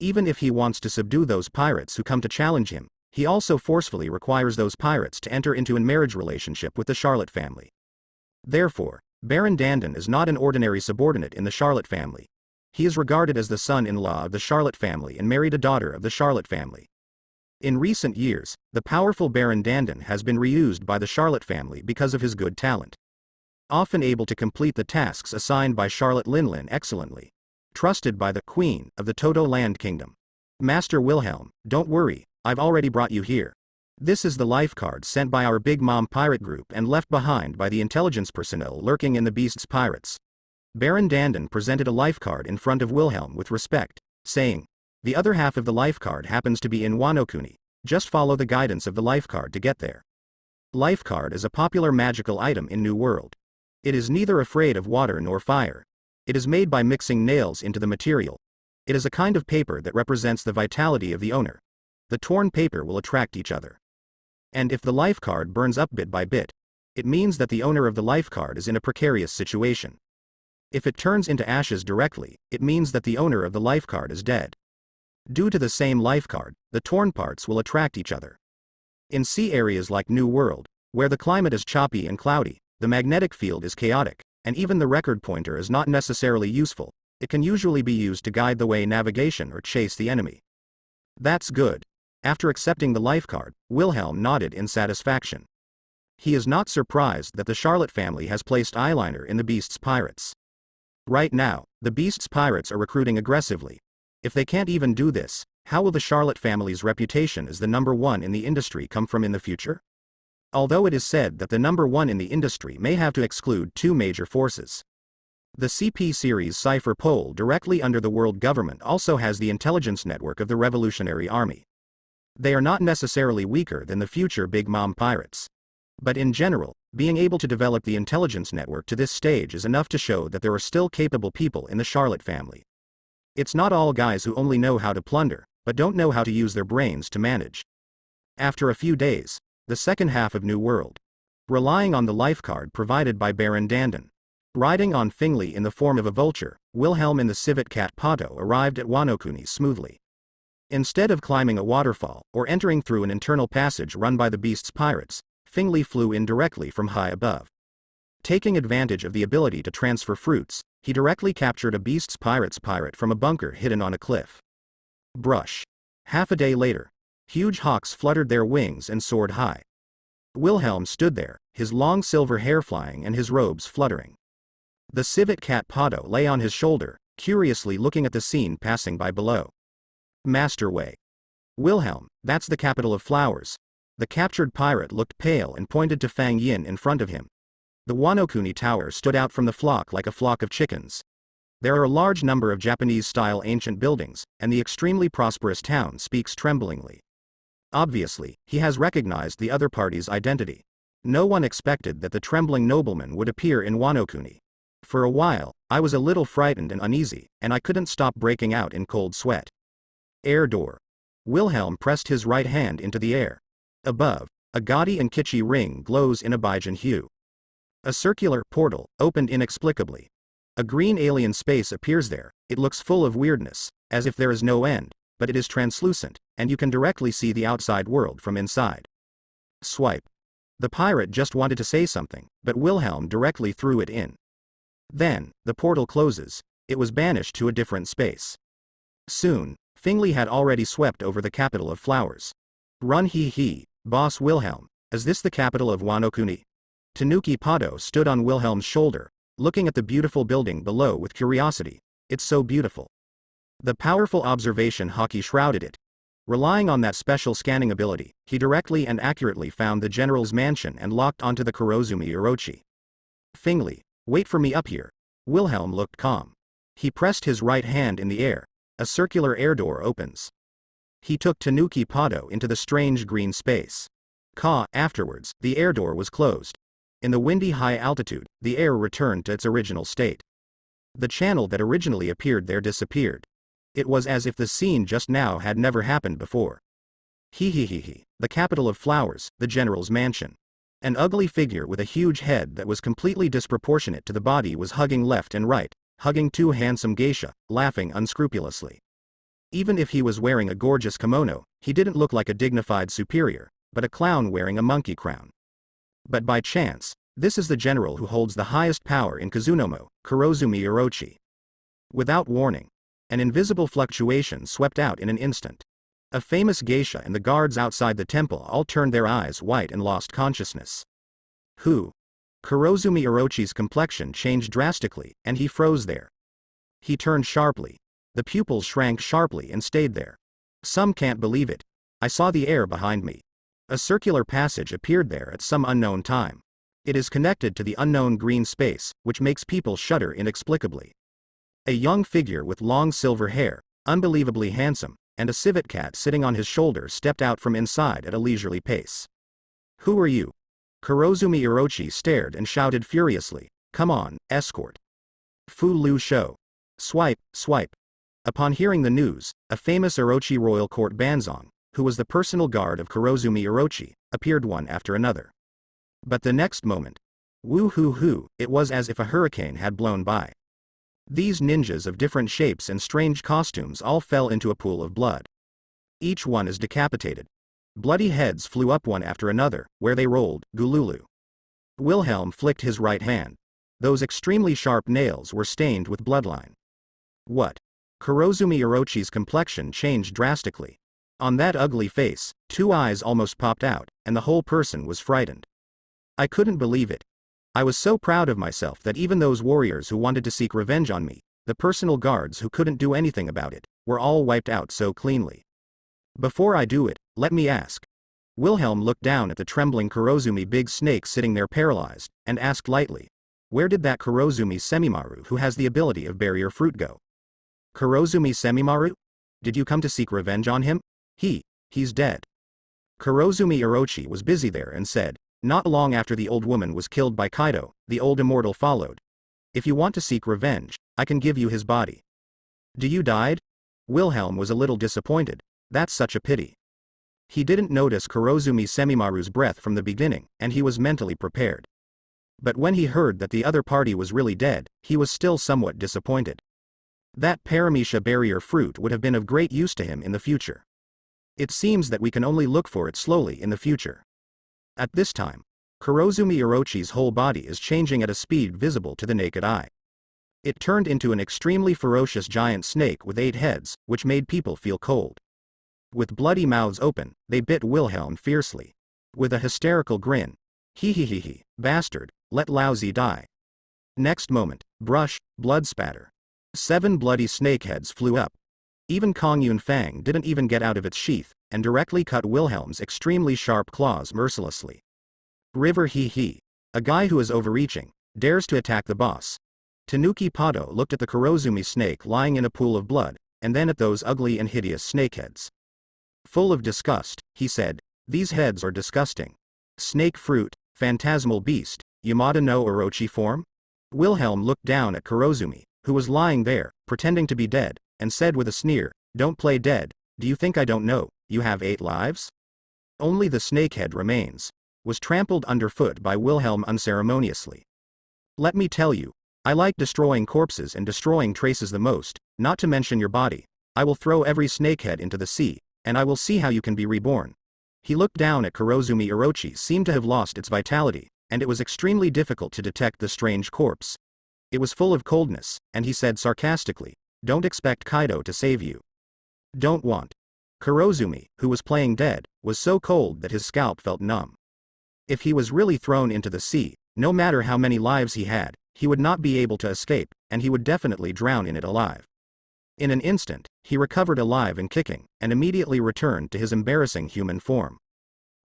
A: Even if he wants to subdue those pirates who come to challenge him, he also forcefully requires those pirates to enter into a marriage relationship with the Charlotte family. Therefore, Baron Dandan is not an ordinary subordinate in the Charlotte family. He is regarded as the son-in-law of the Charlotte family and married a daughter of the Charlotte family. In recent years, the powerful Baron Dandan has been reused by the Charlotte family because of his good talent. Often able to complete the tasks assigned by Charlotte Linlin excellently. Trusted by the Queen of the Toto Land Kingdom. Master Wilhelm, don't worry, I've already brought you here. This is the life card sent by our Big Mom pirate group and left behind by the intelligence personnel lurking in the Beast's pirates. Baron Dandan presented a life card in front of Wilhelm with respect, saying, the other half of the life card happens to be in Wano-kuni, just follow the guidance of the life card to get there. Life card is a popular magical item in New World. It is neither afraid of water nor fire. It is made by mixing nails into the material. It is a kind of paper that represents the vitality of the owner. The torn paper will attract each other. And if the life card burns up bit by bit, it means that the owner of the life card is in a precarious situation. If it turns into ashes directly, it means that the owner of the life card is dead. Due to the same life card, the torn parts will attract each other. In sea areas like New World, where the climate is choppy and cloudy, the magnetic field is chaotic, and even the record pointer is not necessarily useful. It can usually be used to guide the way navigation or chase the enemy. That's good. After accepting the life card, Wilhelm nodded in satisfaction. He is not surprised that the Charlotte family has placed eyeliner in the Beast's pirates. Right now, the Beast's pirates are recruiting aggressively. If they can't even do this, how will the Charlotte family's reputation as the #1 in the industry come from in the future? Although it is said that the #1 in the industry may have to exclude two major forces. The CP series Cypher Pole directly under the world government also has the intelligence network of the Revolutionary Army. They are not necessarily weaker than the future Big Mom pirates. But in general, being able to develop the intelligence network to this stage is enough to show that there are still capable people in the Charlotte family. It's not all guys who only know how to plunder, but don't know how to use their brains to manage. After a few days, the second half of New World. Relying on the life card provided by Baron Dandon. Riding on Fingley in the form of a vulture, Wilhelm and the civet cat Pato arrived at Wano-kuni smoothly. Instead of climbing a waterfall, or entering through an internal passage run by the Beast's pirates, Fingley flew in directly from high above. Taking advantage of the ability to transfer fruits, he directly captured a Beast's pirate from a bunker hidden on a cliff. Brush. Half a day later, huge hawks fluttered their wings and soared high. Wilhelm stood there, his long silver hair flying and his robes fluttering. The civet cat Pato lay on his shoulder, curiously looking at the scene passing by below. Master Way. Wilhelm, that's the capital of flowers. The captured pirate looked pale and pointed to Fang Yin in front of him. The Wano-kuni tower stood out from the flock like a flock of chickens. There are a large number of Japanese-style ancient buildings, and the extremely prosperous town speaks tremblingly. Obviously, he has recognized the other party's identity. No one expected that the trembling nobleman would appear in Wano-kuni. For a while, I was a little frightened and uneasy, and I couldn't stop breaking out in cold sweat. Air door. Wilhelm pressed his right hand into the air. Above, a gaudy and kitschy ring glows in a Baijin hue. A circular portal opened inexplicably. A green alien space appears there. It looks full of weirdness, as if there is no end, but it is translucent, and you can directly see the outside world from inside. Swipe. The pirate just wanted to say something, but Wilhelm directly threw it in. Then, the portal closes. It was banished to a different space. Soon, Fingley had already swept over the capital of flowers. Run he, boss Wilhelm, is this the capital of Wano-kuni? Tanuki Pato stood on Wilhelm's shoulder, looking at the beautiful building below with curiosity. It's so beautiful. The powerful observation haki shrouded it. Relying on that special scanning ability, he directly and accurately found the general's mansion and locked onto the Kurozumi Orochi. Fingley, wait for me up here. Wilhelm looked calm. He pressed his right hand in the air. A circular air door opens. He took Tanuki Pato into the strange green space. Afterwards, the air door was closed. In the windy high altitude, the air returned to its original state. The channel that originally appeared there disappeared. It was as if the scene just now had never happened before. The capital of flowers, the general's mansion. An ugly figure with a huge head that was completely disproportionate to the body was hugging left and right, hugging two handsome geisha, laughing unscrupulously. Even if he was wearing a gorgeous kimono, he didn't look like a dignified superior, but a clown wearing a monkey crown. But by chance, this is the general who holds the highest power in Kazunomo, Kurozumi Orochi. Without warning, an invisible fluctuation swept out in an instant. A famous geisha and the guards outside the temple all turned their eyes white and lost consciousness. Who? Kurozumi Orochi's complexion changed drastically, and he froze there. He turned sharply. The pupils shrank sharply and stayed there. Some can't believe it. I saw the air behind me. A circular passage appeared there at some unknown time. It is connected to the unknown green space, which makes people shudder inexplicably. A young figure with long silver hair, unbelievably handsome, and a civet cat sitting on his shoulder stepped out from inside at a leisurely pace. Who are you? Kurozumi Orochi stared and shouted furiously, come on, escort. Fu Lu Shou. Swipe, swipe. Upon hearing the news, a famous Orochi royal court Banzong, who was the personal guard of Kurozumi Orochi, appeared one after another. But the next moment, woo-hoo-hoo, it was as if a hurricane had blown by. These ninjas of different shapes and strange costumes all fell into a pool of blood. Each one is decapitated. Bloody heads flew up one after another, where they rolled, gululu. Wilhelm flicked his right hand. Those extremely sharp nails were stained with bloodline. What? Kurozumi Orochi's complexion changed drastically. On that ugly face, 2 eyes almost popped out, and the whole person was frightened. I couldn't believe it. I was so proud of myself that even those warriors who wanted to seek revenge on me, the personal guards who couldn't do anything about it, were all wiped out so cleanly. Before I do it, let me ask. Wilhelm looked down at the trembling Kurozumi big snake sitting there paralyzed, and asked lightly, where did that Kurozumi Semimaru who has the ability of barrier fruit go? Kurozumi Semimaru? Did you come to seek revenge on him? He's dead. Kurozumi Orochi was busy there and said, not long after the old woman was killed by Kaido, the old immortal followed. If you want to seek revenge, I can give you his body. Do you died? Wilhelm was a little disappointed. That's such a pity. He didn't notice Kurozumi Semimaru's breath from the beginning, and he was mentally prepared. But when he heard that the other party was really dead, he was still somewhat disappointed. That Paramecia barrier fruit would have been of great use to him in the future. It seems that we can only look for it slowly in the future. At this time, Kurozumi Orochi's whole body is changing at a speed visible to the naked eye. It turned into an extremely ferocious giant snake with 8 heads, which made people feel cold. With bloody mouths open, they bit Wilhelm fiercely. With a hysterical grin. He, bastard, let Lousy die. Next moment, brush, blood spatter. 7 bloody snakeheads flew up. Even Kong Yun Fang didn't even get out of its sheath, and directly cut Wilhelm's extremely sharp claws mercilessly. River he. A guy who is overreaching, dares to attack the boss. Tanuki Pado looked at the Kurozumi snake lying in a pool of blood, and then at those ugly and hideous snakeheads. Full of disgust, he said, these heads are disgusting. Snake fruit, phantasmal beast, Yamada no Orochi form? Wilhelm looked down at Kurozumi, who was lying there, pretending to be dead, and said with a sneer, don't play dead, do you think I don't know, you have 8 lives? Only the snakehead remains. Was trampled underfoot by Wilhelm unceremoniously. Let me tell you, I like destroying corpses and destroying traces the most, not to mention your body. I will throw every snakehead into the sea, and I will see how you can be reborn. He looked down at Kurozumi Orochi seemed to have lost its vitality, and it was extremely difficult to detect the strange corpse. It was full of coldness, and he said sarcastically, don't expect Kaido to save you. Don't want. Kurozumi, who was playing dead, was so cold that his scalp felt numb. If he was really thrown into the sea, no matter how many lives he had, he would not be able to escape, and he would definitely drown in it alive. In an instant, he recovered alive and kicking, and immediately returned to his embarrassing human form.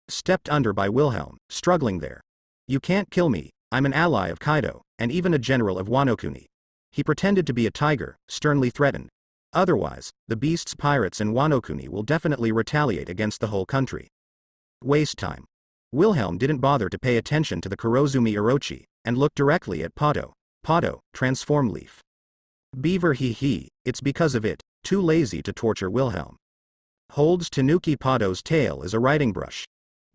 A: Stepped under by Wilhelm, struggling there. You can't kill me, I'm an ally of Kaido, and even a general of Wano Kuni. He pretended to be a tiger, sternly threatened. Otherwise, the beast's pirates in Wano Kuni will definitely retaliate against the whole country. Waste time. Wilhelm didn't bother to pay attention to the Kurozumi Orochi, and looked directly at Pado. Pado, transform leaf. Beaver he, it's because of it, too lazy to torture Wilhelm. Holds Tanuki Pado's tail as a writing brush.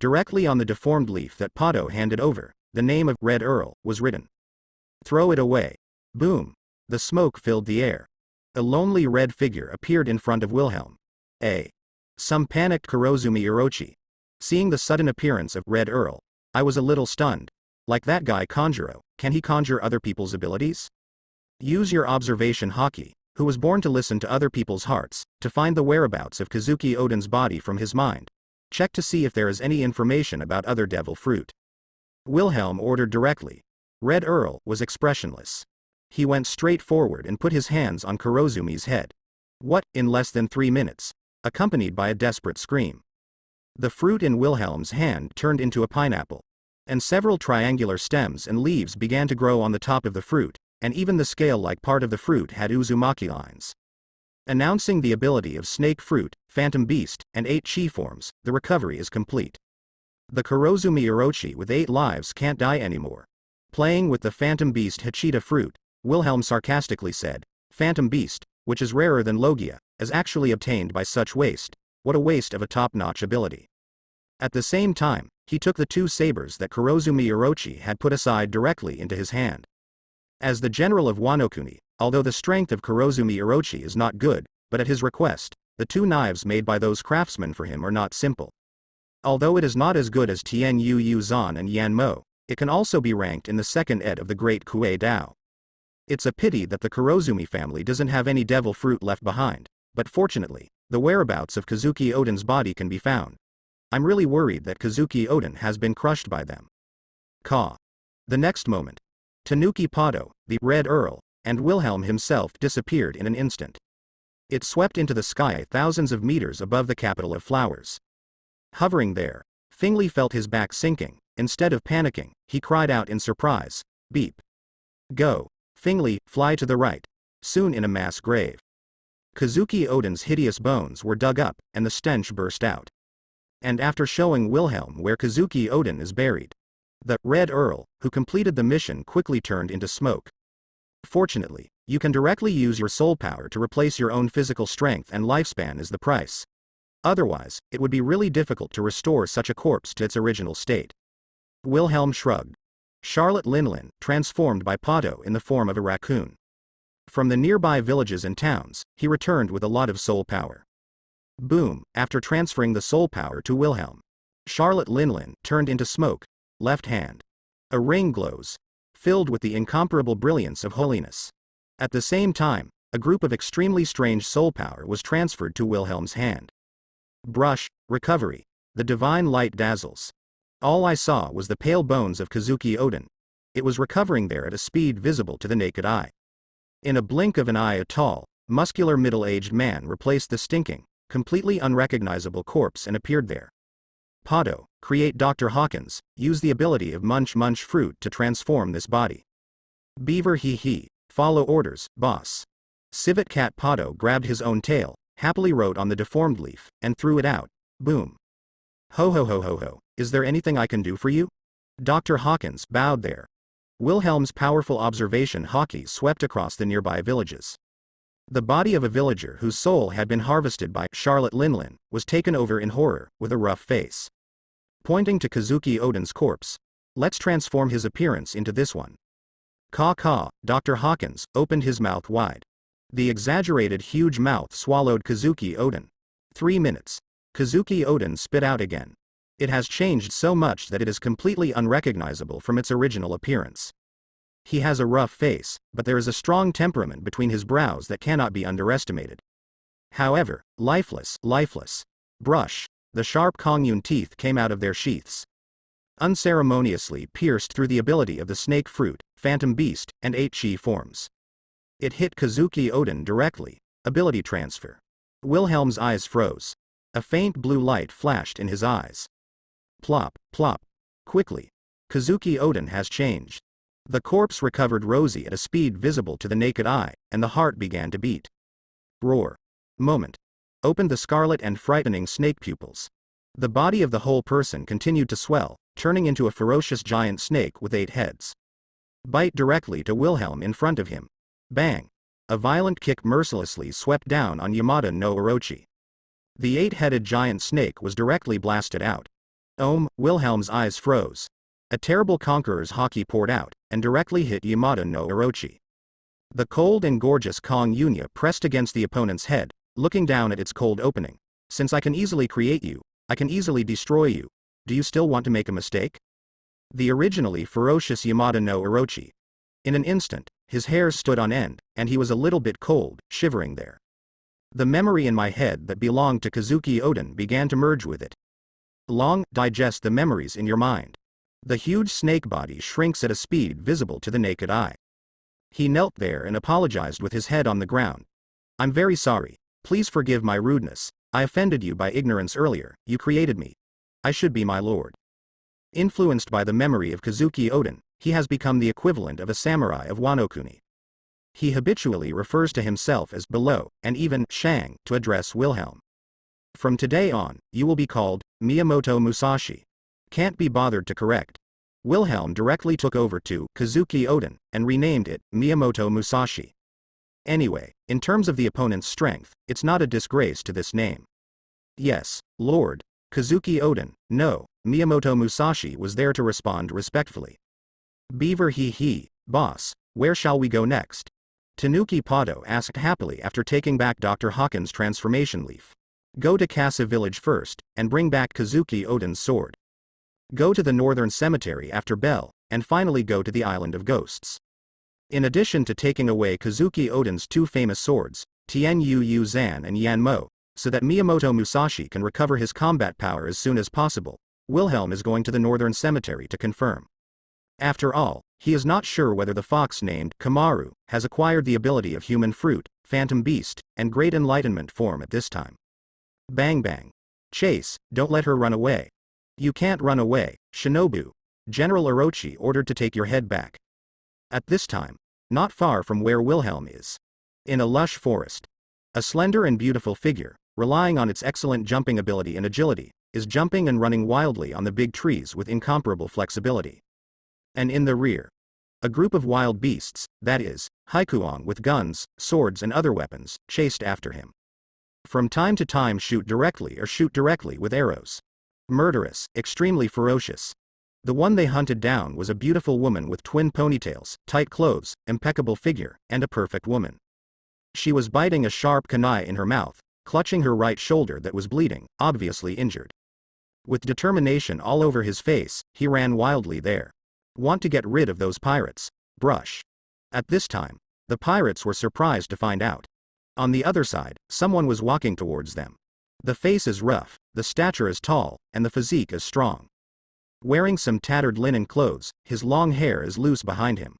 A: Directly on the deformed leaf that Pado handed over, the name of Red Earl was written. Throw it away. Boom. The smoke filled the air. A lonely red figure appeared in front of Wilhelm. Some panicked Kurozumi Orochi. Seeing the sudden appearance of Red Earl, I was a little stunned. Like that guy Conjuro, can he conjure other people's abilities? Use your observation Haki, who was born to listen to other people's hearts, to find the whereabouts of Kazuki Oden's body from his mind. Check to see if there is any information about other devil fruit. Wilhelm ordered directly. Red Earl was expressionless. He went straight forward and put his hands on Kurozumi's head. What, in less than 3 minutes? Accompanied by a desperate scream. The fruit in Wilhelm's hand turned into a pineapple. And several triangular stems and leaves began to grow on the top of the fruit, and even the scale-like part of the fruit had Uzumaki lines. Announcing the ability of snake fruit, phantom beast, and 8 chi forms, the recovery is complete. The Kurozumi Orochi with 8 lives can't die anymore. Playing with the phantom beast Hachita fruit, Wilhelm sarcastically said, Phantom beast, which is rarer than Logia, is actually obtained by such waste. What a waste of a top-notch ability. At the same time, he took the 2 sabers that Kurozumi Orochi had put aside directly into his hand. As the general of Wano Kuni, Although the strength of Kurozumi Orochi is not good, but at his request, the 2 knives made by those craftsmen for him are not simple. Although it is not as good as Tian Yu Zan and Yan Mo, it can also be ranked in the second ed of the Great Kuei Dao. It's a pity that the Kurozumi family doesn't have any devil fruit left behind, but fortunately, the whereabouts of Kazuki Oden's body can be found. I'm really worried that Kazuki Oden has been crushed by them. The next moment, Tanuki Pado, the Red Earl, and Wilhelm himself disappeared in an instant. It swept into the sky thousands of meters above the capital of flowers. Hovering there, Fingley felt his back sinking. Instead of panicking, he cried out in surprise, "Beep! Go, Fingley, fly to the right." Soon in a mass grave, Kazuki Oden's hideous bones were dug up, and the stench burst out. And after showing Wilhelm where Kazuki Oden is buried, the Red Earl, who completed the mission, quickly turned into smoke. Fortunately, you can directly use your soul power to replace your own physical strength, and lifespan is the price. Otherwise, it would be really difficult to restore such a corpse to its original state. Wilhelm shrugged. Charlotte Linlin, transformed by Pado in the form of a raccoon. From the nearby villages and towns, he returned with a lot of soul power. Boom! After transferring the soul power to Wilhelm, Charlotte Linlin turned into smoke, left hand. A ring glows, filled with the incomparable brilliance of holiness. At the same time, a group of extremely strange soul power was transferred to Wilhelm's hand. Brush, recovery. The divine light dazzles. All I saw was the pale bones of Kazuki Oden. It was recovering there at a speed visible to the naked eye. In a blink of an eye, a tall, muscular middle-aged man replaced the stinking, completely unrecognizable corpse and appeared there. Pado, create Dr. Hawkins, use the ability of Munch Fruit to transform this body. Beaver he, follow orders, boss. Civet Cat Pado grabbed his own tail, happily wrote on the deformed leaf, and threw it out. Boom. Ho, is there anything I can do for you? Dr. Hawkins bowed there. Wilhelm's powerful observation hockey swept across the nearby villages. The body of a villager whose soul had been harvested by Charlotte Linlin was taken over in horror, with a rough face. Pointing to Kazuki Oden's corpse, let's transform his appearance into this one. Caw, Dr. Hawkins opened his mouth wide. The exaggerated huge mouth swallowed Kazuki Oden. 3 minutes. Kazuki Oden spit out again. It has changed so much that it is completely unrecognizable from its original appearance. He has a rough face, but there is a strong temperament between his brows that cannot be underestimated. However, lifeless. Brush. The sharp Kongyun teeth came out of their sheaths. Unceremoniously pierced through the ability of the snake fruit, phantom beast, and 8 chi forms. It hit Kazuki Oden directly. Ability transfer. Wilhelm's eyes froze. A faint blue light flashed in his eyes. Plop. Quickly. Kazuki Oden has changed. The corpse recovered rosy at a speed visible to the naked eye, and the heart began to beat. Roar. Moment. Opened the scarlet and frightening snake pupils. The body of the whole person continued to swell, turning into a ferocious giant snake with 8 heads. Bite directly to Wilhelm in front of him. Bang. A violent kick mercilessly swept down on Yamada no Orochi. The 8-headed giant snake was directly blasted out. Wilhelm's eyes froze. A terrible conqueror's haki poured out, and directly hit Yamada no Orochi. The cold and gorgeous Kong Yunya pressed against the opponent's head, looking down at its cold opening. Since I can easily create you, I can easily destroy you. Do you still want to make a mistake? The originally ferocious Yamada no Orochi. In an instant, his hairs stood on end, and he was a little bit cold, shivering there. The memory in my head that belonged to Kazuki Oden began to merge with it. Digest the memories in your mind. The huge snake body shrinks at a speed visible to the naked eye. He knelt there and apologized with his head on the ground. I'm very sorry. Please forgive my rudeness. I offended you by ignorance earlier. You created me. I should be my lord. Influenced by the memory of Kazuki Oden, he has become the equivalent of a samurai of Wano-kuni. He habitually refers to himself as below, and even Shang, to address Wilhelm. From today on, you will be called Miyamoto Musashi. Can't be bothered to correct. Wilhelm directly took over to Kazuki Oden, and renamed it Miyamoto Musashi. Anyway, in terms of the opponent's strength, it's not a disgrace to this name. Yes, Lord. Kazuki Oden, no, Miyamoto Musashi was there to respond respectfully. Beaver he, boss, where shall we go next? Tanuki Pado asked happily after taking back Dr. Hawkins' transformation leaf. Go to Kasa village first, and bring back Kazuki Oden's sword. Go to the northern cemetery after Bell, and finally go to the Island of Ghosts. In addition to taking away Kazuki Oden's two famous swords, Tianyu Zan and Yanmo, so that Miyamoto Musashi can recover his combat power as soon as possible, Wilhelm is going to the northern cemetery to confirm. After all, he is not sure whether the fox named Kamaru has acquired the ability of human fruit, phantom beast, and great enlightenment form at this time. Bang bang. Chase, don't let her run away. You can't run away, Shinobu. General Orochi ordered to take your head back. At this time, not far from where Wilhelm is, in a lush forest, a slender and beautiful figure, relying on its excellent jumping ability and agility, is jumping and running wildly on the big trees with incomparable flexibility. And in the rear, a group of wild beasts, that is, Haikuong with guns, swords and other weapons, chased after him. From time to time shoot directly with arrows. Murderous, extremely ferocious. The one they hunted down was a beautiful woman with twin ponytails, tight clothes, impeccable figure, and a perfect woman. She was biting a sharp kunai in her mouth, clutching her right shoulder that was bleeding, obviously injured. With determination all over his face, he ran wildly there. Want to get rid of those pirates. Brush. At this time, the pirates were surprised to find out. On the other side, someone was walking towards them. The face is rough, the stature is tall, and the physique is strong. Wearing some tattered linen clothes, his long hair is loose behind him.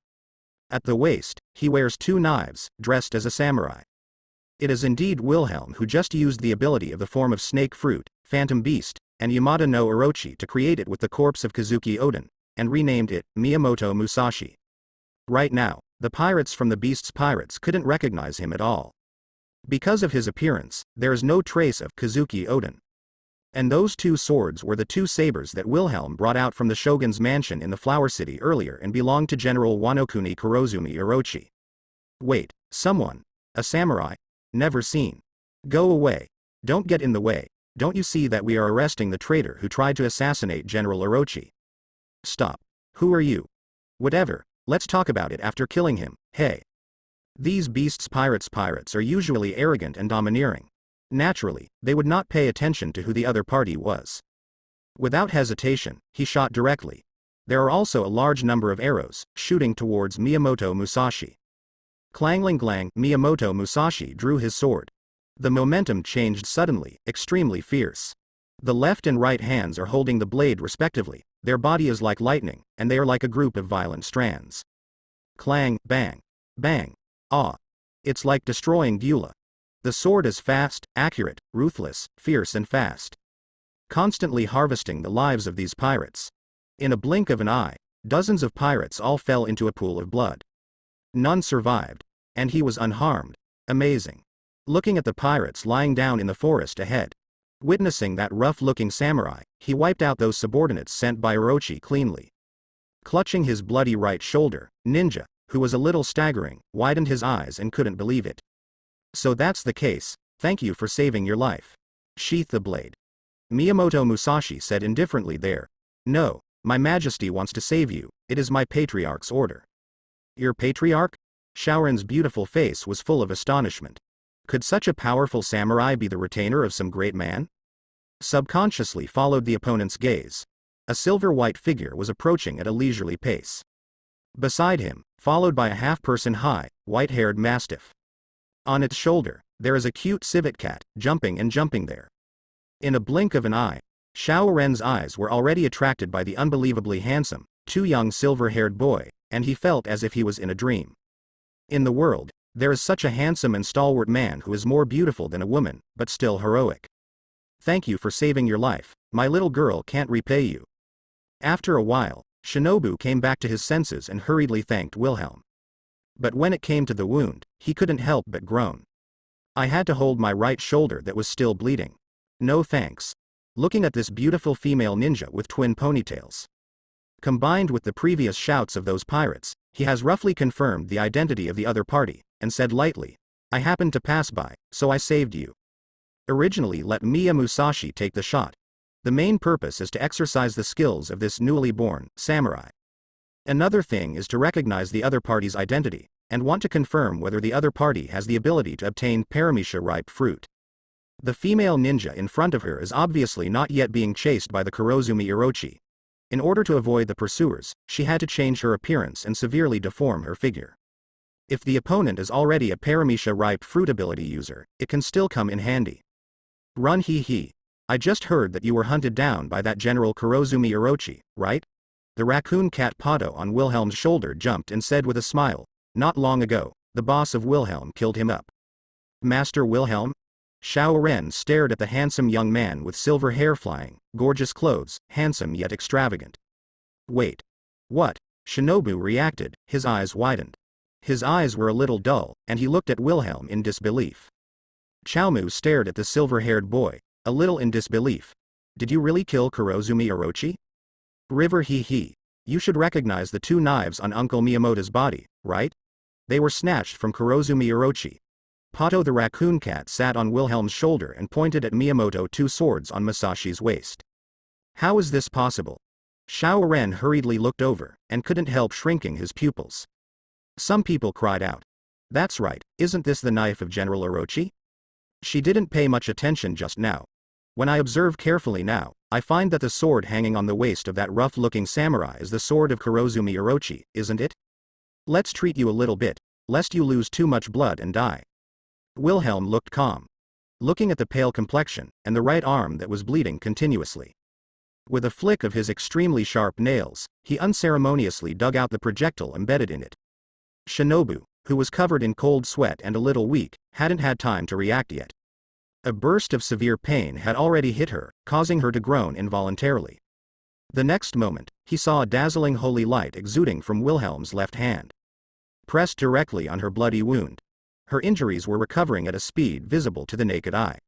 A: At the waist, he wears two knives, dressed as a samurai. It is indeed Wilhelm who just used the ability of the form of snake fruit, phantom beast, and Yamada no Orochi to create it with the corpse of Kazuki Oden, and renamed it Miyamoto Musashi. Right now, the pirates from the Beast's Pirates couldn't recognize him at all. Because of his appearance, there is no trace of Kazuki Oden. And those two swords were the two sabers that Wilhelm brought out from the shogun's mansion in the Flower City earlier and belonged to General Wanokuni Kurozumi Orochi. Wait, someone, a samurai? Never seen. Go away. Don't get in the way. Don't you see that we are arresting the traitor who tried to assassinate General Orochi? Stop. Who are you? Whatever, let's talk about it after killing him, hey. These Beasts pirates are usually arrogant and domineering. Naturally, they would not pay attention to who the other party was. Without hesitation, he shot directly. There are also a large number of arrows, shooting towards Miyamoto Musashi. Clang-ling-glang, Miyamoto Musashi drew his sword. The momentum changed suddenly, extremely fierce. The left and right hands are holding the blade respectively, their body is like lightning, and they are like a group of violent strands. Clang, bang, bang, ah. It's like destroying Beulah. The sword is fast, accurate, ruthless, fierce and fast. Constantly harvesting the lives of these pirates. In a blink of an eye, dozens of pirates all fell into a pool of blood. None survived. And he was unharmed. Amazing. Looking at the pirates lying down in the forest ahead. Witnessing that rough-looking samurai, he wiped out those subordinates sent by Orochi cleanly. Clutching his bloody right shoulder, Ninja, who was a little staggering, widened his eyes and couldn't believe it. So that's the case, thank you for saving your life. Sheath the blade. Miyamoto Musashi said indifferently there. No, my majesty wants to save you, it is my patriarch's order. Your patriarch? Shaorin's beautiful face was full of astonishment. Could such a powerful samurai be the retainer of some great man? Subconsciously followed the opponent's gaze. A silver-white figure was approaching at a leisurely pace. Beside him, followed by a half-person high, white-haired mastiff. On its shoulder, there is a cute civet cat, jumping there. In a blink of an eye, Xiao Ren's eyes were already attracted by the unbelievably handsome, too young silver-haired boy, and he felt as if he was in a dream. In the world, there is such a handsome and stalwart man who is more beautiful than a woman, but still heroic. Thank you for saving your life, my little girl can't repay you. After a while, Shinobu came back to his senses and hurriedly thanked Wilhelm. But when it came to the wound, he couldn't help but groan. I had to hold my right shoulder that was still bleeding. No thanks. Looking at this beautiful female ninja with twin ponytails. Combined with the previous shouts of those pirates, he has roughly confirmed the identity of the other party, and said lightly, I happened to pass by, so I saved you. Originally let Miya Musashi take the shot. The main purpose is to exercise the skills of this newly born samurai. Another thing is to recognize the other party's identity, and want to confirm whether the other party has the ability to obtain paramecia ripe fruit. The female ninja in front of her is obviously not yet being chased by the Kurozumi Orochi. In order to avoid the pursuers, she had to change her appearance and severely deform her figure. If the opponent is already a paramecia ripe fruit ability user, it can still come in handy. Run hee hee. I just heard that you were hunted down by that General Kurozumi Orochi, right? The raccoon cat Pato on Wilhelm's shoulder jumped and said with a smile, not long ago, the boss of Wilhelm killed him up. Master Wilhelm? Xiao Ren stared at the handsome young man with silver hair flying, gorgeous clothes, handsome yet extravagant. Wait. What? Shinobu reacted, his eyes widened. His eyes were a little dull, and he looked at Wilhelm in disbelief. Xiaomu stared at the silver-haired boy, a little in disbelief. Did you really kill Kurozumi Orochi? River hee hee. You should recognize the 2 knives on Uncle Miyamoto's body, right? They were snatched from Kurozumi Orochi. Pato the raccoon cat sat on Wilhelm's shoulder and pointed at Miyamoto 2 swords on Masashi's waist. How is this possible? Xiao Ren hurriedly looked over, and couldn't help shrinking his pupils. Some people cried out. That's right, isn't this the knife of General Orochi? She didn't pay much attention just now. When I observe carefully now, I find that the sword hanging on the waist of that rough-looking samurai is the sword of Kurozumi Orochi, isn't it? Let's treat you a little bit, lest you lose too much blood and die. Wilhelm looked calm, looking at the pale complexion, and the right arm that was bleeding continuously. With a flick of his extremely sharp nails, he unceremoniously dug out the projectile embedded in it. Shinobu, who was covered in cold sweat and a little weak, hadn't had time to react yet. A burst of severe pain had already hit her, causing her to groan involuntarily. The next moment, he saw a dazzling holy light exuding from Wilhelm's left hand, pressed directly on her bloody wound. Her injuries were recovering at a speed visible to the naked eye.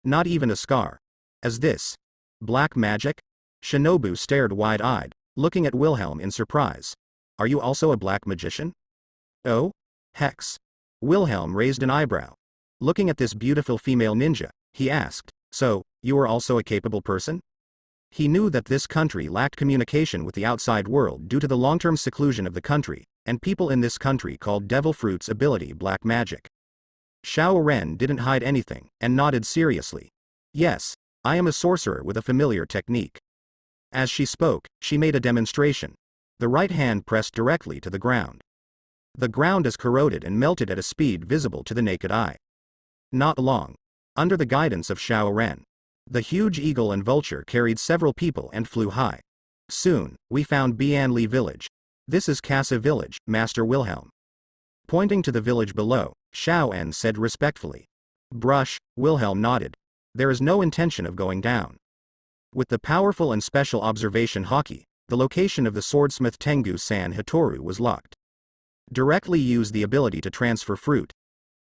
A: Not even a scar. As this? Black magic? Shinobu stared wide-eyed, looking at Wilhelm in surprise. Are you also a black magician? Oh? Hex. Wilhelm raised an eyebrow. Looking at this beautiful female ninja, he asked, so, you are also a capable person? He knew that this country lacked communication with the outside world due to the long-term seclusion of the country, and people in this country called Devil Fruit's ability black magic. Xiao Ren didn't hide anything, and nodded seriously. Yes, I am a sorcerer with a familiar technique. As she spoke, she made a demonstration. The right hand pressed directly to the ground. The ground is corroded and melted at a speed visible to the naked eye. Not long. Under the guidance of Xiao Ren, the huge eagle and vulture carried several people and flew high. Soon, we found Bianli village. This is Casa village, Master Wilhelm. Pointing to the village below, Xiao En said respectfully. Brush, Wilhelm nodded. There is no intention of going down. With the powerful and special observation Haki, the location of the swordsmith Tengu-san Hitoru was locked. Directly use the ability to transfer fruit.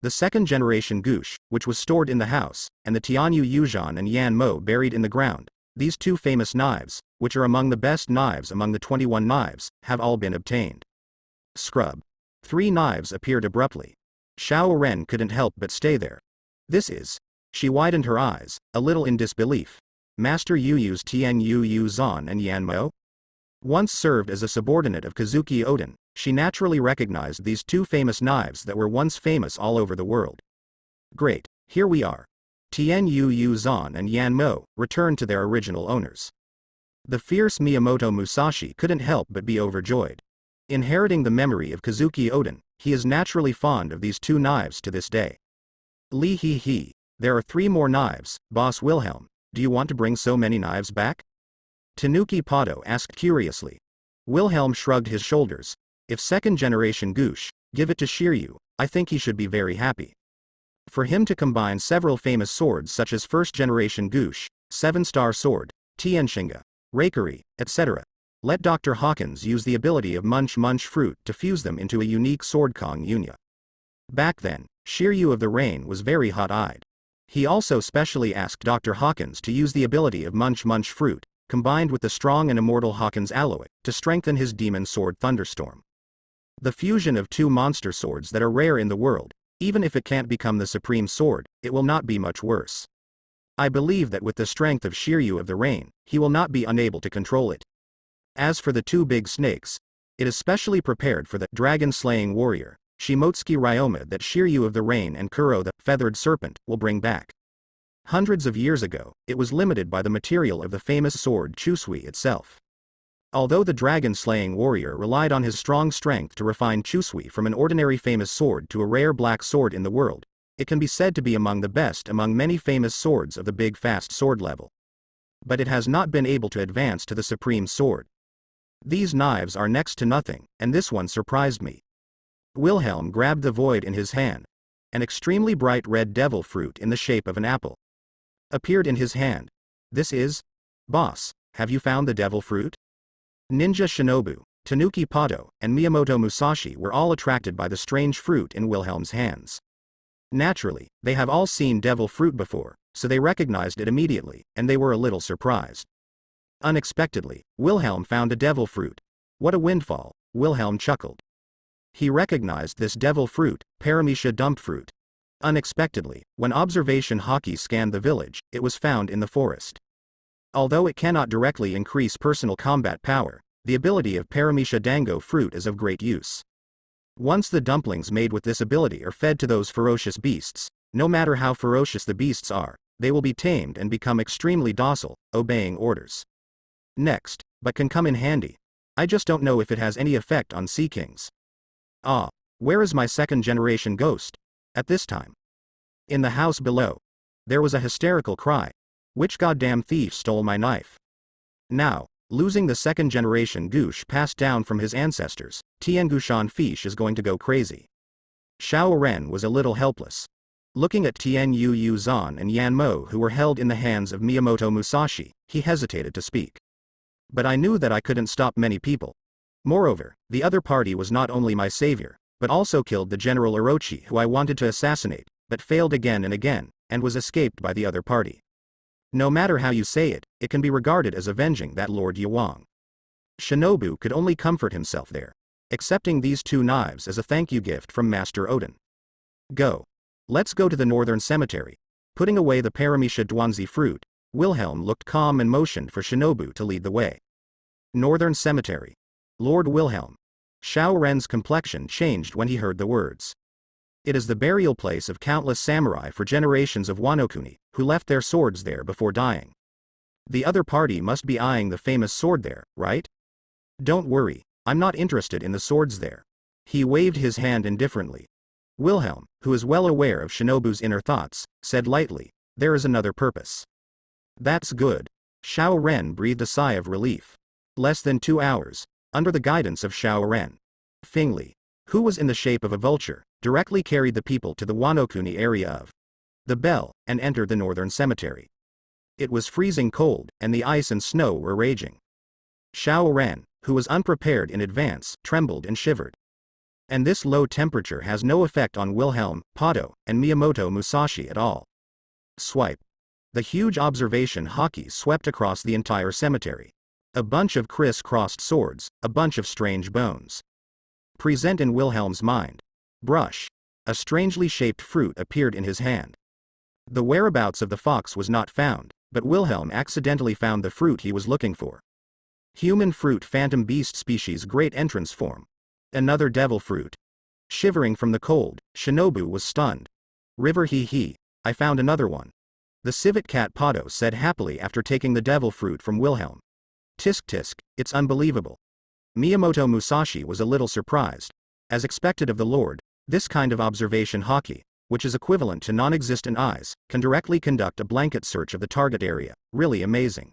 A: The second-generation Gush, which was stored in the house, and the Tianyu Yuzhan and Yan Mo buried in the ground, these 2 famous knives, which are among the best knives among the 21 knives, have all been obtained. Scrub. 3 knives appeared abruptly. Xiao Ren couldn't help but stay there. This is. She widened her eyes, a little in disbelief. Master Yuyu's Tianyu Yuzhan and Yan Mo? Once served as a subordinate of Kazuki Oden, she naturally recognized these 2 famous knives that were once famous all over the world. Great, here we are. Tianyu Yuzhan and Yan Mo returned to their original owners. The fierce Miyamoto Musashi couldn't help but be overjoyed. Inheriting the memory of Kazuki Oden, he is naturally fond of these 2 knives to this day. Lee hee hee, there are 3 more knives, Boss Wilhelm, do you want to bring so many knives back? Tanuki Pato asked curiously. Wilhelm shrugged his shoulders. If second-generation Gush, give it to Shiryu, I think he should be very happy. For him to combine several famous swords such as first-generation Gush, 7-star sword, Tianshinga, Rakery, etc. Let Dr. Hawkins use the ability of Munch Fruit to fuse them into a unique sword Kong Yunya. Back then, Shiryu of the Rain was very hot-eyed. He also specially asked Dr. Hawkins to use the ability of Munch Fruit, combined with the strong and immortal Hawkins alloy, to strengthen his demon sword Thunderstorm. The fusion of 2 monster swords that are rare in the world, even if it can't become the supreme sword, it will not be much worse. I believe that with the strength of Shiryu of the Rain, he will not be unable to control it. As for the 2 big snakes, it is specially prepared for the dragon-slaying warrior. Shimotsuki Ryoma that Shiryu of the Rain and Kuro the feathered serpent will bring back. Hundreds of years ago, it was limited by the material of the famous sword Chusui itself. Although the dragon-slaying warrior relied on his strong strength to refine Chusui from an ordinary famous sword to a rare black sword in the world, it can be said to be among the best among many famous swords of the big fast sword level. But it has not been able to advance to the supreme sword. These knives are next to nothing, and this one surprised me. Wilhelm grabbed the void in his hand. An extremely bright red devil fruit in the shape of an apple appeared in his hand. This is? Boss, have you found the devil fruit? Ninja Shinobu, Tanuki Pado, and Miyamoto Musashi were all attracted by the strange fruit in Wilhelm's hands. Naturally, they have all seen devil fruit before, so they recognized it immediately, and they were a little surprised. Unexpectedly, Wilhelm found a devil fruit. What a windfall, Wilhelm chuckled. He recognized this devil fruit, Paramecia dump fruit. Unexpectedly, when observation hockey scanned the village, it was found in the forest. Although it cannot directly increase personal combat power, the ability of Paramecia dango fruit is of great use. Once the dumplings made with this ability are fed to those ferocious beasts, no matter how ferocious the beasts are, they will be tamed and become extremely docile, obeying orders. Next, but can come in handy. I just don't know if it has any effect on sea kings. Ah, where is my second-generation ghost? At this time. In the house below. There was a hysterical cry. Which goddamn thief stole my knife? Now, losing the second-generation Gush passed down from his ancestors, Tiangushan Fish is going to go crazy. Xiao Ren was a little helpless. Looking at Tian Yu Zan and Yan Mo who were held in the hands of Miyamoto Musashi, he hesitated to speak. But I knew that I couldn't stop many people. Moreover, the other party was not only my savior, but also killed the General Orochi who I wanted to assassinate, but failed again and again, and was escaped by the other party. No matter how you say it, it can be regarded as avenging that Lord Yuang. Shinobu could only comfort himself there, accepting these two knives as a thank you gift from Master Odin. Go. Let's go to the northern cemetery. Putting away the Paramecia Duanzi fruit, Wilhelm looked calm and motioned for Shinobu to lead the way. Northern cemetery. Lord Wilhelm. Xiao Ren's complexion changed when he heard the words. It is the burial place of countless samurai for generations of Wanokuni, who left their swords there before dying. The other party must be eyeing the famous sword there, right? Don't worry, I'm not interested in the swords there. He waved his hand indifferently. Wilhelm, who is well aware of Shinobu's inner thoughts, said lightly, there is another purpose. That's good. Xiao Ren breathed a sigh of relief. Less than 2 hours, under the guidance of Xiao Ren. Fingli, who was in the shape of a vulture, directly carried the people to the Wanokuni area of the Bell, and entered the northern cemetery. It was freezing cold, and the ice and snow were raging. Xiao Ren, who was unprepared in advance, trembled and shivered. And this low temperature has no effect on Wilhelm, Pado, and Miyamoto Musashi at all. Swipe. The huge observation hockey swept across the entire cemetery. A bunch of criss-crossed swords, a bunch of strange bones. Present in Wilhelm's mind. Brush. A strangely shaped fruit appeared in his hand. The whereabouts of the fox was not found, but Wilhelm accidentally found the fruit he was looking for. Human fruit phantom beast species great entrance form. Another devil fruit. Shivering from the cold, Shinobu was stunned. River he, I found another one. The civet cat Pado said happily after taking the devil fruit from Wilhelm. Tisk tisk, it's unbelievable. Miyamoto Musashi was a little surprised. As expected of the Lord, this kind of observation hockey, which is equivalent to non-existent eyes, can directly conduct a blanket search of the target area, really amazing.